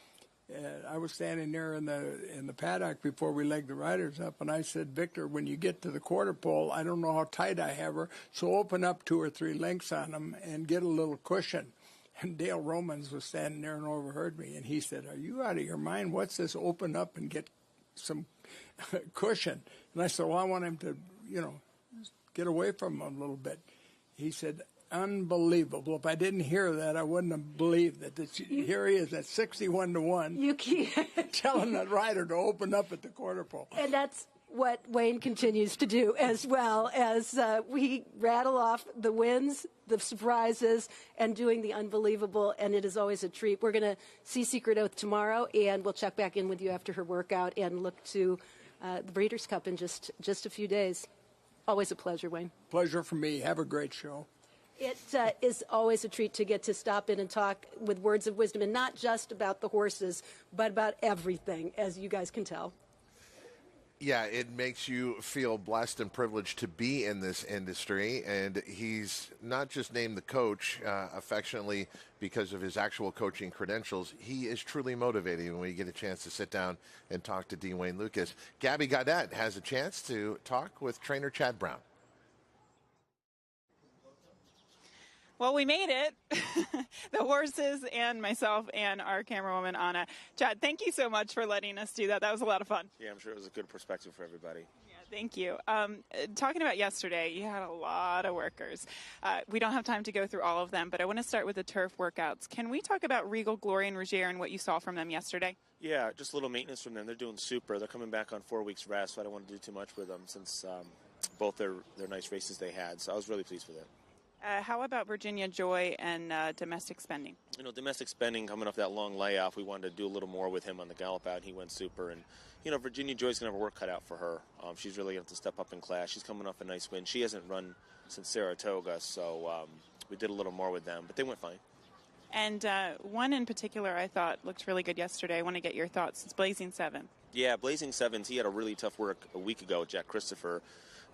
I was standing there in the paddock before we legged the riders up, and I said, Victor, when you get to the quarter pole, I don't know how tight I have her, so open up 2 or 3 lengths on them and get a little cushion. And Dale Romans was standing there and overheard me, and he said, are you out of your mind? What's this open up and get some cushion? And I said, well, I want him to, get away from him a little bit. He said, unbelievable. If I didn't hear that, I wouldn't have believed that. Here he is at 61 to 1. You keep telling that rider to open up at the quarter pole. And that's what Wayne continues to do, as well as we rattle off the wins, the surprises, and doing the unbelievable, and it is always a treat. We're going to see Secret Oath tomorrow, and we'll check back in with you after her workout and look to the Breeders' Cup in just a few days. Always a pleasure, Wayne. Pleasure for me. Have a great show. It is always a treat to get to stop in and talk with words of wisdom, and not just about the horses, but about everything, as you guys can tell. Yeah, it makes you feel blessed and privileged to be in this industry. And he's not just named the coach affectionately because of his actual coaching credentials. He is truly motivating when you get a chance to sit down and talk to D. Wayne Lukas. Gabby Gaudet has a chance to talk with trainer Chad Brown. Well, we made it, the horses and myself and our camerawoman, Anna. Chad, thank you so much for letting us do that. That was a lot of fun. Yeah, I'm sure it was a good perspective for everybody. Yeah, thank you. Talking about yesterday, you had a lot of workers. We don't have time to go through all of them, but I want to start with the turf workouts. Can we talk about Regal, Glory, and Rozier and what you saw from them yesterday? Yeah, just a little maintenance from them. They're doing super. They're coming back on 4 weeks rest, so I don't want to do too much with them since both their nice races they had. So I was really pleased with it. How about Virginia Joy and domestic spending? Domestic spending coming off that long layoff, we wanted to do a little more with him on the gallop out, and he went super. And, Virginia Joy's going to have a work cut out for her. She's really going to have to step up in class. She's coming off a nice win. She hasn't run since Saratoga, so we did a little more with them, but they went fine. And one in particular I thought looked really good yesterday. I want to get your thoughts. It's Blazing Seven. Yeah, Blazing Sevens, he had a really tough work a week ago with Jack Christopher,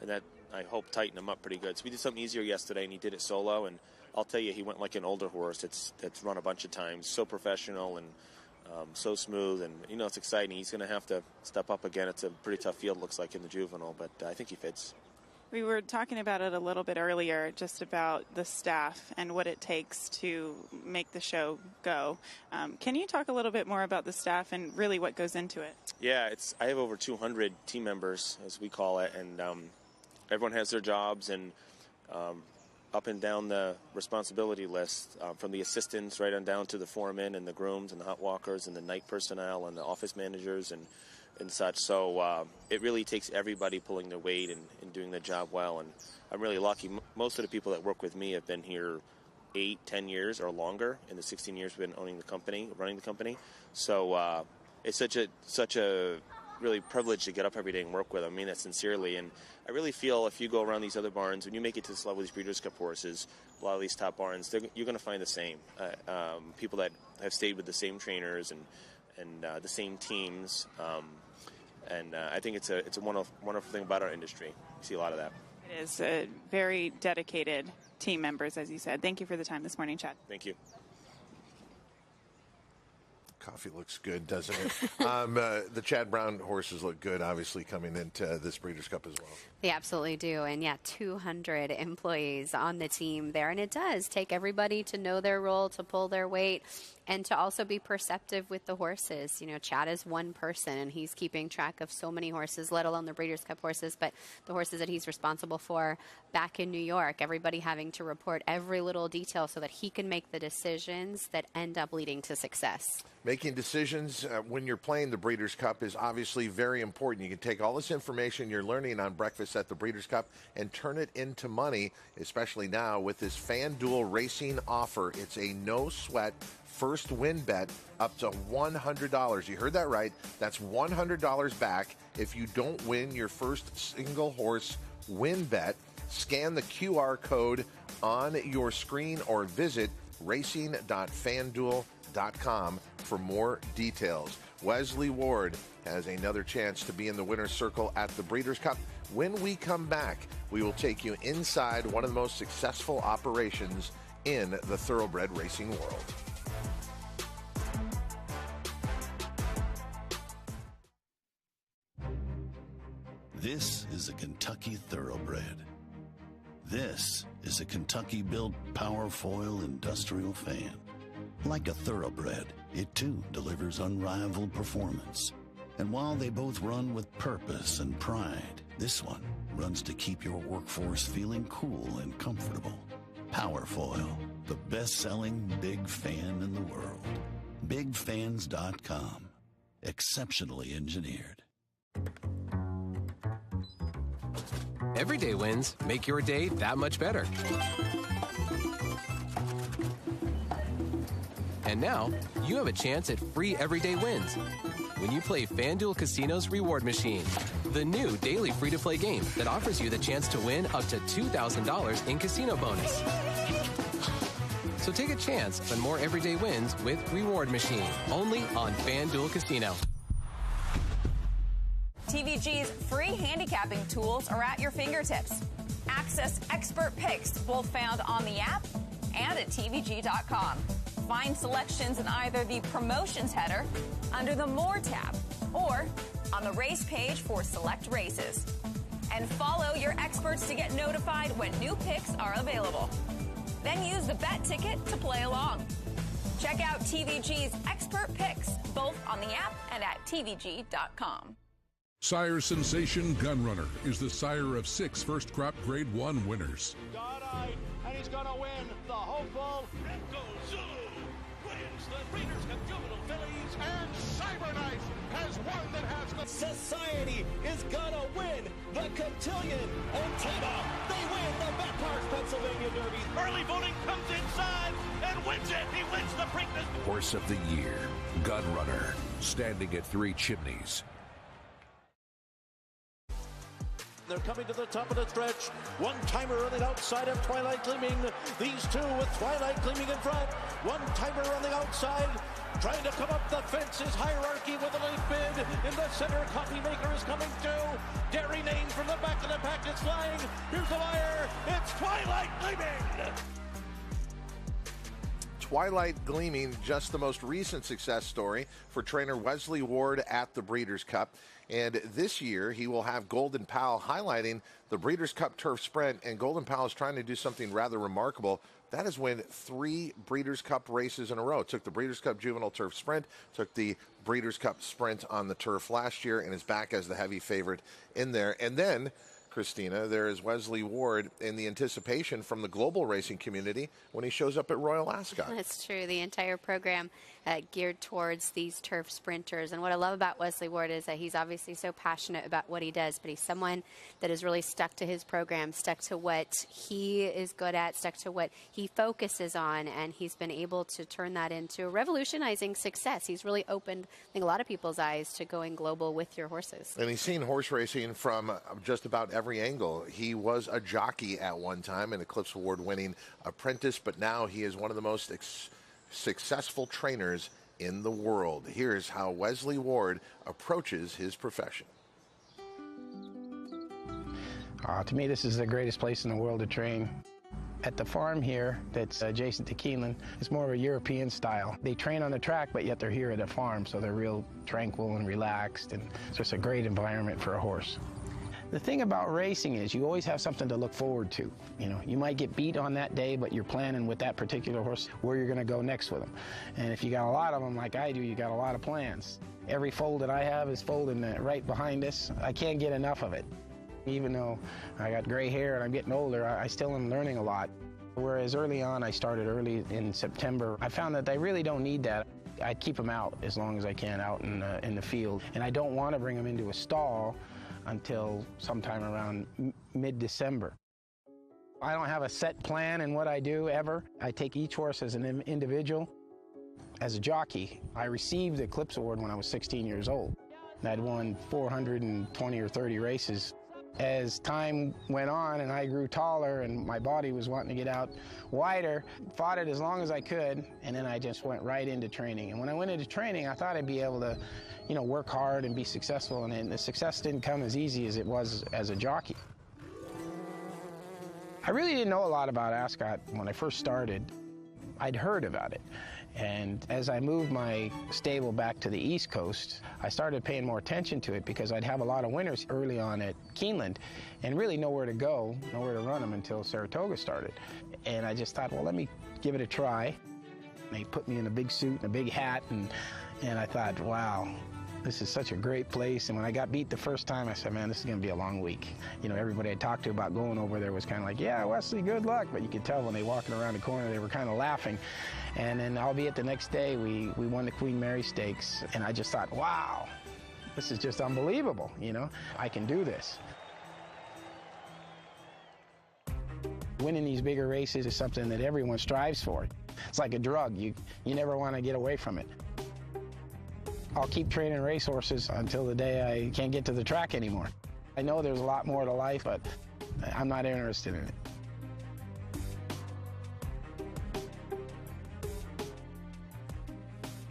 and that I hope tightened him up pretty good. So we did something easier yesterday, and he did it solo. And I'll tell you, he went like an older horse that's run a bunch of times. So professional and so smooth, and it's exciting. He's going to have to step up again. It's a pretty tough field, looks like, in the juvenile, but I think he fits. We were talking about it a little bit earlier, just about the staff and what it takes to make the show go. Can you talk a little bit more about the staff and really what goes into it? Yeah, I have over 200 team members, as we call it, and everyone has their jobs, and up and down the responsibility list, from the assistants right on down to the foremen and the grooms and the hot walkers and the night personnel and the office managers. And and such. So it really takes everybody pulling their weight and doing their job well. And I'm really lucky. Most of the people that work with me have been here 8, 10 years or longer in the 16 years we've been running the company. So it's such a really privilege to get up every day and work with them. I mean that sincerely. And I really feel if you go around these other barns, when you make it to this level, these Breeders' Cup horses, a lot of these top barns, you're going to find the same. People that have stayed with the same trainers and the same teams. And I think it's a wonderful thing about our industry. You see a lot of that. It is very dedicated team members, as you said. Thank you for the time this morning, Chad. Thank you. Coffee looks good, doesn't it? The Chad Brown horses look good, obviously, coming into this Breeders' Cup as well. They absolutely do. And, 200 employees on the team there. And it does take everybody to know their role, to pull their weight, and to also be perceptive with the horses. Chad is one person, and he's keeping track of so many horses, let alone the Breeders' Cup horses, but the horses that he's responsible for back in New York, everybody having to report every little detail so that he can make the decisions that end up leading to success. Making decisions when you're playing the Breeders' Cup is obviously very important. You can take all this information you're learning on Breakfast at the Breeders' Cup and turn it into money, especially now with this FanDuel Racing offer. It's a no-sweat first win bet up to $100. You heard that right. That's $100 back if you don't win your first single horse win bet. Scan the QR code on your screen or visit racing.fanduel.com for more details. Wesley Ward has another chance to be in the winner's circle at the Breeders' Cup. When we come back, we will take you inside one of the most successful operations in the thoroughbred racing world. This is a Kentucky thoroughbred. This is a Kentucky-built Powerfoil industrial fan. Like a thoroughbred, it too delivers unrivaled performance. And while they both run with purpose and pride, this one runs to keep your workforce feeling cool and comfortable. Powerfoil, the best-selling big fan in the world. BigFans.com. Exceptionally engineered. Everyday wins make your day that much better. And now, you have a chance at free everyday wins when you play FanDuel Casino's Reward Machine, the new daily free-to-play game that offers you the chance to win up to $2,000 in casino bonus. So take a chance on more everyday wins with Reward Machine, only on FanDuel Casino. TVG's free handicapping tools are at your fingertips. Access expert picks, both found on the app and at TVG.com. Find selections in either the Promotions header, under the More tab, or on the race page for select races. And follow your experts to get notified when new picks are available. Then use the bet ticket to play along. Check out TVG's expert picks, both on the app and at TVG.com. Sire Sensation Gunrunner is the sire of 6 first crop Grade 1 winners. God-eyed, and he's going to win the hopeful Zulu wins the Breeders' Cup Juvenile Fillies, and Cyberknife has won that has the Society is going to win the Cotillion and Tama. They win the Baffert, Pennsylvania Derby. early voting comes inside and wins it. He wins the Preakness. Horse of the Year, Gunrunner, standing at 3 chimneys. They're coming to the top of the stretch. One-timer on the outside of Twilight Gleaming. These two with Twilight Gleaming in front. One-timer on the outside. Trying to come up the fence is Hierarchy with a late bid. In the center, Copymaker is coming too. Dairy Name from the back of the pack is flying. Here's the wire. It's Twilight Gleaming. Twilight Gleaming, just the most recent success story for trainer Wesley Ward at the Breeders' Cup. And this year, he will have Golden Pal highlighting the Breeders' Cup Turf Sprint. And Golden Pal is trying to do something rather remarkable. That is win 3 Breeders' Cup races in a row. Took the Breeders' Cup Juvenile Turf Sprint, took the Breeders' Cup Sprint on the turf last year, and is back as the heavy favorite in there. And then, Christina, there is Wesley Ward in the anticipation from the global racing community when he shows up at Royal Ascot. That's true. The entire program geared towards these turf sprinters. And what I love about Wesley Ward is that he's obviously so passionate about what he does, but he's someone that is really stuck to his program, stuck to what he is good at, stuck to what he focuses on, and he's been able to turn that into a revolutionizing success. He's really opened, I think, a lot of people's eyes to going global with your horses. And he's seen horse racing from just about every angle. He was a jockey at one time, an Eclipse Award-winning apprentice, but now he is one of the most successful trainers in the world. Here's how Wesley Ward approaches his profession. To me, this is the greatest place in the world to train. At the farm here that's adjacent to Keeneland, it's more of a European style. They train on the track, but yet they're here at a farm, so they're real tranquil and relaxed, and it's just a great environment for a horse. The thing about racing is you always have something to look forward to. You know, you might get beat on that day, but you're planning with that particular horse where you're going to go next with them. And if you got a lot of them like I do, you got a lot of plans. Every foal that I have is folding right behind us. I can't get enough of it. Even though I got gray hair and I'm getting older, I still am learning a lot. Whereas early on, I started early in September, I found that I really don't need that. I keep them out as long as I can out in the field. And I don't want to bring them into a stall until sometime around mid-December. I don't have a set plan in what I do ever. I take each horse as an individual. As a jockey, I received the Eclipse Award when I was 16 years old. I'd won 420 or 30 races. As time went on and I grew taller and my body was wanting to get out wider, fought it as long as I could, and then I just went right into training. And when I went into training, I thought I'd be able to, you know, work hard and be successful, and the success didn't come as easy as it was as a jockey. I really didn't know a lot about Ascot when I first started. I'd heard about it. And as I moved my stable back to the East Coast, I started paying more attention to it because I'd have a lot of winners early on at Keeneland and really nowhere to go, nowhere to run them until Saratoga started. And I just thought, well, let me give it a try. They put me in a big suit and a big hat, and I thought, wow, this is such a great place. And when I got beat the first time, I said, man, this is going to be a long week. You know, everybody I talked to about going over there was kind of like, yeah, Wesley, good luck. But you could tell when they were walking around the corner, they were kind of laughing. And then, albeit the next day, we won the Queen Mary Stakes. And I just thought, wow, this is just unbelievable. You know, I can do this. Winning these bigger races is something that everyone strives for. It's like a drug. You never want to get away from it. I'll keep training racehorses until the day I can't get to the track anymore. I know there's a lot more to life, but I'm not interested in it.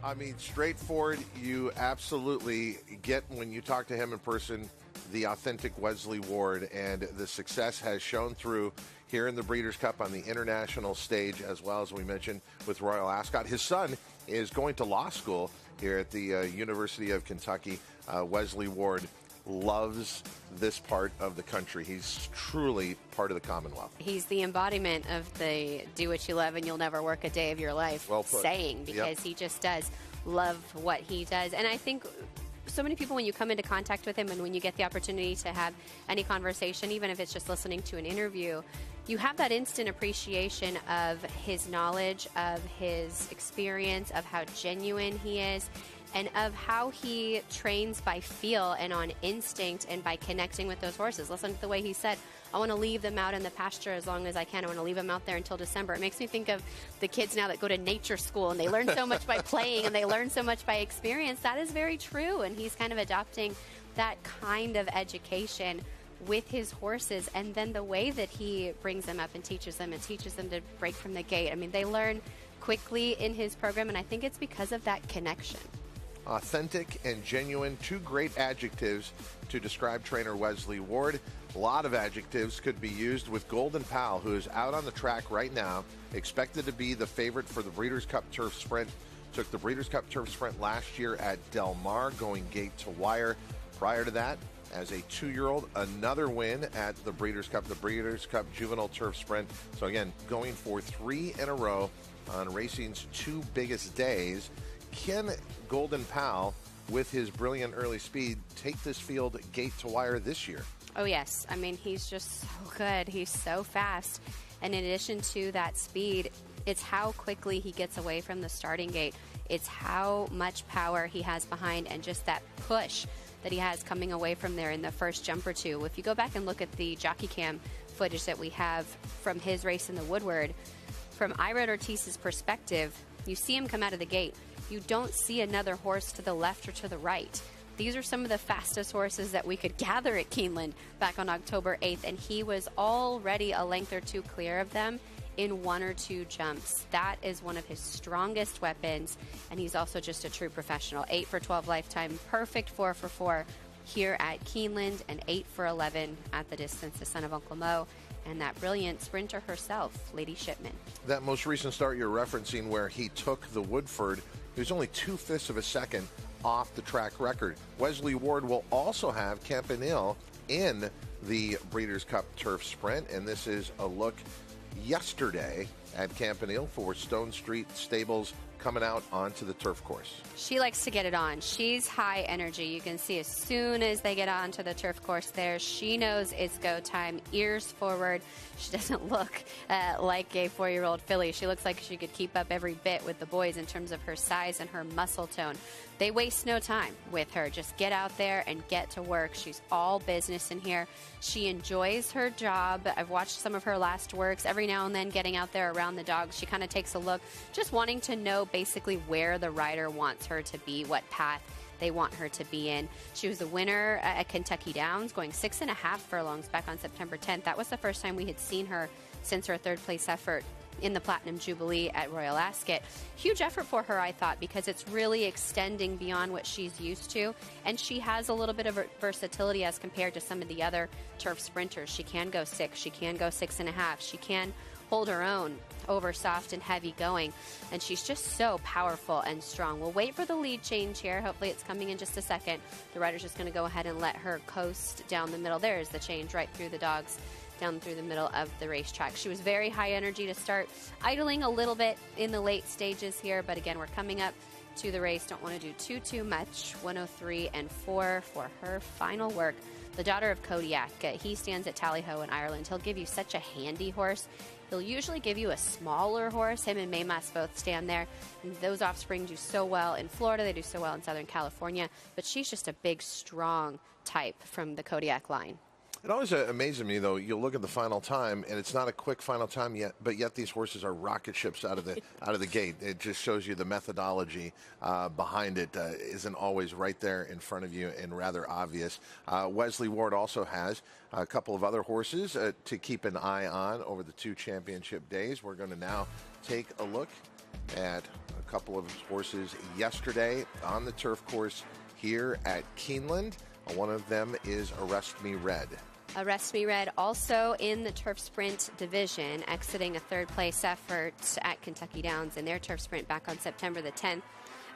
I mean, straightforward, you absolutely get, when you talk to him in person, the authentic Wesley Ward, and the success has shown through here in the Breeders' Cup on the international stage, as well as we mentioned with Royal Ascot. His son is going to law school here at the University of Kentucky. Wesley Ward loves this part of the country. He's truly part of the Commonwealth. He's the embodiment of the do what you love and you'll never work a day of your life saying, because he just does love what he does. And I think so many people, when you come into contact with him and when you get the opportunity to have any conversation, even if it's just listening to an interview, you have that instant appreciation of his knowledge, of his experience, of how genuine he is, and of how he trains by feel and on instinct and by connecting with those horses. Listen to the way he said, I want to leave them out in the pasture as long as I can. I want to leave them out there until December. It makes me think of the kids now that go to nature school and they learn so much by playing and they learn so much by experience. That is very true, and he's kind of adopting that kind of education with his horses, and then the way that he brings them up and teaches them to break from the gate. I mean, they learn quickly in his program, and I think it's because of that connection. Authentic and genuine, two great adjectives to describe trainer Wesley Ward. A lot of adjectives could be used with Golden Pal, who is out on the track right now, expected to be the favorite for the Breeders' Cup Turf Sprint. Took the Breeders' Cup Turf Sprint last year at Del Mar, going gate to wire. Prior to that, as a 2-year-old, another win at the Breeders' Cup Juvenile Turf Sprint. So again, going for 3 in a row on racing's 2 biggest days. Can Golden Pal, with his brilliant early speed, take this field gate to wire this year? Oh, yes. I mean, he's just so good. He's so fast. And in addition to that speed, it's how quickly he gets away from the starting gate. It's how much power he has behind and just that push that he has coming away from there in the first jump or two. If you go back and look at the jockey cam footage that we have from his race in the Woodward, from Irad Ortiz's perspective, you see him come out of the gate. You don't see another horse to the left or to the right. These are some of the fastest horses that we could gather at Keeneland back on October 8th, and he was already a length or two clear of them in 1 or 2 jumps. That is one of his strongest weapons, and he's also just a true professional. 8 for 12 lifetime, perfect 4 for 4 here at Keeneland, and 8 for 11 at the distance, the son of Uncle Mo, and that brilliant sprinter herself, Lady Shipman. That most recent start you're referencing where he took the Woodford, he was only 2/5 of a second off the track record. Wesley Ward will also have Campanile in the Breeders' Cup Turf Sprint, and this is a look yesterday at Campanile for Stone Street Stables coming out onto the turf course. She likes to get it on. She's high energy. You can see as soon as they get onto the turf course there, she knows it's go time, ears forward. She doesn't look like a 4-year-old filly. She looks like she could keep up every bit with the boys in terms of her size and her muscle tone. They waste no time with her. Just get out there and get to work. She's all business in here. She enjoys her job. I've watched some of her last works. Every now and then getting out there around the dogs, she kind of takes a look, just wanting to know basically where the rider wants her to be, what path they want her to be in. She was the winner at Kentucky Downs, going 6.5 furlongs back on September 10th. That was the first time we had seen her since her 3rd place effort in the Platinum Jubilee at Royal Ascot. Huge effort for her, I thought, because it's really extending beyond what she's used to, and she has a little bit of versatility as compared to some of the other turf sprinters. She can go 6, she can go 6.5, she can hold her own over soft and heavy going, and she's just so powerful and strong. We'll wait for the lead change here. Hopefully it's coming in just a second. The rider's just going to go ahead and let her coast down the middle. There's the change right through the dogs, down through the middle of the racetrack. She was very high energy to start, idling a little bit in the late stages here, but again, we're coming up to the race. Don't want to do too much. 103 and 4 for her final work. The daughter of Kodiak. He stands at Tally-Ho in Ireland. He'll give you such a handy horse. He'll usually give you a smaller horse. Him and Maymas both stand there. And those offspring do so well in Florida. They do so well in Southern California. But she's just a big, strong type from the Kodiak line. It always amazes me, though. You'll look at the final time, and it's not a quick final time yet, but yet these horses are rocket ships out of the gate. It just shows you the methodology behind it isn't always right there in front of you and rather obvious. Wesley Ward also has a couple of other horses to keep an eye on over the 2 championship days. We're going to now take a look at a couple of horses yesterday on the turf course here at Keeneland. One of them is Arrest Me Red. Arrest Me Red also in the turf sprint division, exiting a 3rd place effort at Kentucky Downs in their turf sprint back on September the 10th.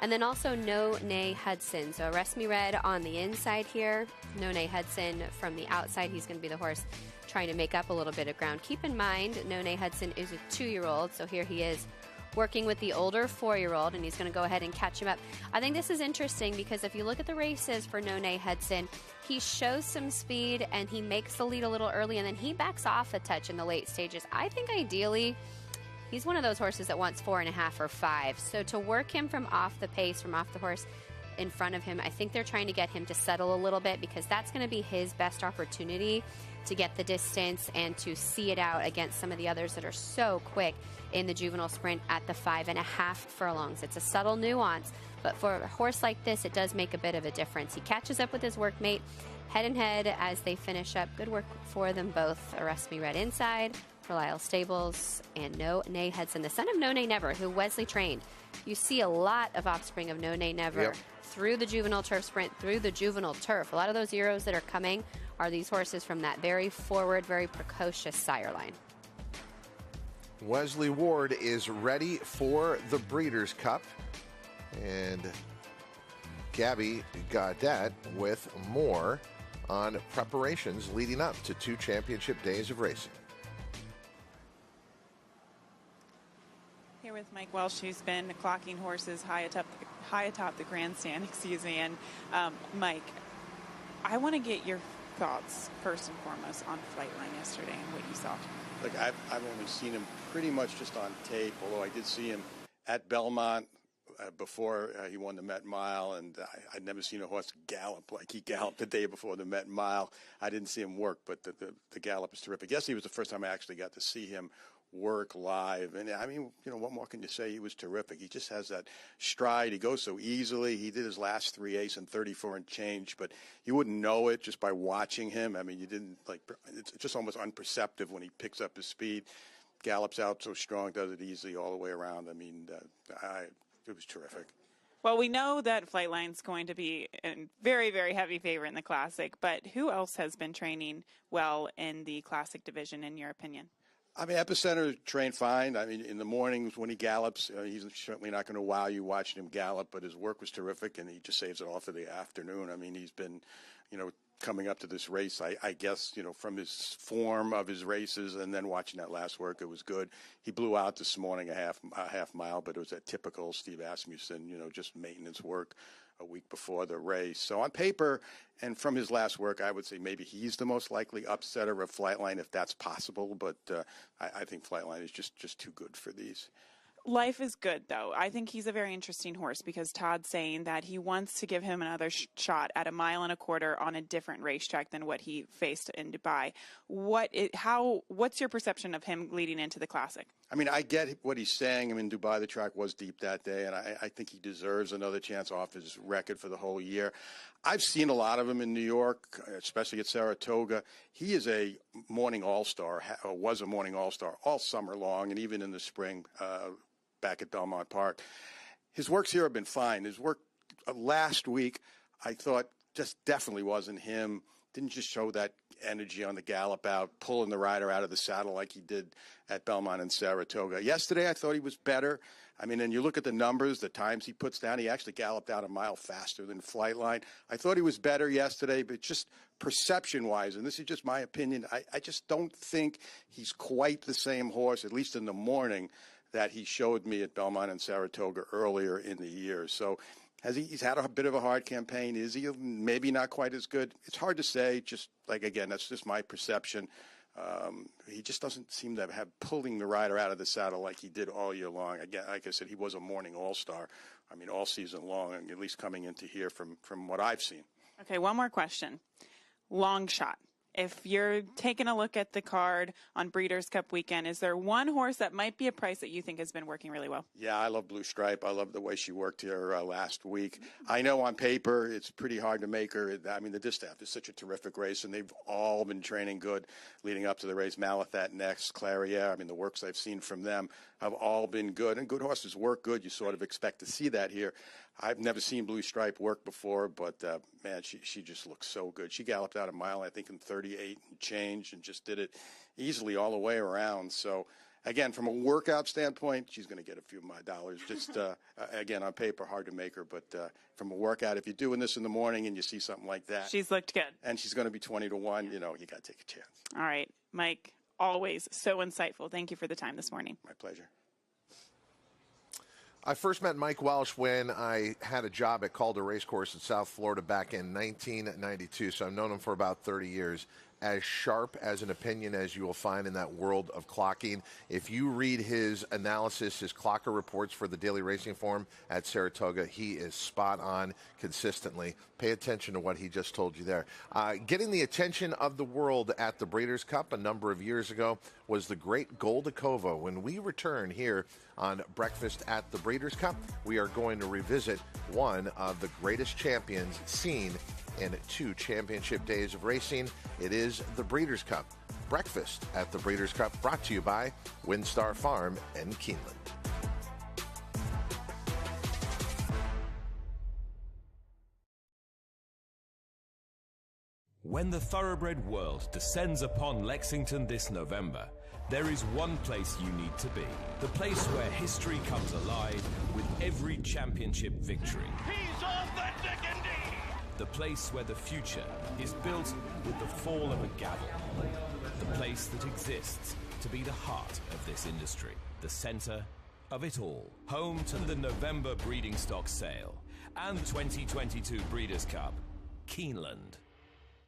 And then also No Nay Hudson. So Arrest Me Red on the inside here. No Nay Hudson from the outside. He's going to be the horse trying to make up a little bit of ground. Keep in mind, No Nay Hudson is a 2-year-old. So here he is working with the older 4-year-old, and he's going to go ahead and catch him up. I think this is interesting because if you look at the races for No Nay Hudson, he shows some speed and he makes the lead a little early, and then he backs off a touch in the late stages. I think ideally he's one of those horses that wants 4.5 or 5. So to work him from off the pace, from off the horse in front of him, I think they're trying to get him to settle a little bit because that's going to be his best opportunity to get the distance and to see it out against some of the others that are so quick in the juvenile sprint at the 5.5 furlongs. It's a subtle nuance, but for a horse like this, it does make a bit of a difference. He catches up with his workmate head and head as they finish up. Good work for them both. Arrest Me Red inside for Lyle Stables and No Nay Hudson, the son of No Nay Never, who Wesley trained. You see a lot of offspring of No Nay Never through the juvenile turf sprint, through the juvenile turf. A lot of those Euros that are coming are these horses from that very forward, very precocious sire line. Wesley Ward is ready for the Breeders' Cup. And Gabby Gaudet with more on preparations leading up to 2 championship days of racing. Here with Mike Welsh, who's been clocking horses high atop the grandstand, And Mike, I want to get your thoughts first and foremost on Flightline yesterday and what you saw. Look, I've only seen him pretty much just on tape, although I did see him at Belmont before he won the Met Mile, and I'd never seen a horse gallop like he galloped the day before the Met Mile. I didn't see him work, but the gallop is terrific. Yesterday was the first time I actually got to see him work live, and I mean, what more can you say? He was terrific. He just has that stride. He goes so easily. He did his last 3 ace in 34 and change, but you wouldn't know it just by watching him. I mean, you didn't it's just almost unperceptive when he picks up his speed, gallops out so strong, does it easily all the way around. I mean, it was terrific. Well, we know that Flightline's going to be a very, very heavy favorite in the Classic, but who else has been training well in the Classic division, in your opinion? I mean, Epicenter trained fine. I mean, in the mornings when he gallops, he's certainly not going to wow you watching him gallop, but his work was terrific, and he just saves it all for the afternoon. I mean, he's been, coming up to this race, I guess, from his form of his races and then watching that last work, it was good. He blew out this morning a half mile, but it was that typical Steve Asmussen, just maintenance work a week before the race. So on paper and from his last work, I would say maybe he's the most likely upsetter of Flightline if that's possible, but I think Flightline is just too good for these. Life is good, though. I think he's a very interesting horse because Todd's saying that he wants to give him another shot at 1.25 miles on a different racetrack than what he faced in Dubai. What's your perception of him leading into the Classic? I mean, I get what he's saying. I mean, Dubai, the track was deep that day, and I think he deserves another chance off his record for the whole year. I've seen a lot of him in New York, especially at Saratoga. He is a morning all-star, or was a morning all-star all summer long, and even in the spring back at Belmont Park. His works here have been fine. His work last week, I thought, just definitely wasn't him. Didn't just show that energy on the gallop out, pulling the rider out of the saddle like he did at Belmont and Saratoga. Yesterday, I thought he was better. I mean, and you look at the numbers, the times he puts down, he actually galloped out 1 mile faster than Flightline. I thought he was better yesterday, but just perception-wise, and this is just my opinion, I just don't think he's quite the same horse, at least in the morning, that he showed me at Belmont and Saratoga earlier in the year. So he's had a bit of a hard campaign. Is he maybe not quite as good? It's hard to say. Just again, that's just my perception. He just doesn't seem to have pulling the rider out of the saddle like he did all year long. Again, like I said, he was a morning all-star. I mean, all season long, and at least coming into here from what I've seen. Okay, one more question. Long shot. If you're taking a look at the card on Breeders' Cup weekend, is there one horse that might be a price that you think has been working really well? Yeah, I love Blue Stripe. I love the way she worked here last week. I know on paper it's pretty hard to make her. I mean, the distaff is such a terrific race, and they've all been training good leading up to the race. Malathat next, Clairiere. I mean, the works I've seen from them have all been good, and good horses work good. You sort of expect to see that here. I've never seen Blue Stripe work before, but, man, she just looks so good. She galloped out 1 mile, I think, in 38 and change, and just did it easily all the way around. So, again, from a workout standpoint, she's going to get a few of my dollars. Just, again, on paper, hard to make her, but from a workout, if you're doing this in the morning and you see something like that. She's looked good. And she's going to be 20-1, you got to take a chance. All right, Mike, always so insightful. Thank you for the time this morning. My pleasure. I first met Mike Welsh when I had a job at Calder Racecourse in South Florida back in 1992, so I've known him for about 30 years. As sharp as an opinion as you will find in that world of clocking. If you read his analysis, his clocker reports for the Daily Racing Form at Saratoga, he is spot on consistently. Pay attention to what he just told you there. Getting the attention of the world at the Breeders' Cup a number of years ago was the great Goldikova. When we return here on Breakfast at the Breeders' Cup, we are going to revisit one of the greatest champions seen in 2 championship days of racing. It is the Breeders' Cup. Breakfast at the Breeders' Cup, brought to you by Windstar Farm and Keeneland. When the thoroughbred world descends upon Lexington this November, there is one place you need to be. The place where history comes alive with every championship victory. He's authentic indeed! The place where the future is built with the fall of a gavel. The place that exists to be the heart of this industry. The center of it all. Home to the November breeding stock sale and 2022 Breeders' Cup. Keeneland.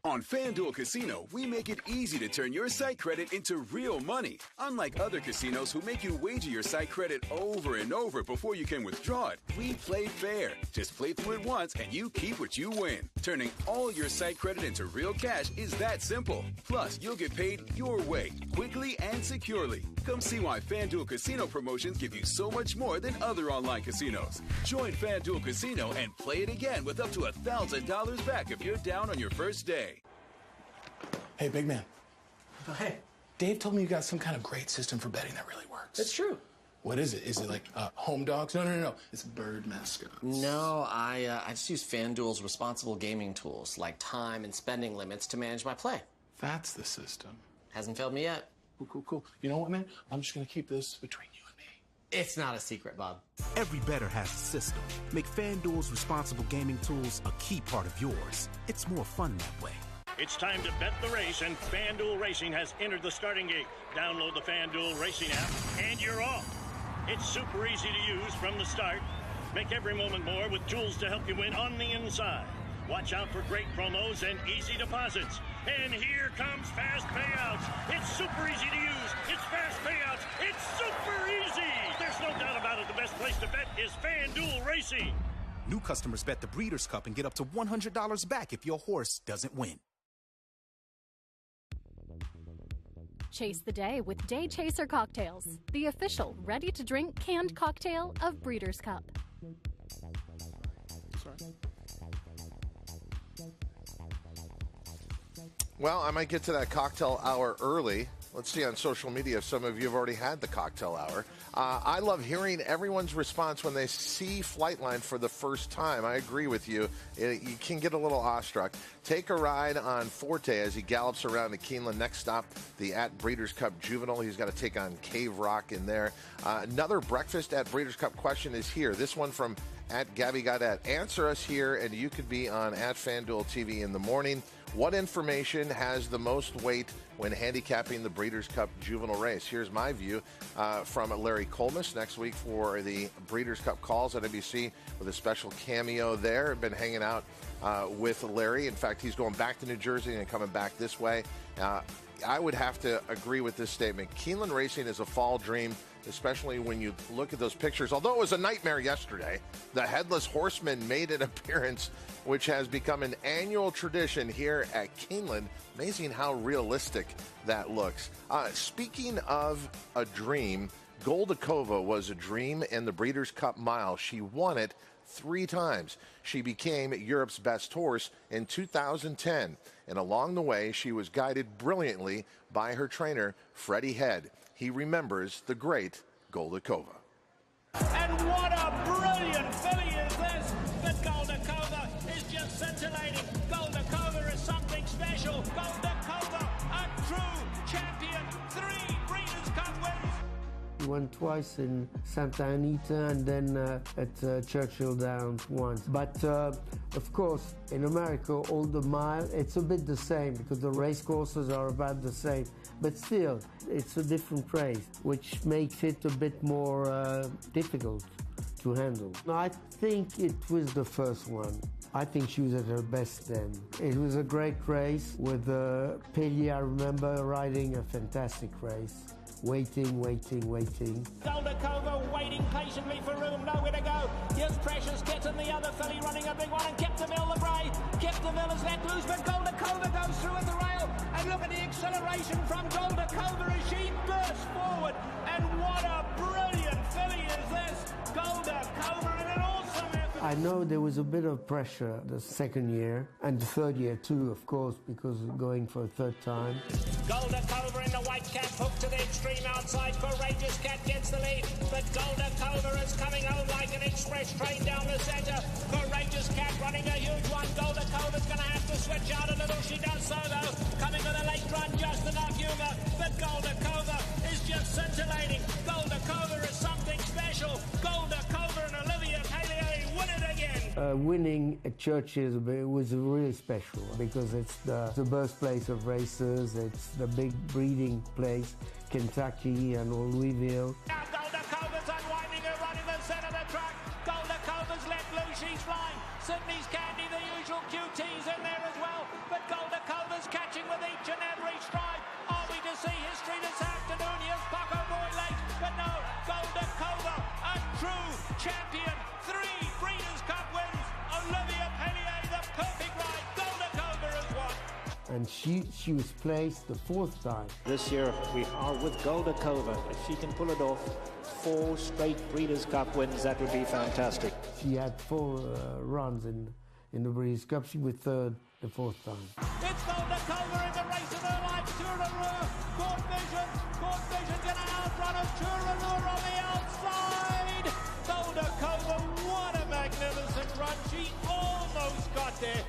On FanDuel Casino, we make it easy to turn your site credit into real money. Unlike other casinos who make you wager your site credit over and over before you can withdraw it, we play fair. Just play through it once and you keep what you win. Turning all your site credit into real cash is that simple. Plus, you'll get paid your way, quickly and securely. Come see why FanDuel Casino promotions give you so much more than other online casinos. Join FanDuel Casino and play it again with up to $1,000 back if you're down on your first day. Hey, big man. Oh, hey. Dave told me you got some kind of great system for betting that really works. It's true. What is it? Is it like home dogs? No. It's bird mascots. No, I just use FanDuel's responsible gaming tools like time and spending limits to manage my play. That's the system. Hasn't failed me yet. Cool. You know what, man? I'm just going to keep this between you and me. It's not a secret, Bob. Every bettor has a system. Make FanDuel's responsible gaming tools a key part of yours. It's more fun that way. It's time to bet the race, and FanDuel Racing has entered the starting gate. Download the FanDuel Racing app, and you're off. It's super easy to use from the start. Make every moment more with tools to help you win on the inside. Watch out for great promos and easy deposits. And here comes fast payouts. It's super easy to use. It's fast payouts. It's super easy. There's no doubt about it. The best place to bet is FanDuel Racing. New customers bet the Breeders' Cup and get up to $100 back if your horse doesn't win. Chase the day with Day Chaser Cocktails, the official ready-to-drink canned cocktail of Breeders' Cup. Well, I might get to that cocktail hour early. Let's see on social media if some of you have already had the cocktail hour. I love hearing everyone's response when they see Flightline for the first time. I agree with you. You can get a little awestruck. Take a ride on Forte as he gallops around to Keeneland. Next stop, the at Breeders' Cup Juvenile. He's got to take on Cave Rock in there. Another breakfast at Breeders' Cup question is here. This one from at Gabby Godet. Answer us here, and you could be on at FanDuel TV in the morning. What information has the most weight when handicapping the Breeders' Cup Juvenile race? Here's my view from Larry Colmus next week for the Breeders' Cup calls at NBC with a special cameo there. I've been hanging out with Larry. In fact, he's going back to New Jersey and coming back this way. I would have to agree with this statement. Keeneland racing is a fall dream, especially when you look at those pictures. Although it was a nightmare yesterday, the Headless Horseman made an appearance, which has become an annual tradition here at Keeneland. Amazing how realistic that looks. Speaking of a dream, Goldikova was a dream in the Breeders' Cup Mile. She won it 3 times. She became Europe's best horse in 2010. And along the way, she was guided brilliantly by her trainer, Freddie Head. He remembers the great Goldikova. And what a brilliant filly is this! The Goldikova is just scintillating. Goldikova is something special. Goldikova, a true champion. 3 Breeders' Cup wins. He won twice in Santa Anita and then at Churchill Downs once. But of course, in America, all the mile, it's a bit the same because the race courses are about the same. But still, it's a different race, which makes it a bit more difficult to handle. I think it was the first one. I think she was at her best then. It was a great race with Pellier, I remember, riding a fantastic race. Waiting. Goldikova waiting patiently for room, nowhere to go. Here's Precious, Kitten, the other filly running a big one, and Campanile the Bray. Campanile is let loose, but Goldikova goes through at the rail. And look at the acceleration from Goldikova as she bursts forward. And what a brilliant filly is this! Goldikova in an awesome effort. I know there was a bit of pressure the second year, and the third year too, of course, because of going for a third time. Goldikova in the white cap, hooked to the extreme outside. Courageous Cat gets the lead, but Goldikova is coming home like an express train down the centre. Courageous Cat running a huge one. Goldikova's going to have to switch out a little. She does so though, coming with a late run just enough humour. But Goldikova is just scintillating. Goldikova is something special. Goldikova and Olivia Clairiere win it again. Winning at Churchill was really special because it's the birthplace of races. It's the big breeding place, Kentucky and Louisville. Now Goldikova's unwinding her run in the centre of the track. Goldikova's let loose, she's flying. Sydney's Candy, the usual QT's in there as well. But Goldikova catching with each and every stride. Are we to see history this afternoon? Here's Paco Boy late, but no, Goldikova, a true champion. 3 Breeders' Cup wins. Olivia Pellier, the perfect ride. Goldikova has won. And she was placed the 4th time. This year we are with Goldikova. If she can pull it off, 4 straight Breeders' Cup wins, that would be fantastic. She had 4 runs in the Breeders' Cup. She was 3rd the 4th time. It's Goldikova in the race of her life. Turalure, Court Vision gonna outrun her. Turalure on the outside. Goldikova, what a magnificent run. She almost got there.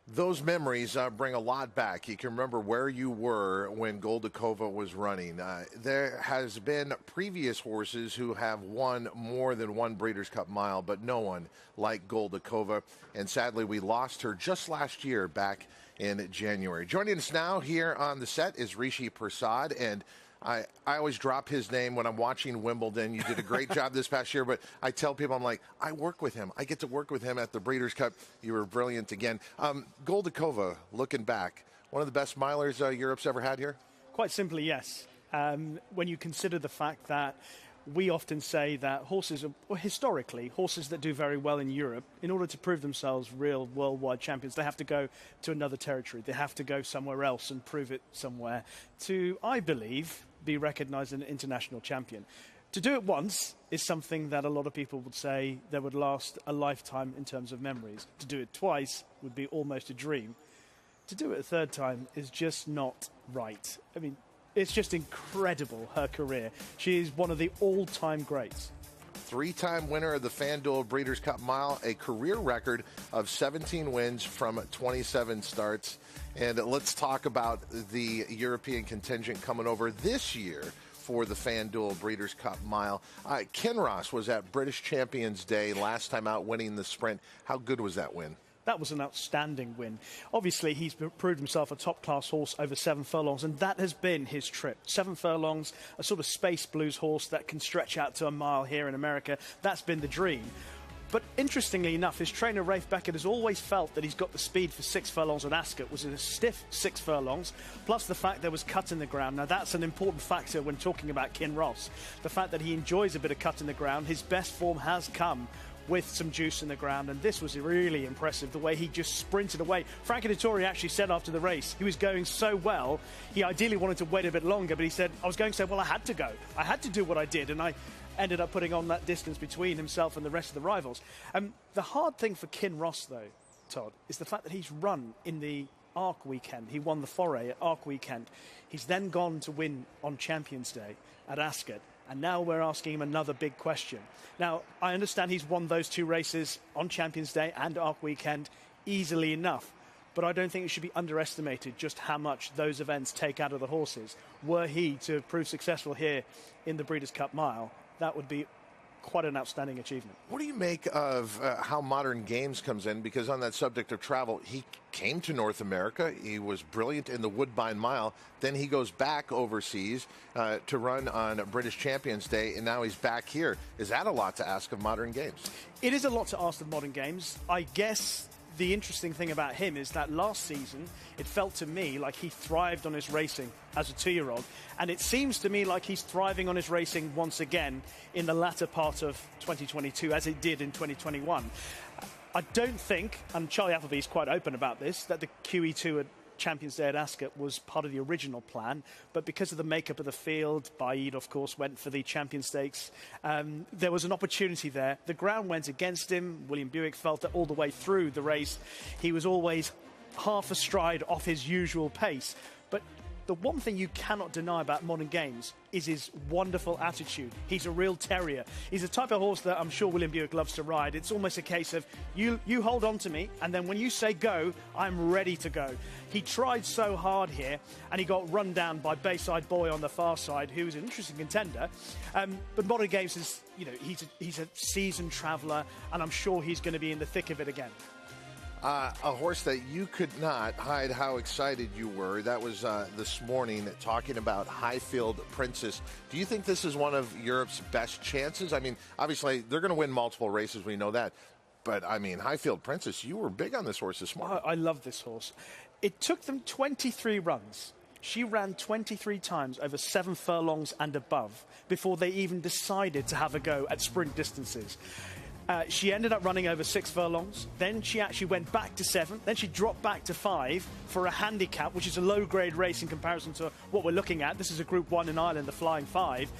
Those memories bring a lot back. You can remember where you were when Goldikova was running. There has been previous horses who have won more than 1 Breeders' Cup Mile, but no one like Goldikova. And sadly, we lost her just last year back in January. Joining us now here on the set is Rishi Prasad, and I always drop his name when I'm watching Wimbledon. You did a great job this past year, but I tell people, I'm like, I work with him. I get to work with him at the Breeders' Cup. You were brilliant again. Goldikova, looking back, one of the best milers Europe's ever had here? Quite simply, yes. When you consider the fact that we often say that horses, or historically, horses that do very well in Europe, in order to prove themselves real worldwide champions, they have to go to another territory. They have to go somewhere else and prove it somewhere to, I believe, be recognised as an international champion. To do it once is something that a lot of people would say that would last a lifetime in terms of memories. To do it twice would be almost a dream. To do it a 3rd time is just not right. I mean, it's just incredible, her career. She is one of the all-time greats. 3-time winner of the FanDuel Breeders' Cup Mile, a career record of 17 wins from 27 starts. And let's talk about the European contingent coming over this year for the FanDuel Breeders' Cup Mile. Kinross was at British Champions Day last time out, winning the sprint. How good was that win? That was an outstanding win. Obviously, he's proved himself a top-class horse over 7 furlongs, and that has been his trip. 7 furlongs, a sort of space blues horse that can stretch out to a mile here in America. That's been the dream. But interestingly enough, his trainer, Rafe Beckett, has always felt that he's got the speed for 6 furlongs at Ascot, which is a stiff 6 furlongs, plus the fact there was cut in the ground. Now, that's an important factor when talking about Kinross. The fact that he enjoys a bit of cut in the ground. His best form has come with some juice in the ground, and this was really impressive, the way he just sprinted away. Frankie Dettori actually said after the race he was going so well, he ideally wanted to wait a bit longer, but he said, I was going so well I had to go. I had to do what I did, and I ended up putting on that distance between himself and the rest of the rivals. The hard thing for Kinross, though, Todd, is the fact that he's run in the Arc weekend. He won the Foray at Arc weekend. He's then gone to win on Champions Day at Ascot. And now we're asking him another big question. Now, I understand he's won those 2 races on Champions Day and Arc Weekend easily enough, but I don't think it should be underestimated just how much those events take out of the horses. Were he to prove successful here in the Breeders' Cup Mile, that would be quite an outstanding achievement. What do you make of how Modern Games comes in? Because on that subject of travel, he came to North America. He was brilliant in the Woodbine Mile. Then he goes back overseas to run on British Champions Day, and now he's back here. Is that a lot to ask of Modern Games? It is a lot to ask of Modern Games. I guess the interesting thing about him is that last season, it felt to me like he thrived on his racing as a 2-year-old. And it seems to me like he's thriving on his racing once again in the latter part of 2022, as it did in 2021. I don't think, and Charlie Appleby's quite open about this, that the QE2 at Champions Day at Ascot was part of the original plan, but because of the makeup of the field, Baid, of course, went for the Champion Stakes. There was an opportunity there. The ground went against him. William Buick felt that all the way through the race, he was always half a stride off his usual pace. But the one thing you cannot deny about Modern Games is his wonderful attitude. He's a real terrier. He's the type of horse that I'm sure William Buick loves to ride. It's almost a case of, you hold on to me, and then when you say go, I'm ready to go. He tried so hard here, and he got run down by Bayside Boy on the far side, who was an interesting contender. But Modern Games is, he's a seasoned traveller, and I'm sure he's going to be in the thick of it again. A horse that you could not hide how excited you were. That was this morning talking about Highfield Princess. Do you think this is one of Europe's best chances? I mean, obviously, they're going to win multiple races. We know that. but I mean, Highfield Princess, you were big on this horse this morning. I love this horse. It took them 23 runs. She ran 23 times over 7 furlongs and above before they even decided to have a go at sprint distances. She ended up running over 6 furlongs. Then she actually went back to 7. Then she dropped back to 5 for a handicap, which is a low-grade race in comparison to what we're looking at. This is a Group 1 in Ireland, the Flying 5.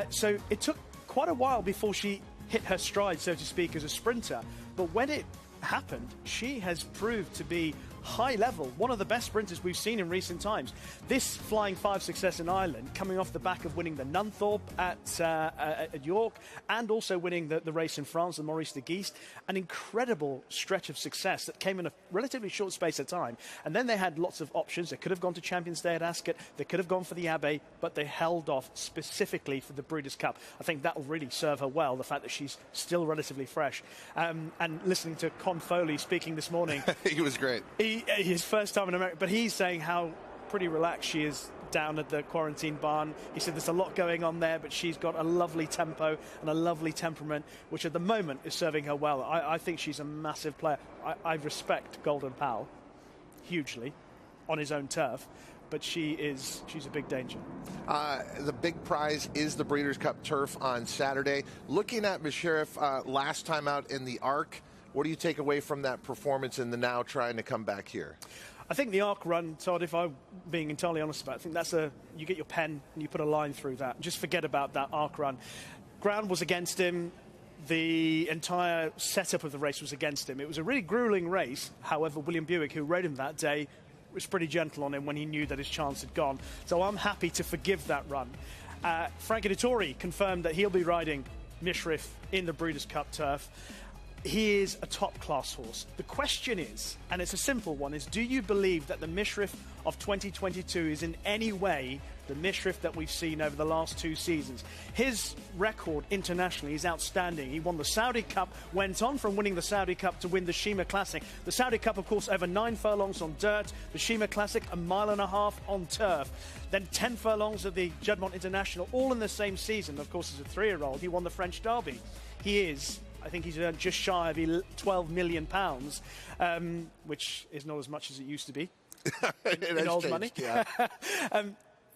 So it took quite a while before she hit her stride, so to speak, as a sprinter. But when it happened, she has proved to be high level, one of the best sprinters we've seen in recent times. This Flying 5 success in Ireland, coming off the back of winning the Nunthorpe at York, and also winning the race in France, the Maurice de Guise, an incredible stretch of success that came in a relatively short space of time. And then they had lots of options. They could have gone to Champions Day at Ascot, they could have gone for the Abbey, but they held off specifically for the Breeders' Cup. I think that will really serve her well, the fact that she's still relatively fresh. And listening to Con Foley speaking this morning, he was great. His first time in America, but he's saying how pretty relaxed she is down at the quarantine barn. He said there's a lot going on there, but she's got a lovely tempo and a lovely temperament, which at the moment is serving her well. I think she's a massive player. I respect Golden Pal hugely on his own turf, but she's a big danger. The big prize is the Breeders' Cup turf on Saturday. Looking at Mishrif last time out in the Arc, what do you take away from that performance in the now trying to come back here? I think the Arc run, Todd, if I'm being entirely honest about it, I think that's you get your pen and you put a line through that. Just forget about that Arc run. Ground was against him. The entire setup of the race was against him. It was a really grueling race. However, William Buick, who rode him that day, was pretty gentle on him when he knew that his chance had gone. So I'm happy to forgive that run. Frankie Dettori confirmed that he'll be riding Mishrif in the Breeders' Cup turf. He is a top-class horse. The question is, and it's a simple one, is do you believe that the Mishrif of 2022 is in any way the Mishrif that we've seen over the last 2 seasons? His record internationally is outstanding. He won the Saudi Cup, went on from winning the Saudi Cup to win the Shima Classic. The Saudi Cup, of course, over 9 furlongs on dirt. The Shima Classic, 1.5 miles on turf. Then 10 furlongs of the Juddmonte International, all in the same season. Of course, as a 3-year-old, he won the French Derby. I think he's earned just shy of £12 million, which is not as much as it used to be in old changed, money. Yeah.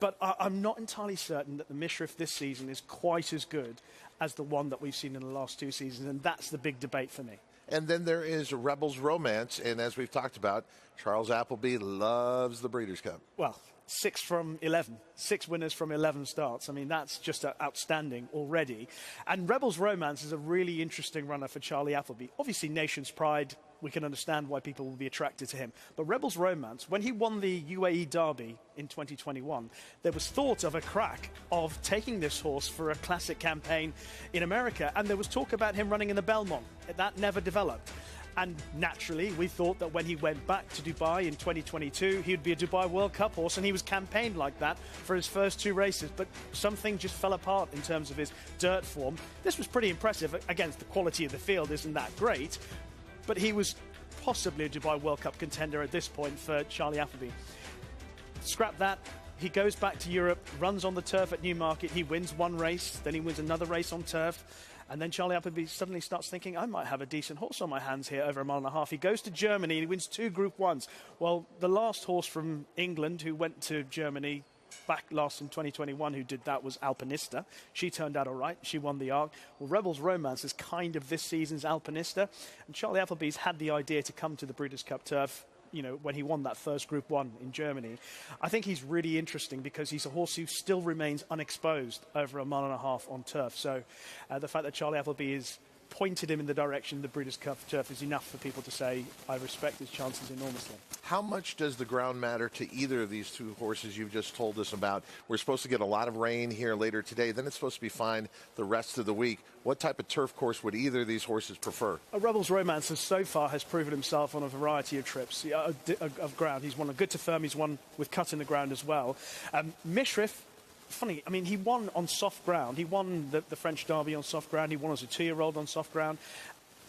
But I'm not entirely certain that the Mishrif this season is quite as good as the one that we've seen in the last 2 seasons, and that's the big debate for me. And then there is Rebel's Romance, and as we've talked about, Charles Appleby loves the Breeders' Cup. Well, 6 from 11. 6 winners from 11 starts. I mean, that's just outstanding already. And Rebel's Romance is a really interesting runner for Charlie Appleby. Obviously, Nation's Pride, we can understand why people will be attracted to him. But Rebel's Romance, when he won the UAE Derby in 2021, there was thought of a crack of taking this horse for a classic campaign in America. And there was talk about him running in the Belmont. That never developed. And naturally, we thought that when he went back to Dubai in 2022, he would be a Dubai World Cup horse, and he was campaigned like that for his first 2 races. But something just fell apart in terms of his dirt form. This was pretty impressive. Against the quality of the field isn't that great, but he was possibly a Dubai World Cup contender at this point for Charlie Appleby. Scrap that. He goes back to Europe, runs on the turf at Newmarket. He wins 1 race, then he wins another race on turf. And then Charlie Appleby suddenly starts thinking, I might have a decent horse on my hands here over 1.5 miles. He goes to Germany and he wins 2 Group 1s. Well, the last horse from England who went to Germany back last in 2021 who did that was Alpinista. She turned out all right. She won the Arc. Well, Rebel's Romance is kind of this season's Alpinista. And Charlie Appleby's had the idea to come to the Breeders' Cup turf, you know, when he won that first Group 1 in Germany. I think he's really interesting because he's a horse who still remains unexposed over 1.5 miles on turf. So the fact that Charlie Appleby has pointed him in the direction of the Breeders' Cup turf is enough for people to say, I respect his chances enormously. How much does the ground matter to either of these 2 horses you've just told us about? We're supposed to get a lot of rain here later today. Then it's supposed to be fine the rest of the week. What type of turf course would either of these horses prefer? Rebel's Romance so far has proven himself on a variety of trips of ground. He's won a good to firm. He's won with cut in the ground as well. Mishrif, funny, I mean, he won on soft ground. He won the French Derby on soft ground. He won as a 2-year-old on soft ground.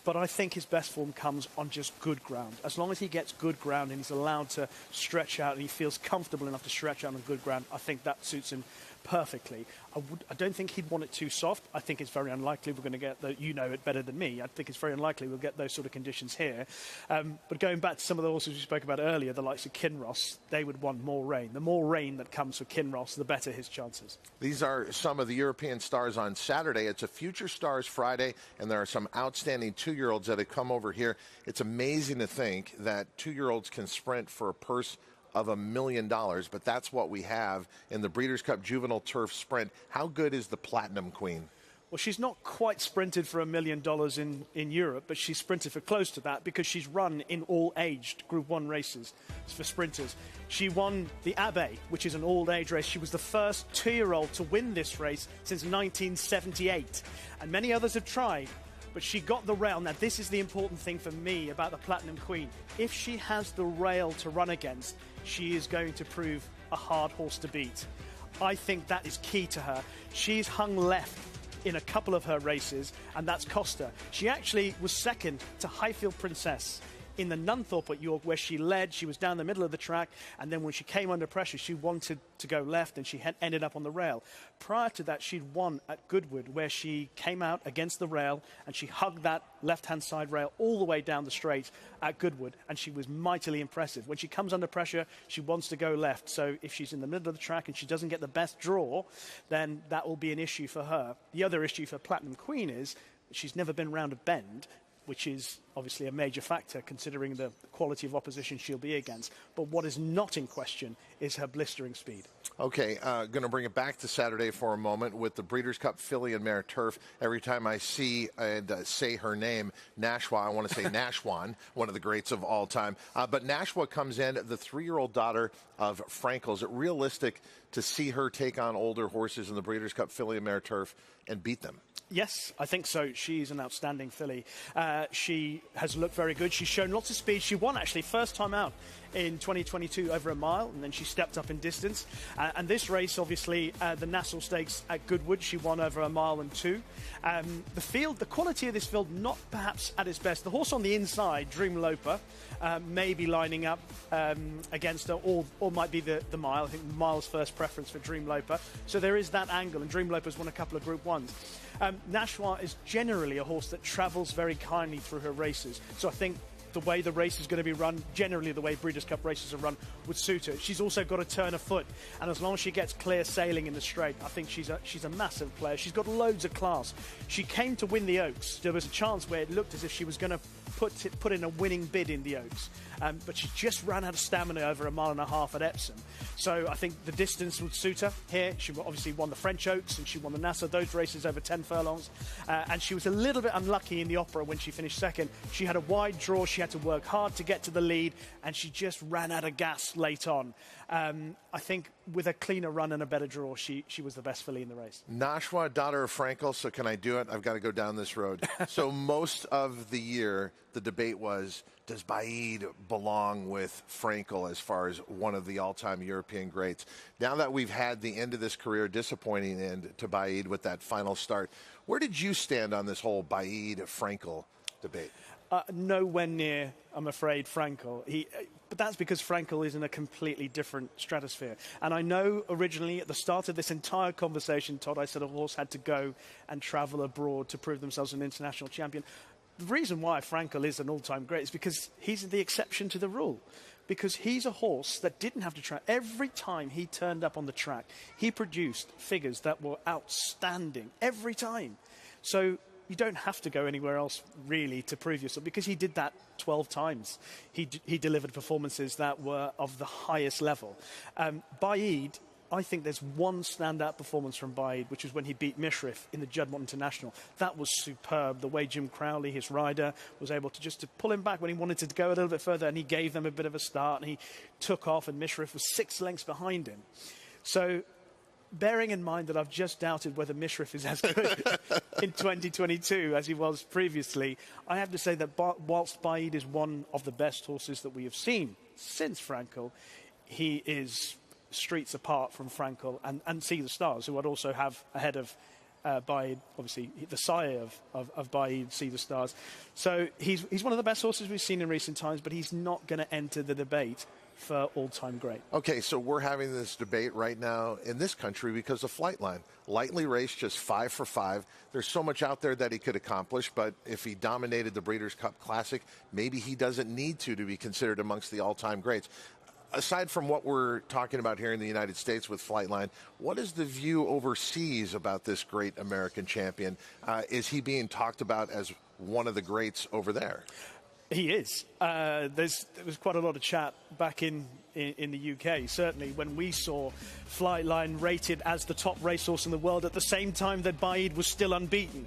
But I think his best form comes on just good ground. As long as he gets good ground and he's allowed to stretch out and he feels comfortable enough to stretch out on good ground, I think that suits him perfectly. I don't think he'd want it too soft. I think it's very unlikely we're going to get you know it better than me. I think it's very unlikely we'll get those sort of conditions here. But going back to some of the horses we spoke about earlier, the likes of Kinross, they would want more rain. The more rain that comes for Kinross, the better his chances. These are some of the European stars on Saturday. It's a Future Stars Friday, and there are some outstanding 2-year-olds that have come over here. It's amazing to think that 2-year-olds can sprint for a purse of $1 million, but that's what we have in the Breeders' Cup Juvenile Turf Sprint. How good is the Platinum Queen? Well, she's not quite sprinted for $1 million in Europe, but she's sprinted for close to that because she's run in all-aged Group 1 races for sprinters. She won the Abbey, which is an all-age race. She was the first 2-year-old to win this race since 1978, and many others have tried. But she got the rail. Now, this is the important thing for me about the Platinum Queen. If she has the rail to run against, she is going to prove a hard horse to beat. I think that is key to her. She's hung left in a couple of her races, and that's cost her. She actually was second to Highfield Princess in the Nunthorpe at York, where she led. She was down the middle of the track, and then when she came under pressure, she wanted to go left, and she ended up on the rail. Prior to that, she'd won at Goodwood, where she came out against the rail, and she hugged that left-hand side rail all the way down the straight at Goodwood, and she was mightily impressive. When she comes under pressure, she wants to go left, so if she's in the middle of the track and she doesn't get the best draw, then that will be an issue for her. The other issue for Platinum Queen is she's never been round a bend, which is obviously a major factor considering the quality of opposition she'll be against. But what is not in question is her blistering speed. Okay, going to bring it back to Saturday for a moment with the Breeders' Cup Filly and Mare Turf. Every time I see and say her name, Nashwa, I want to say Nashwan, one of the greats of all time. But Nashwa comes in, the 3-year-old daughter of Frankel. Is it realistic to see her take on older horses in the Breeders' Cup Filly and Mare Turf and beat them? Yes, I think so. She's an outstanding filly. She has looked very good. She's shown lots of speed. She won, actually, first time out in 2022 over a mile, and then she stepped up in distance. And this race, obviously, the Nassau Stakes at Goodwood, she won over a mile and 2. The quality of this field, not perhaps at its best. The horse on the inside, Dream Loper, may be lining up against her, or might be the mile. I think the mile's first preference for Dream Loper. So there is that angle, and Dream Loper's won a couple of Group 1s. Nashwa is generally a horse that travels very kindly through her races. So I think the way the race is going to be run, generally the way Breeders' Cup races are run, would suit her. She's also got to turn her foot, and as long as she gets clear sailing in the straight, I think she's a massive player. She's got loads of class. She came to win the Oaks. There was a chance where it looked as if she was going to put in a winning bid in the Oaks, but she just ran out of stamina over 1.5 miles at Epsom. So I think the distance would suit her here. She obviously won the French Oaks and she won the Nassau, those races over 10 furlongs, and she was a little bit unlucky in the Opera when she finished second. She had a wide draw, she had to work hard to get to the lead, and she just ran out of gas late on. I think with a cleaner run and a better draw, she was the best filly in the race. Nashwa, daughter of Frankel, so can I do it? I've got to go down this road. So most of the year, the debate was, does Baid belong with Frankel as far as one of the all-time European greats? Now that we've had the end of this career, disappointing end to Baid with that final start, where did you stand on this whole Baid-Frankel debate? Nowhere near, I'm afraid, Frankel. But that's because Frankel is in a completely different stratosphere. And I know originally at the start of this entire conversation, Todd, I said a horse had to go and travel abroad to prove themselves an international champion. The reason why Frankel is an all-time great is because he's the exception to the rule. Because he's a horse that didn't have to track. Every time he turned up on the track, he produced figures that were outstanding. Every time. So you don't have to go anywhere else, really, to prove yourself, because he did that 12 times. He delivered performances that were of the highest level. Baid, I think there's one standout performance from Baid, which was when he beat Mishrif in the Juddmonte International. That was superb. The way Jim Crowley, his rider, was able to pull him back when he wanted to go a little bit further, and he gave them a bit of a start, and he took off, and Mishrif was 6 lengths behind him. So, bearing in mind that I've just doubted whether Mishrif is as good in 2022 as he was previously, I have to say that whilst Baid is one of the best horses that we have seen since Frankel, he is streets apart from Frankel and See the Stars, who I'd also have ahead of Baid, obviously the sire of Baid, See the Stars. So he's one of the best horses we've seen in recent times, but he's not going to enter the debate for all-time great. Okay, so we're having this debate right now in this country because of Flightline. Lightly raced, just 5 for 5. There's so much out there that he could accomplish, but if he dominated the Breeders' Cup Classic, maybe he doesn't need to be considered amongst the all-time greats. Aside from what we're talking about here in the United States with Flightline, what is the view overseas about this great American champion? Is he being talked about as one of the greats over there? He is. There was quite a lot of chat back in the UK, certainly, when we saw Flightline rated as the top racehorse in the world at the same time that Baid was still unbeaten.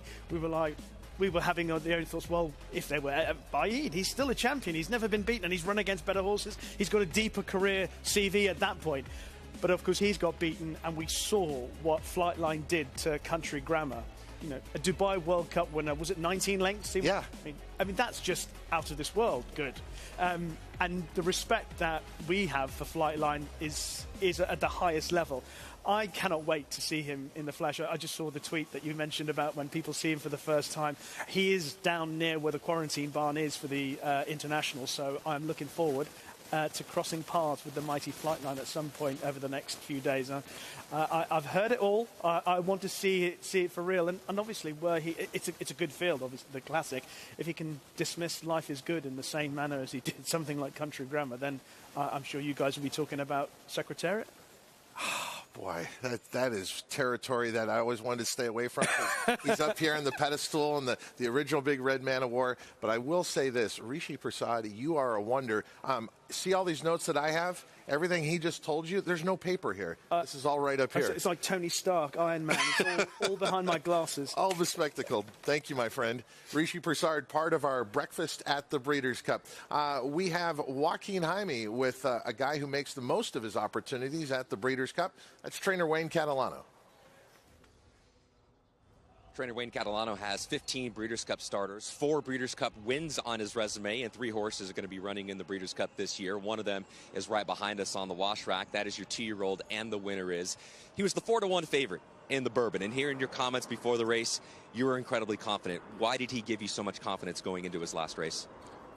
We were having the only thoughts, well, if they were Baid, he's still a champion. He's never been beaten, and he's run against better horses. He's got a deeper career CV at that point. But, of course, he's got beaten, and we saw what Flightline did to Country Grammar. You know, a Dubai World Cup winner, was it 19 lengths? Yeah. I mean, that's just out of this world good. And the respect that we have for Flightline is at the highest level. I cannot wait to see him in the flesh. I just saw the tweet that you mentioned about when people see him for the first time. He is down near where the quarantine barn is for the International, so I'm looking forward to crossing paths with the mighty Flightline at some point over the next few days. I've heard it all. I want to see it for real. And obviously, it's a good field, obviously, the Classic. If he can dismiss Life is Good in the same manner as he did something like Country Grammar, then I'm sure you guys will be talking about Secretariat. Boy, that is territory that I always wanted to stay away from. He's up here on the pedestal and the original Big Red Man of War. But I will say this, Rishi Prasad, you are a wonder. See all these notes that I have? Everything he just told you, there's no paper here. This is all right up here. It's like Tony Stark, Iron Man. It's all behind my glasses. All bespectacled. Thank you, my friend. Rishi Prasad, part of our breakfast at the Breeders' Cup. We have Joaquin Jaime with a guy who makes the most of his opportunities at the Breeders' Cup. That's trainer Wayne Catalano. Trainer Wayne Catalano has 15 Breeders' Cup starters, 4 Breeders' Cup wins on his resume, and 3 horses are going to be running in the Breeders' Cup this year. One of them is right behind us on the wash rack. That is your 2-year-old, and the winner is. He was the 4-1 favorite in the Bourbon, and hearing your comments before the race, you were incredibly confident. Why did he give you so much confidence going into his last race?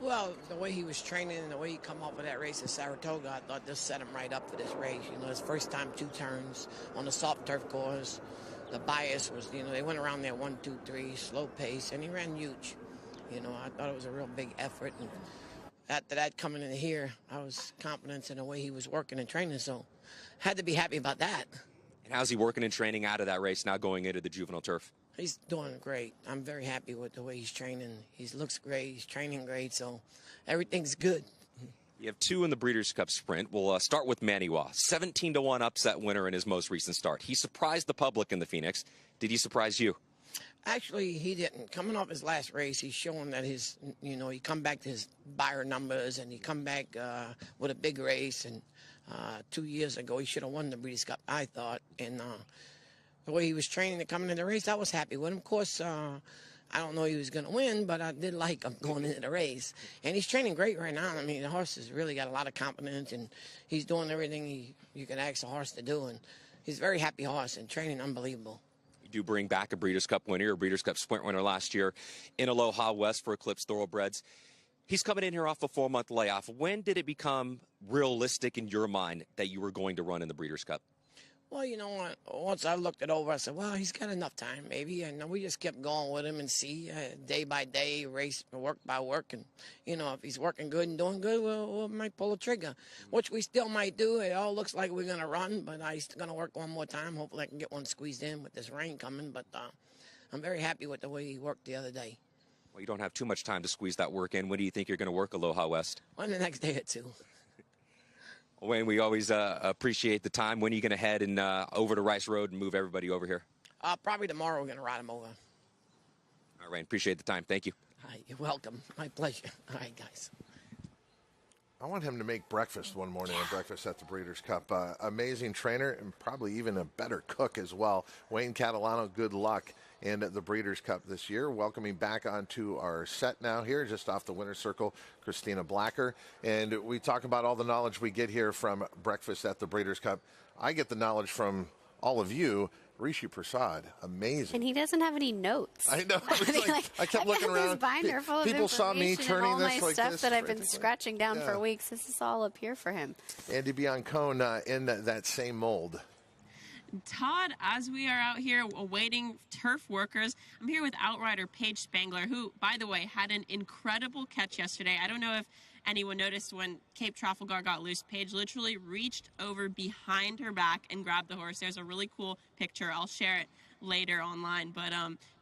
Well, the way he was training and the way he come up with that race at Saratoga, I thought this set him right up for this race. You know, his first time 2 turns on the soft turf course. The bias was, you know, they went around there 1, 2, 3, slow pace, and he ran huge. You know, I thought it was a real big effort. And after that, coming in here, I was confident in the way he was working and training, so had to be happy about that. And how's he working and training out of that race now going into the juvenile turf? He's doing great. I'm very happy with the way he's training. He looks great. He's training great, so everything's good. You have 2 in the Breeders' Cup Sprint. We'll start with Maniwa, 17-1 upset winner in his most recent start. He surprised the public in the Phoenix. Did he surprise you? Actually, he didn't. Coming off his last race, he's showing that his, you know, he come back to his buyer numbers, and he come back with a big race. And 2 years ago, he should have won the Breeders' Cup, I thought. And the way he was training to come into the race, I was happy with him. Of course, I don't know he was going to win, but I did like him going into the race. And he's training great right now. I mean, the horse has really got a lot of confidence, and he's doing everything you can ask a horse to do. And he's a very happy horse, and training unbelievable. You do bring back a Breeders' Cup winner, a Breeders' Cup Sprint winner last year in Aloha West for Eclipse Thoroughbreds. He's coming in here off a 4-month layoff. When did it become realistic in your mind that you were going to run in the Breeders' Cup? Well, you know what? Once I looked it over, I said, well, he's got enough time, maybe. And we just kept going with him and see day by day, race, work by work. And, you know, if he's working good and doing good, we might pull a trigger, which we still might do. It all looks like we're going to run, but I'm going to work one more time. Hopefully I can get one squeezed in with this rain coming. But I'm very happy with the way he worked the other day. Well, you don't have too much time to squeeze that work in. When do you think you're going to work Aloha West? Well, the next day or 2. Wayne, we always appreciate the time. When are you going to head and over to Rice Road and move everybody over here? Probably tomorrow we're going to ride him over. All right, appreciate the time. Thank you. All right, you're welcome. My pleasure. All right, guys. I want him to make breakfast one morning at breakfast at the Breeders' Cup. Amazing trainer and probably even a better cook as well. Wayne Catalano, good luck in the Breeders' Cup this year. Welcoming back onto our set now here, just off the winner's circle, Christina Blacker. And we talk about all the knowledge we get here from breakfast at the Breeders' Cup. I get the knowledge from all of you. Rishi Prasad, amazing. And he doesn't have any notes. I know. I kept looking around. This binder full of People saw me information turning and all this my like stuff this that I've been right scratching down for weeks. This is all up here for him. Andy Biancone in that same mold. Todd, as we are out here awaiting turf workers, I'm here with outrider Paige Spangler, who, by the way, had an incredible catch yesterday. I don't know if anyone noticed when Cape Trafalgar got loose. Paige literally reached over behind her back and grabbed the horse. There's a really cool picture. I'll share it later online. But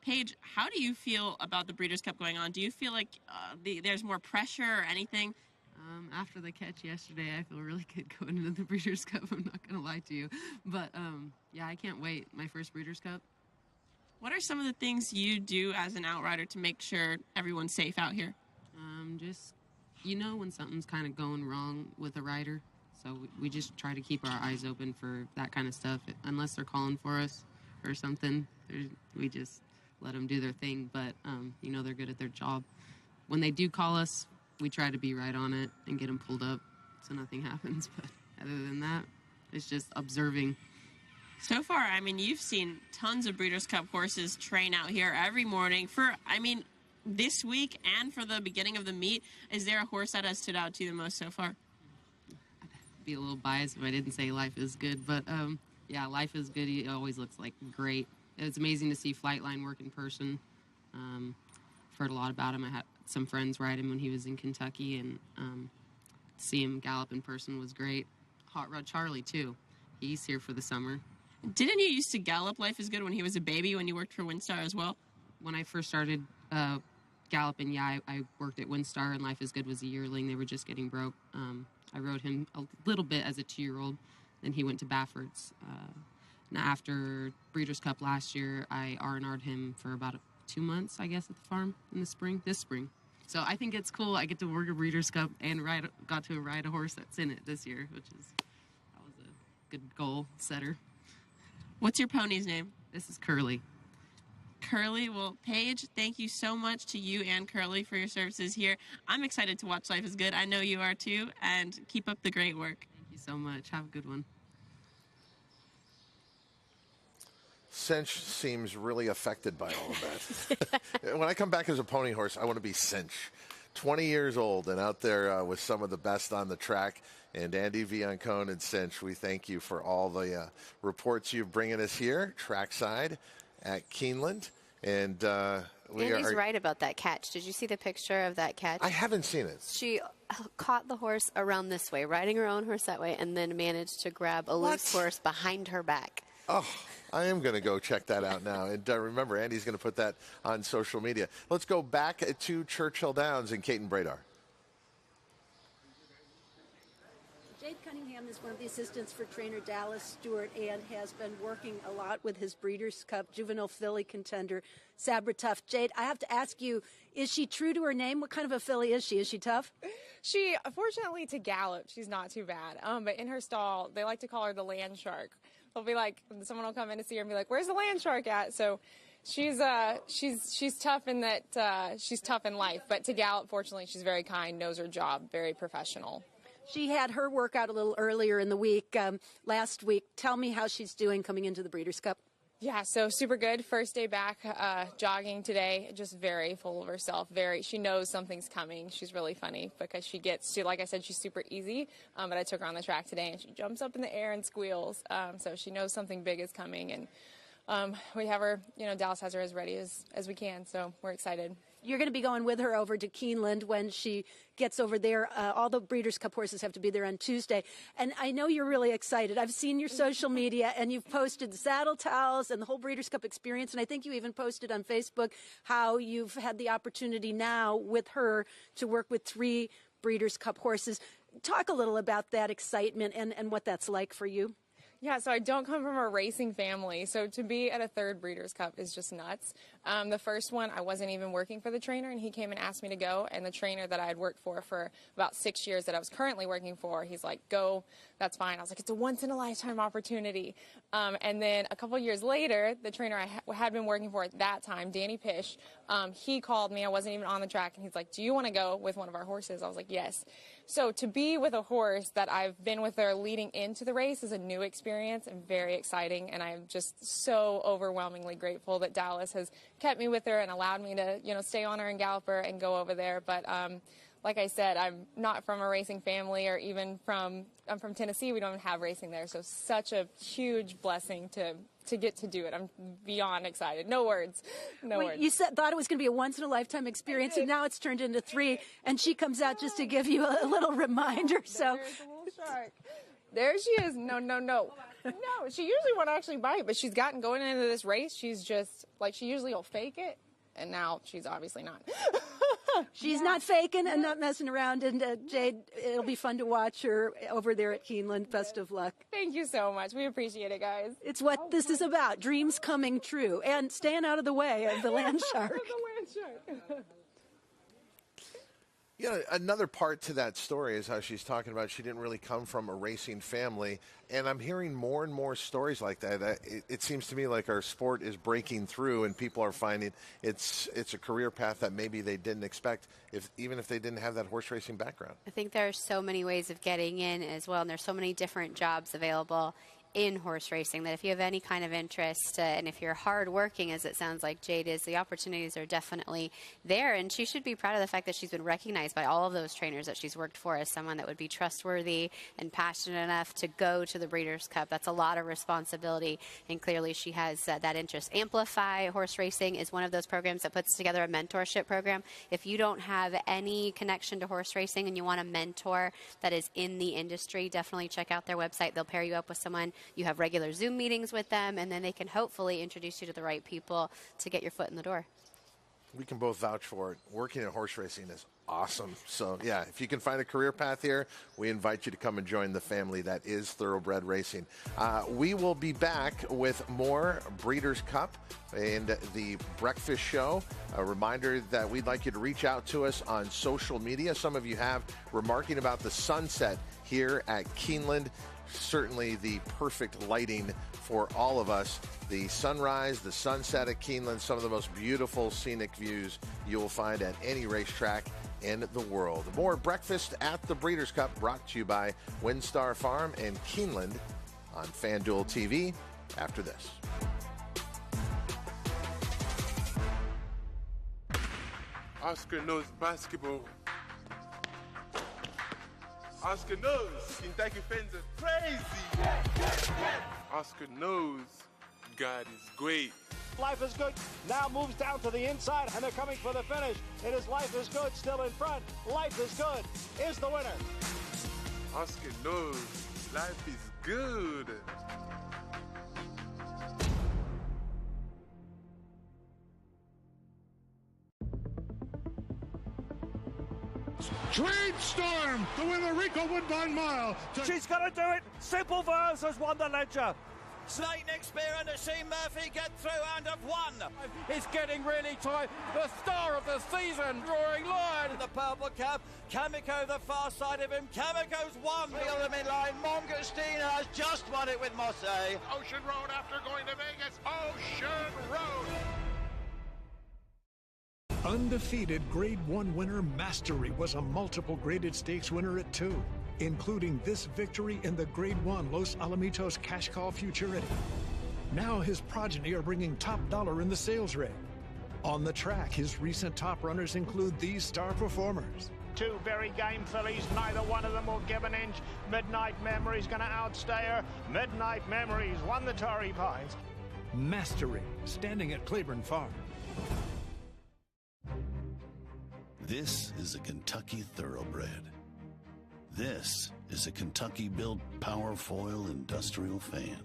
Paige, how do you feel about the Breeders' Cup going on? Do you feel like there's more pressure or anything? After the catch yesterday, I feel really good going into the Breeders' Cup. I'm not going to lie to you. But, yeah, I can't wait. My first Breeders' Cup. What are some of the things you do as an outrider to make sure everyone's safe out here? Just, when something's kind of going wrong with a rider. So we just try to keep our eyes open for that kind of stuff. Unless they're calling for us or something, we just let them do their thing. But, they're good at their job. When they do call us, we try to be right on it and get them pulled up so nothing happens. But other than that, it's just observing. So far, you've seen tons of Breeders' Cup horses train out here every morning for, this week and for the beginning of the meet. Is there a horse that has stood out to you the most so far? I'd be a little biased if I didn't say Life is Good, but yeah, Life is Good. He always looks like great. It's amazing to see Flightline work in person. I've heard a lot about him. I had some friends ride him when he was in Kentucky, and to see him gallop in person was great. Hot Rod Charlie, too. He's here for the summer. Didn't you used to gallop Life is Good when he was a baby, when you worked for Windstar as well? When I first started galloping, yeah, I worked at Windstar, and Life is Good was a yearling. They were just getting broke. I rode him a little bit as a 2-year-old. Then he went to Baffert's. And after Breeders' Cup last year, I R&R'd him for about 2 months, I guess, at the farm in the spring, this spring. So I think it's cool. I get to work a Breeders' Cup and got to ride a horse that's in it this year, that was a good goal setter. What's your pony's name? This is Curly. Curly, well, Paige, thank you so much to you and Curly for your services here. I'm excited to watch Life is Good. I know you are too, and keep up the great work. Thank you so much. Have a good one. Cinch seems really affected by all of that. When I come back as a pony horse, I want to be Cinch. 20 years old and out there with some of the best on the track. And Andy Biancone and Cinch, we thank you for all the reports you're bringing us here, trackside at Keeneland. And Andy's right about that catch. Did you see the picture of that catch? I haven't seen it. She caught the horse around this way, riding her own horse that way, and then managed to grab a loose horse behind her back. Oh, I am going to go check that out now. And remember, Andy's going to put that on social media. Let's go back to Churchill Downs and Kate and Bradar. Jade Cunningham is one of the assistants for trainer Dallas Stewart and has been working a lot with his Breeders' Cup juvenile filly contender, Sabra Tough. Jade, I have to ask you, is she true to her name? What kind of a filly is she? Is she tough? She, fortunately, to gallop, she's not too bad. But in her stall, they like to call her the land shark. They'll be like, someone will come in to see her and be like, "Where's the land shark at?" So she's tough in that she's tough in life, but to gallop, fortunately, she's very kind, knows her job, very professional. She had her workout a little earlier in the week, last week. Tell me how she's doing coming into the Breeders' Cup. Yeah, so super good. First day back jogging today, just very full of herself. She knows something's coming. She's really funny because she gets to, like I said, she's super easy. But I took her on the track today and she jumps up in the air and squeals. So she knows something big is coming. And we have her, Dallas has her as ready as we can. So we're excited. You're going to be going with her over to Keeneland when she gets over there. All the Breeders' Cup horses have to be there on Tuesday. And I know you're really excited. I've seen your social media, and you've posted the saddle towels and the whole Breeders' Cup experience. And I think you even posted on Facebook how you've had the opportunity now with her to work with 3 Breeders' Cup horses. Talk a little about that excitement and what that's like for you. Yeah, so I don't come from a racing family, so to be at a 3rd Breeders' Cup is just nuts. The first one, I wasn't even working for the trainer, and he came and asked me to go, and the trainer that I had worked for about 6 years that I was currently working for, he's like, "Go, that's fine." I was like, "It's a once-in-a-lifetime opportunity." And then a couple years later, the trainer I had been working for at that time, Danny Pish, he called me. I wasn't even on the track, and he's like, "Do you want to go with one of our horses?" I was like, "Yes." So to be with a horse that I've been with her leading into the race is a new experience and very exciting. And I'm just so overwhelmingly grateful that Dallas has kept me with her and allowed me to, you know, stay on her and gallop her and go over there. But like I said, I'm not from a racing family, or even I'm from Tennessee. We don't have racing there. So such a huge blessing to get to do it. I'm beyond excited. No words. No words. You thought it was going to be a once-in-a-lifetime experience, and now it's turned into 3, and she comes out just to give you a little reminder. So there's a little shark. There she is. No. No, she usually won't actually bite, but she's gotten going into this race. She's just, like, she usually will fake it, and now she's obviously not. She's not faking and not messing around. And Jade, it'll be fun to watch her over there at Keeneland. Best of luck. Thank you so much. We appreciate it, guys. It's what this is about, dreams coming true and staying out of the way of the land shark. The land shark. You know, another part to that story is how she's talking about she didn't really come from a racing family. And I'm hearing more and more stories like that. It seems to me like our sport is breaking through, and people are finding it's a career path that maybe they didn't expect, even if they didn't have that horse racing background. I think there are so many ways of getting in as well, and there's so many different jobs available in horse racing that if you have any kind of interest, and if you're hardworking, as it sounds like Jade is, the opportunities are definitely there. And she should be proud of the fact that she's been recognized by all of those trainers that she's worked for as someone that would be trustworthy and passionate enough to go to the Breeders' Cup. That's a lot of responsibility, and clearly she has that interest. Amplify Horse Racing is one of those programs that puts together a mentorship program. If you don't have any connection to horse racing and you want a mentor that is in the industry, definitely check out their website. They'll pair you up with someone. You have regular Zoom meetings with them, and then they can hopefully introduce you to the right people to get your foot in the door. We can both vouch for it. Working in horse racing is awesome. So, yeah, if you can find a career path here, we invite you to come and join the family that is Thoroughbred Racing. We will be back with more Breeders' Cup and the breakfast show. A reminder that we'd like you to reach out to us on social media. Some of you have remarking about the sunset here at Keeneland. Certainly the perfect lighting for all of us. The sunrise, the sunset at Keeneland, some of the most beautiful scenic views you will find at any racetrack in the world. More breakfast at the Breeders' Cup brought to you by Windstar Farm and Keeneland on FanDuel TV after this. Oscar knows basketball. Oscar knows Kentucky fans are crazy. Oscar knows God is great. Life is Good now moves down to the inside, and they're coming for the finish. It is Life is Good still in front. Life is Good is the winner. Oscar knows life is good. Trade Storm to win the Rico Woodbine Mile. She's going to do it. Simple Verse has won the Ledger. Snake Neck Spear and Sheen Murphy get through and have won. It's getting really tight. The star of the season, Roaring Lion. The purple cap, Kamiko the far side of him. Kamiko's won. Feel them in line. Mongostina has just won it with Mosse. Ocean Road after going to Vegas. Ocean Road. Undefeated Grade 1 winner Mastery was a multiple graded stakes winner at 2, including this victory in the Grade 1 Los Alamitos Cash Call Futurity. Now his progeny are bringing top dollar in the sales rate. On the track, his recent top runners include these star performers. 2 very game fillies, neither one of them will give an inch. Midnight Memory's going to outstay her. Midnight Memories won the Torrey Pines. Mastery, standing at Claiborne Farm. This is a Kentucky Thoroughbred. This is a Kentucky-built Powerfoil industrial fan.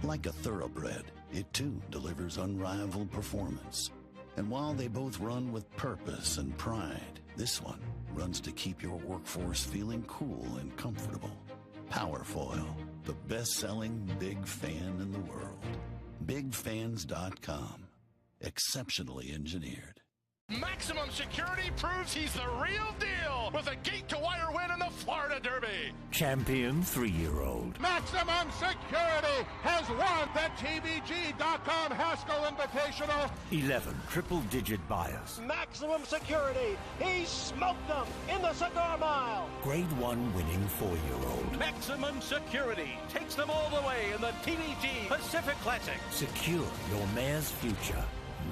Like a Thoroughbred, it too delivers unrivaled performance. And while they both run with purpose and pride, this one runs to keep your workforce feeling cool and comfortable. Powerfoil, the best-selling big fan in the world. BigFans.com. Exceptionally engineered. Maximum Security proves he's the real deal with a gate-to-wire win in the Florida Derby. Champion 3-year-old. Maximum Security has won the TVG.com Haskell Invitational. 11 triple-digit buyers. Maximum Security. He smoked them in the Cigar Mile. Grade 1 winning 4-year-old. Maximum Security takes them all the way in the TVG Pacific Classic. Secure your mare's future.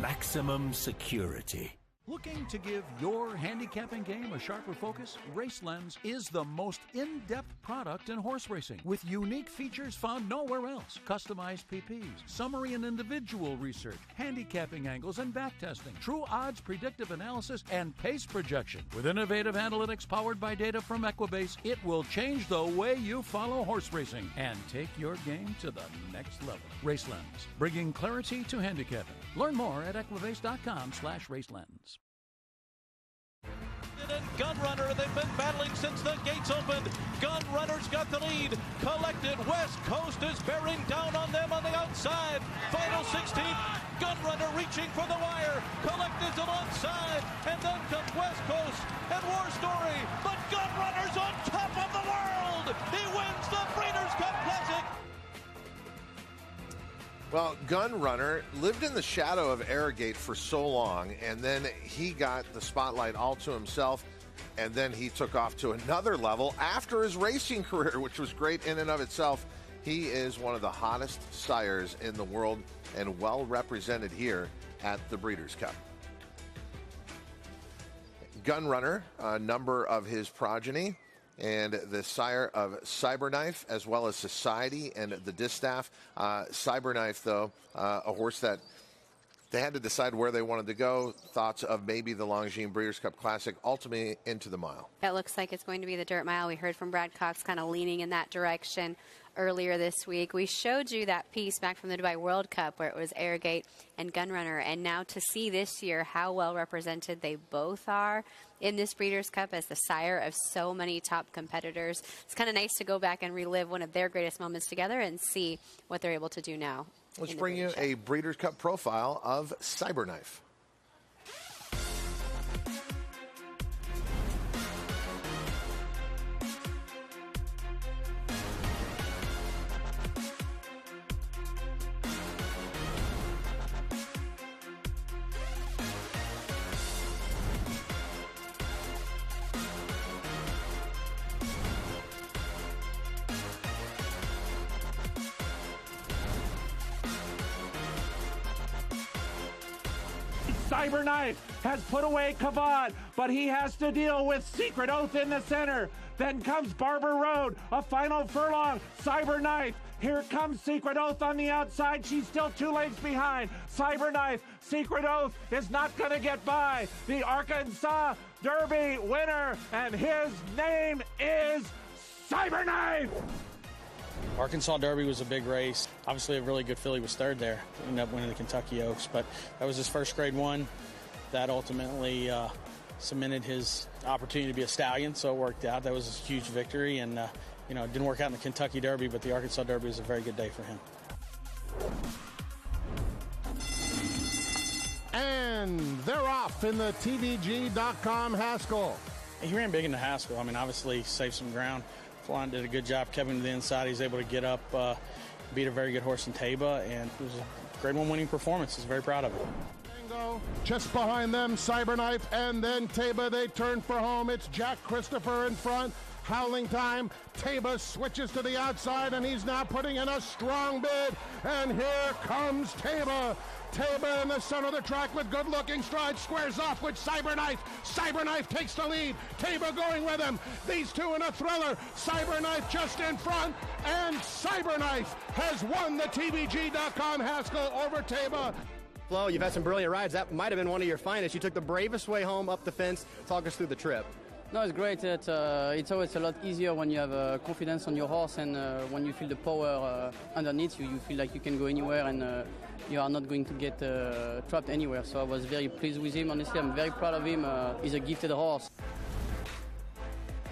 Maximum Security. Looking to give your handicapping game a sharper focus? RaceLens is the most in-depth product in horse racing, with unique features found nowhere else. Customized PPs, summary and individual research, handicapping angles and backtesting, true odds predictive analysis, and pace projection. With innovative analytics powered by data from Equibase, it will change the way you follow horse racing and take your game to the next level. RaceLens, bringing clarity to handicapping. Learn more at equibase.com/racelens. And Gunrunner, they've been battling since the gates opened. Gunrunner's got the lead. Collected, West Coast is bearing down on them on the outside. Final 16th, Gunrunner reaching for the wire. Collected's alongside, and then comes West Coast and War Story. But Gunrunner's on top of the world. He wins the Breeders' Cup Classic. Well, Gunrunner lived in the shadow of Arrogate for so long, and then he got the spotlight all to himself, and then he took off to another level after his racing career, which was great in and of itself. He is one of the hottest sires in the world and well represented here at the Breeders' Cup. Gunrunner, a number of his progeny, and the sire of Cyberknife, as well as Society and the Distaff. Cyberknife, though, a horse that they had to decide where they wanted to go. Thoughts of maybe the Longines Breeders' Cup Classic, ultimately into the mile. It looks like it's going to be the dirt mile. We heard from Brad Cox kind of leaning in that direction earlier this week. We showed you that piece back from the Dubai World Cup where it was Arrogate and Gunrunner, and now to see this year how well represented they both are in this Breeders' Cup as the sire of so many top competitors. It's kind of nice to go back and relive one of their greatest moments together and see what they're able to do now. Let's bring you a Breeders' Cup profile of Cyberknife. Cyberknife has put away Kavad, but he has to deal with Secret Oath in the center. Then comes Barber Road, a final furlong. Cyberknife, here comes Secret Oath on the outside. She's still 2 lengths behind. Cyberknife, Secret Oath is not going to get by. The Arkansas Derby winner, and his name is Cyberknife. Arkansas Derby was a big race. Obviously, a really good filly was third there. Ended up winning the Kentucky Oaks, but that was his first grade 1. That ultimately cemented his opportunity to be a stallion, so it worked out. That was a huge victory, and it didn't work out in the Kentucky Derby, but the Arkansas Derby was a very good day for him. And they're off in the TVG.com Haskell. He ran big in the Haskell. I mean, obviously saved some ground. Flightline did a good job, kept him to the inside. He's able to get up, beat a very good horse in Taba, and it was a grade 1 winning performance. He's very proud of it. Just behind them, Cyberknife, and then Taba. They turn for home. It's Jack Christopher in front. Howling Time. Taba switches to the outside, and he's now putting in a strong bid. And here comes Taba. Taba in the center of the track with good-looking strides, squares off with Cyberknife. Cyberknife takes the lead. Taba going with him. These two in a thriller. Cyberknife just in front, and Cyberknife has won the TVG.com Haskell over Taba. Flo, you've had some brilliant rides. That might have been one of your finest. You took the bravest way home up the fence. Talk us through the trip. No, it's great. It's always a lot easier when you have confidence on your horse, and when you feel the power underneath you, you feel like you can go anywhere, and you are not going to get trapped anywhere. So I was very pleased with him. Honestly, I'm very proud of him. He's a gifted horse.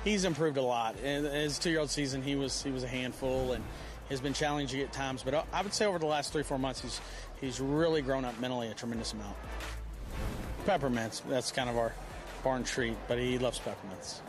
He's improved a lot. In his 2-year-old season, he was a handful and has been challenging at times. But I would say over the last 3-4 months, he's really grown up mentally a tremendous amount. Peppermints, that's kind of our barn treat, but he loves peppermints.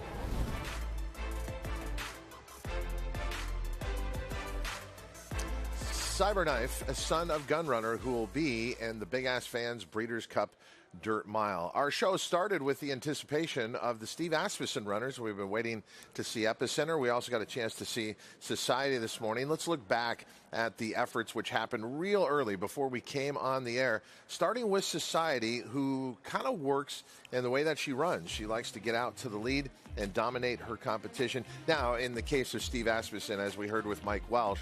Cyberknife, a son of Gunrunner, who will be in the Big Ass Fans Breeders' Cup Dirt Mile. Our show started with the anticipation of the Steve Asmussen runners. We've been waiting to see Epicenter. We also got a chance to see Society this morning. Let's look back at the efforts which happened real early before we came on the air, starting with Society, who kind of works in the way that she runs. She likes to get out to the lead and dominate her competition. Now, in the case of Steve Asmussen, as we heard with Mike Welsh,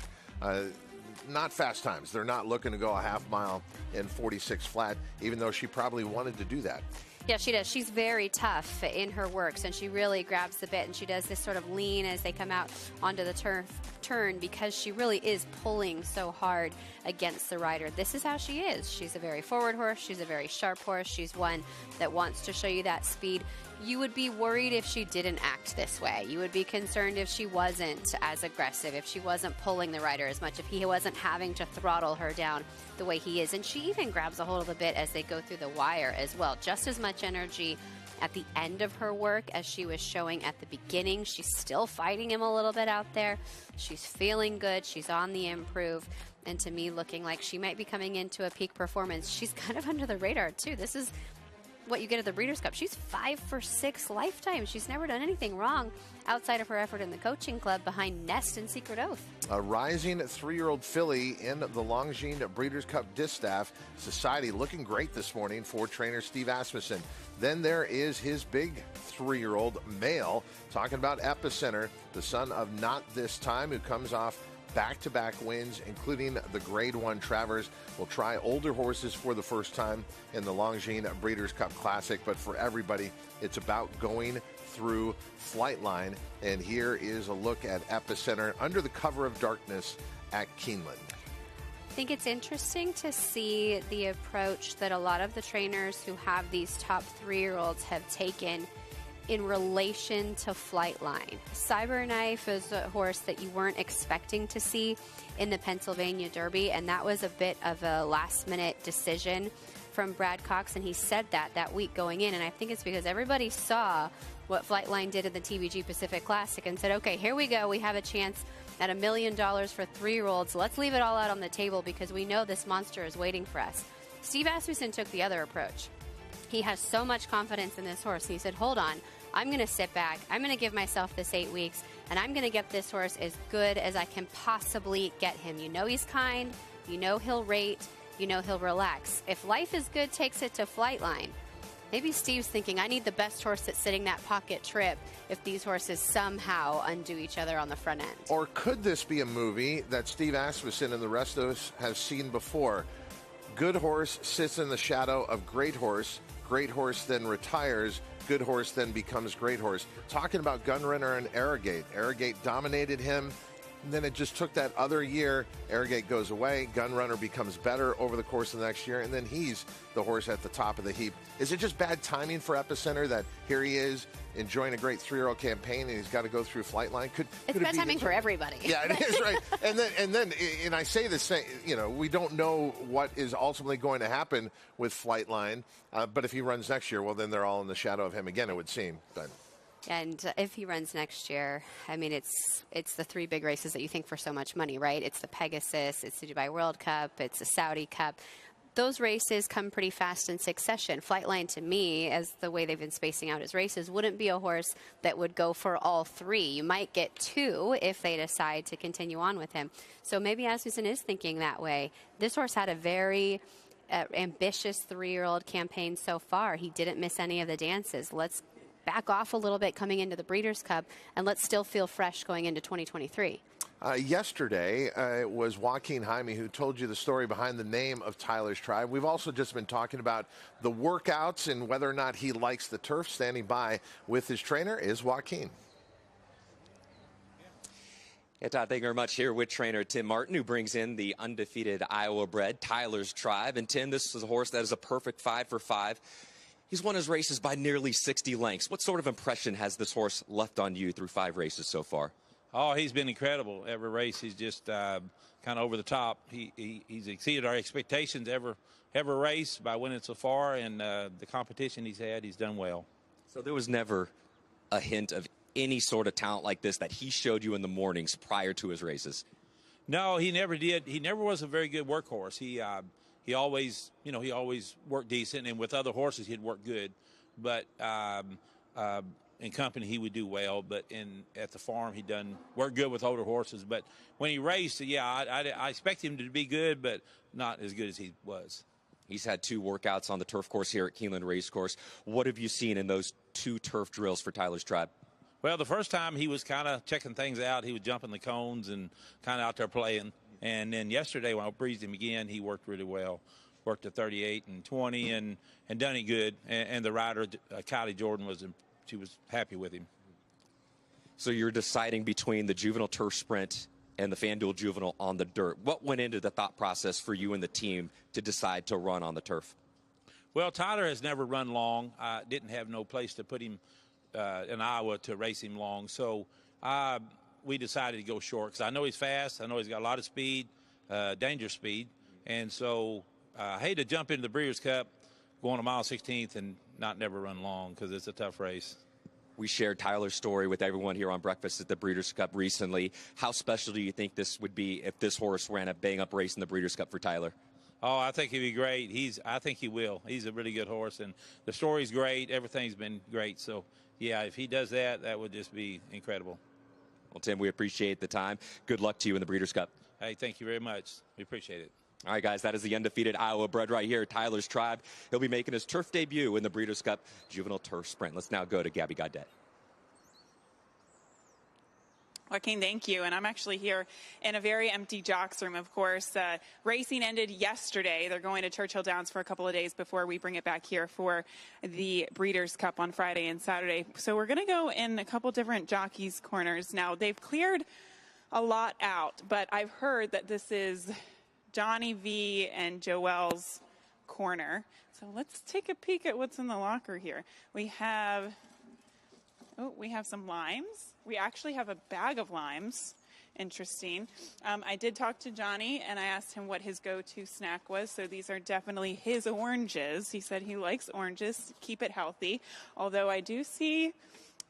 not fast times. They're not looking to go a half mile in 46 flat, even though she probably wanted to do that. Yeah, she does. She's very tough in her works, and she really grabs the bit, and she does this sort of lean as they come out onto the turn because she really is pulling so hard against the rider. This is how she is. She's a very forward horse. She's a very sharp horse. She's one that wants to show you that speed. You would be worried if she didn't act this way. You would be concerned if she wasn't as aggressive, if she wasn't pulling the rider as much, if he wasn't having to throttle her down the way he is. And she even grabs a hold of the bit as they go through the wire as well. Just as much energy at the end of her work as she was showing at the beginning. She's still fighting him a little bit out there. She's feeling good. She's on the improve. And to me, looking like she might be coming into a peak performance. She's kind of under the radar, too. This is what you get at the Breeders' Cup. She's 5 for 6 lifetime. She's never done anything wrong outside of her effort in the coaching club behind Nest and Secret Oath. A rising 3-year-old filly in the Longines Breeders' Cup Distaff. Society looking great this morning for trainer Steve Asmussen. Then there is his big 3-year-old male, talking about Epicenter, the son of Not This Time, who comes off back-to-back wins, including the Grade 1 Travers. Will try older horses for the first time in the Longines Breeders' Cup Classic, but for everybody, it's about going through Flightline. And here is a look at Epicenter under the cover of darkness at Keeneland. I think it's interesting to see the approach that a lot of the trainers who have these top 3-year-olds have taken in relation to Flightline. Cyberknife is a horse that you weren't expecting to see in the Pennsylvania Derby, and that was a bit of a last-minute decision from Brad Cox, and he said that week going in, and I think it's because everybody saw what Flightline did in the TVG Pacific Classic and said, okay, here we go. We have a chance at $1 million for 3-year-olds. Let's leave it all out on the table because we know this monster is waiting for us. Steve Asmussen took the other approach. He has so much confidence in this horse. He said, hold on, I'm going to sit back. I'm going to give myself this 8 weeks, and I'm going to get this horse as good as I can possibly get him. You know he's kind. You know he'll rate. You know he'll relax. If Life is Good takes it to Flightline, maybe Steve's thinking, I need the best horse that's sitting that pocket trip if these horses somehow undo each other on the front end. Or could this be a movie that Steve Asmussen and the rest of us have seen before? Good horse sits in the shadow of great horse then retires, good horse then becomes great horse. Talking about Gunrunner and Arrogate. Arrogate dominated him, and then it just took that other year. Arrogate goes away, Gunrunner becomes better over the course of the next year, and then he's the horse at the top of the heap. Is it just bad timing for Epicenter that here he is enjoying a great 3-year-old campaign and he's got to go through Flightline? It's bad timing for everybody. Yeah, it is, right. and I say this, we don't know what is ultimately going to happen with Flightline, but if he runs next year, well, then they're all in the shadow of him again, it would seem. But And if he runs next year, I mean, it's the 3 big races that you think for so much money, right? It's the Pegasus, it's the Dubai World Cup, it's the Saudi Cup. Those races come pretty fast in succession. Flightline, to me, as the way they've been spacing out his races, wouldn't be a horse that would go for all 3. You might get 2 if they decide to continue on with him. So maybe Asmussen is thinking that way. This horse had a very ambitious 3-year-old campaign so far. He didn't miss any of the dances. Let's back off a little bit coming into the Breeders' Cup, and let's still feel fresh going into 2023. Yesterday, it was Joaquin Jaime who told you the story behind the name of Tyler's Tribe. We've also just been talking about the workouts and whether or not he likes the turf. Standing by with his trainer is Joaquin. Yeah, Todd, thank you very much. Here with trainer Tim Martin, who brings in the undefeated Iowa-bred Tyler's Tribe. And Tim, this is a horse that is a perfect 5 for 5. He's won his races by nearly 60 lengths. What sort of impression has this horse left on you through 5 races so far? Oh, he's been incredible. Every race, he's just kind of over the top. He's exceeded our expectations ever raced by winning so far, and the competition he's had, he's done well. So there was never a hint of any sort of talent like this that he showed you in the mornings prior to his races? No, he never did. He never was a very good workhorse. He always, he always worked decent, and with other horses he'd work good. But in company he would do well. But at the farm he worked good with older horses. But when he raced, I expect him to be good, but not as good as he was. He's had 2 workouts on the turf course here at Keeneland Racecourse. What have you seen in those 2 turf drills for Tyler's Tribe? Well, the first time he was kind of checking things out. He was jumping the cones and kind of out there playing. And then yesterday when I breezed him again, he worked really well. Worked at 38 and 20 and done it good. And the rider, Kylie Jordan, she was happy with him. So you're deciding between the juvenile turf sprint and the FanDuel Juvenile on the dirt. What went into the thought process for you and the team to decide to run on the turf? Well, Tyler has never run long. I didn't have no place to put him in Iowa to race him long. So we decided to go short because I know he's fast. I know he's got a lot of speed, dangerous speed. And so I hate to jump into the Breeders' Cup, go on a mile 16th and not never run long because it's a tough race. We shared Tyler's story with everyone here on Breakfast at the Breeders' Cup recently. How special do you think this would be if this horse ran a bang-up race in the Breeders' Cup for Tyler? Oh, I think he'd be great. I think he will. He's a really good horse, and the story's great. Everything's been great. So, yeah, if he does that, that would just be incredible. Well, Tim, we appreciate the time. Good luck to you in the Breeders' Cup. Hey, thank you very much. We appreciate it. All right, guys, that is the undefeated Iowa bred right here, Tyler's Tribe. He'll be making his turf debut in the Breeders' Cup Juvenile Turf Sprint. Let's now go to Gabby Gaudet. Joaquin, thank you. And I'm actually here in a very empty jocks room, of course. Racing ended yesterday. They're going to Churchill Downs for a couple of days before we bring it back here for the Breeders' Cup on Friday and Saturday. So we're going to go in a couple different jockeys' corners. Now, they've cleared a lot out, but I've heard that this is Johnny V and Joel's corner. So let's take a peek at what's in the locker here. We have some limes. We actually have a bag of limes. Interesting. I did talk to Johnny, and I asked him what his go-to snack was. So these are definitely his oranges. He said he likes oranges. Keep it healthy. Although I do see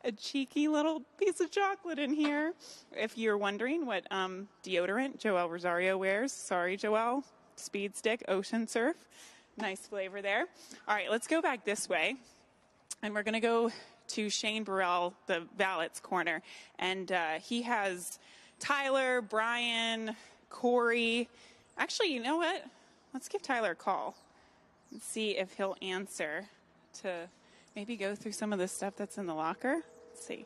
a cheeky little piece of chocolate in here. If you're wondering what deodorant Joel Rosario wears, sorry, Joel. Speed Stick, Ocean Surf. Nice flavor there. All right, let's go back this way. And we're going to go to Shane Burrell, the valet's corner. And he has Tyler, Brian, Corey. Actually, you know what? Let's give Tyler a call and see if he'll answer to maybe go through some of the stuff that's in the locker. Let's see.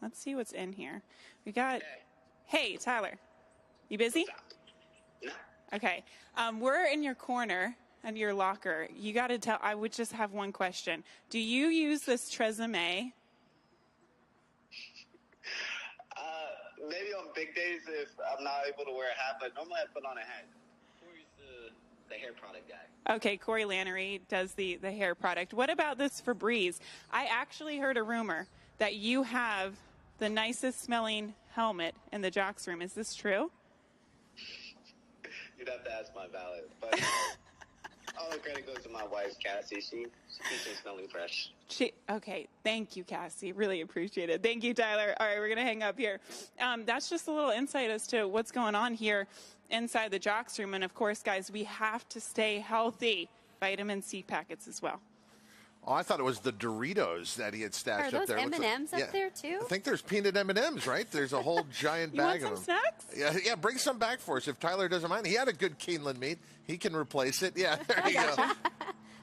Let's see what's in here. We got, hey, Tyler, you busy? No. Okay. We're in your corner and your locker. You got to tell, I would just have one question. Do you use this Tresemme? Maybe on big days if I'm not able to wear a hat, but normally I put on a hat. Corey's the hair product guy. Okay, Corey Lannery does the hair product. What about this Febreze? I actually heard a rumor that you have the nicest smelling helmet in the jocks room. Is this true? You'd have to ask my valet. But all the credit goes to my wife, Cassie. She keeps me smelling fresh. Okay, thank you, Cassie. Really appreciate it. Thank you, Tyler. All right, we're going to hang up here. That's just a little insight as to what's going on here inside the jocks room. And, of course, guys, we have to stay healthy. Vitamin C packets as well. Oh, I thought it was the Doritos that he had stashed up there. Are those M&Ms up there, too? I think there's peanut M&Ms, right? There's a whole giant bag of them. You want some snacks? Yeah, bring some back for us if Tyler doesn't mind. He had a good Keeneland meat. He can replace it. Yeah, there you go.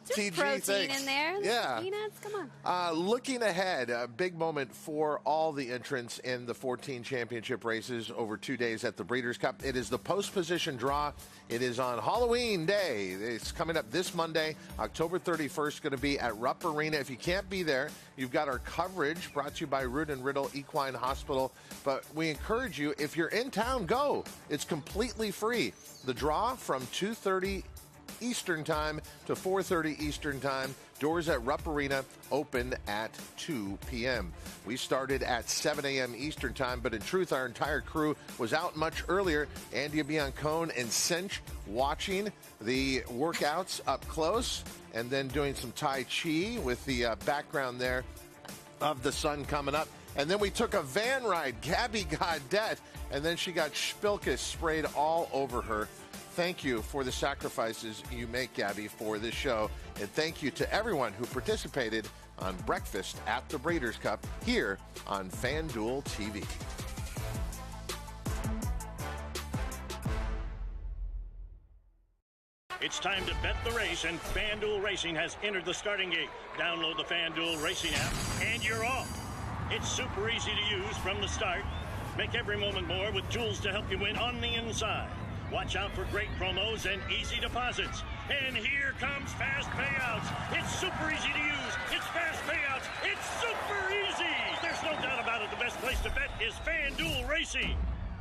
Just protein in there. Yeah. Peanuts, come on. Looking ahead, a big moment for all the entrants in the 14 championship races over 2 days at the Breeders' Cup. It is the post position draw. It is on Halloween Day. It's coming up this Monday, October 31st, going to be at Rupp Arena. If you can't be there, you've got our coverage brought to you by Root and Riddle Equine Hospital. But we encourage you, if you're in town, go. It's completely free. The draw from 2:30 Eastern Time to 4:30 Eastern Time. Doors at Rupp Arena open at 2 p.m. We started at 7 a.m. Eastern Time, but in truth, our entire crew was out much earlier. Andy Biancone and Cinch watching the workouts up close and then doing some Tai Chi with the background there of the sun coming up. And then we took a van ride. Gabby Godet, and then she got Spilkus sprayed all over her. Thank you for the sacrifices you make, Gabby, for this show. And thank you to everyone who participated on Breakfast at the Breeders' Cup here on FanDuel TV. It's time to bet the race, and FanDuel Racing has entered the starting gate. Download the FanDuel Racing app, and you're off. It's super easy to use from the start. Make every moment more with tools to help you win on the inside. Watch out for great promos and easy deposits. And here comes fast payouts. It's super easy to use. It's fast payouts. It's super easy. There's no doubt about it. The best place to bet is FanDuel Racing.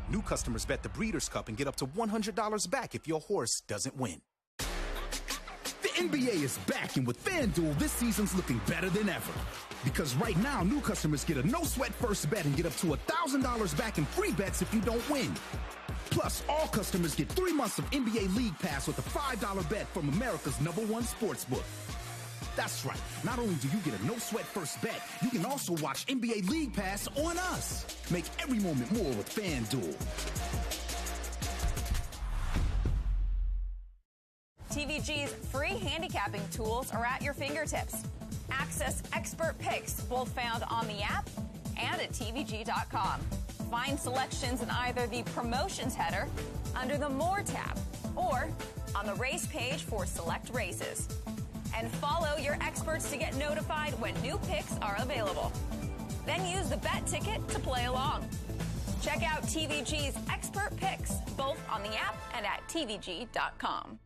New customers bet the Breeders' Cup and get up to $100 back if your horse doesn't win. The NBA is back, and with FanDuel, this season's looking better than ever. Because right now, new customers get a no-sweat first bet and get up to $1,000 back in free bets if you don't win. Plus, all customers get 3 months of NBA League Pass with a $5 bet from America's #1 sportsbook. That's right. Not only do you get a no-sweat first bet, you can also watch NBA League Pass on us. Make every moment more with FanDuel. TVG's free handicapping tools are at your fingertips. Access expert picks, both found on the app and at TVG.com. Find selections in either the Promotions header, under the More tab, or on the race page for select races. And follow your experts to get notified when new picks are available. Then use the bet ticket to play along. Check out TVG's expert picks, both on the app and at TVG.com.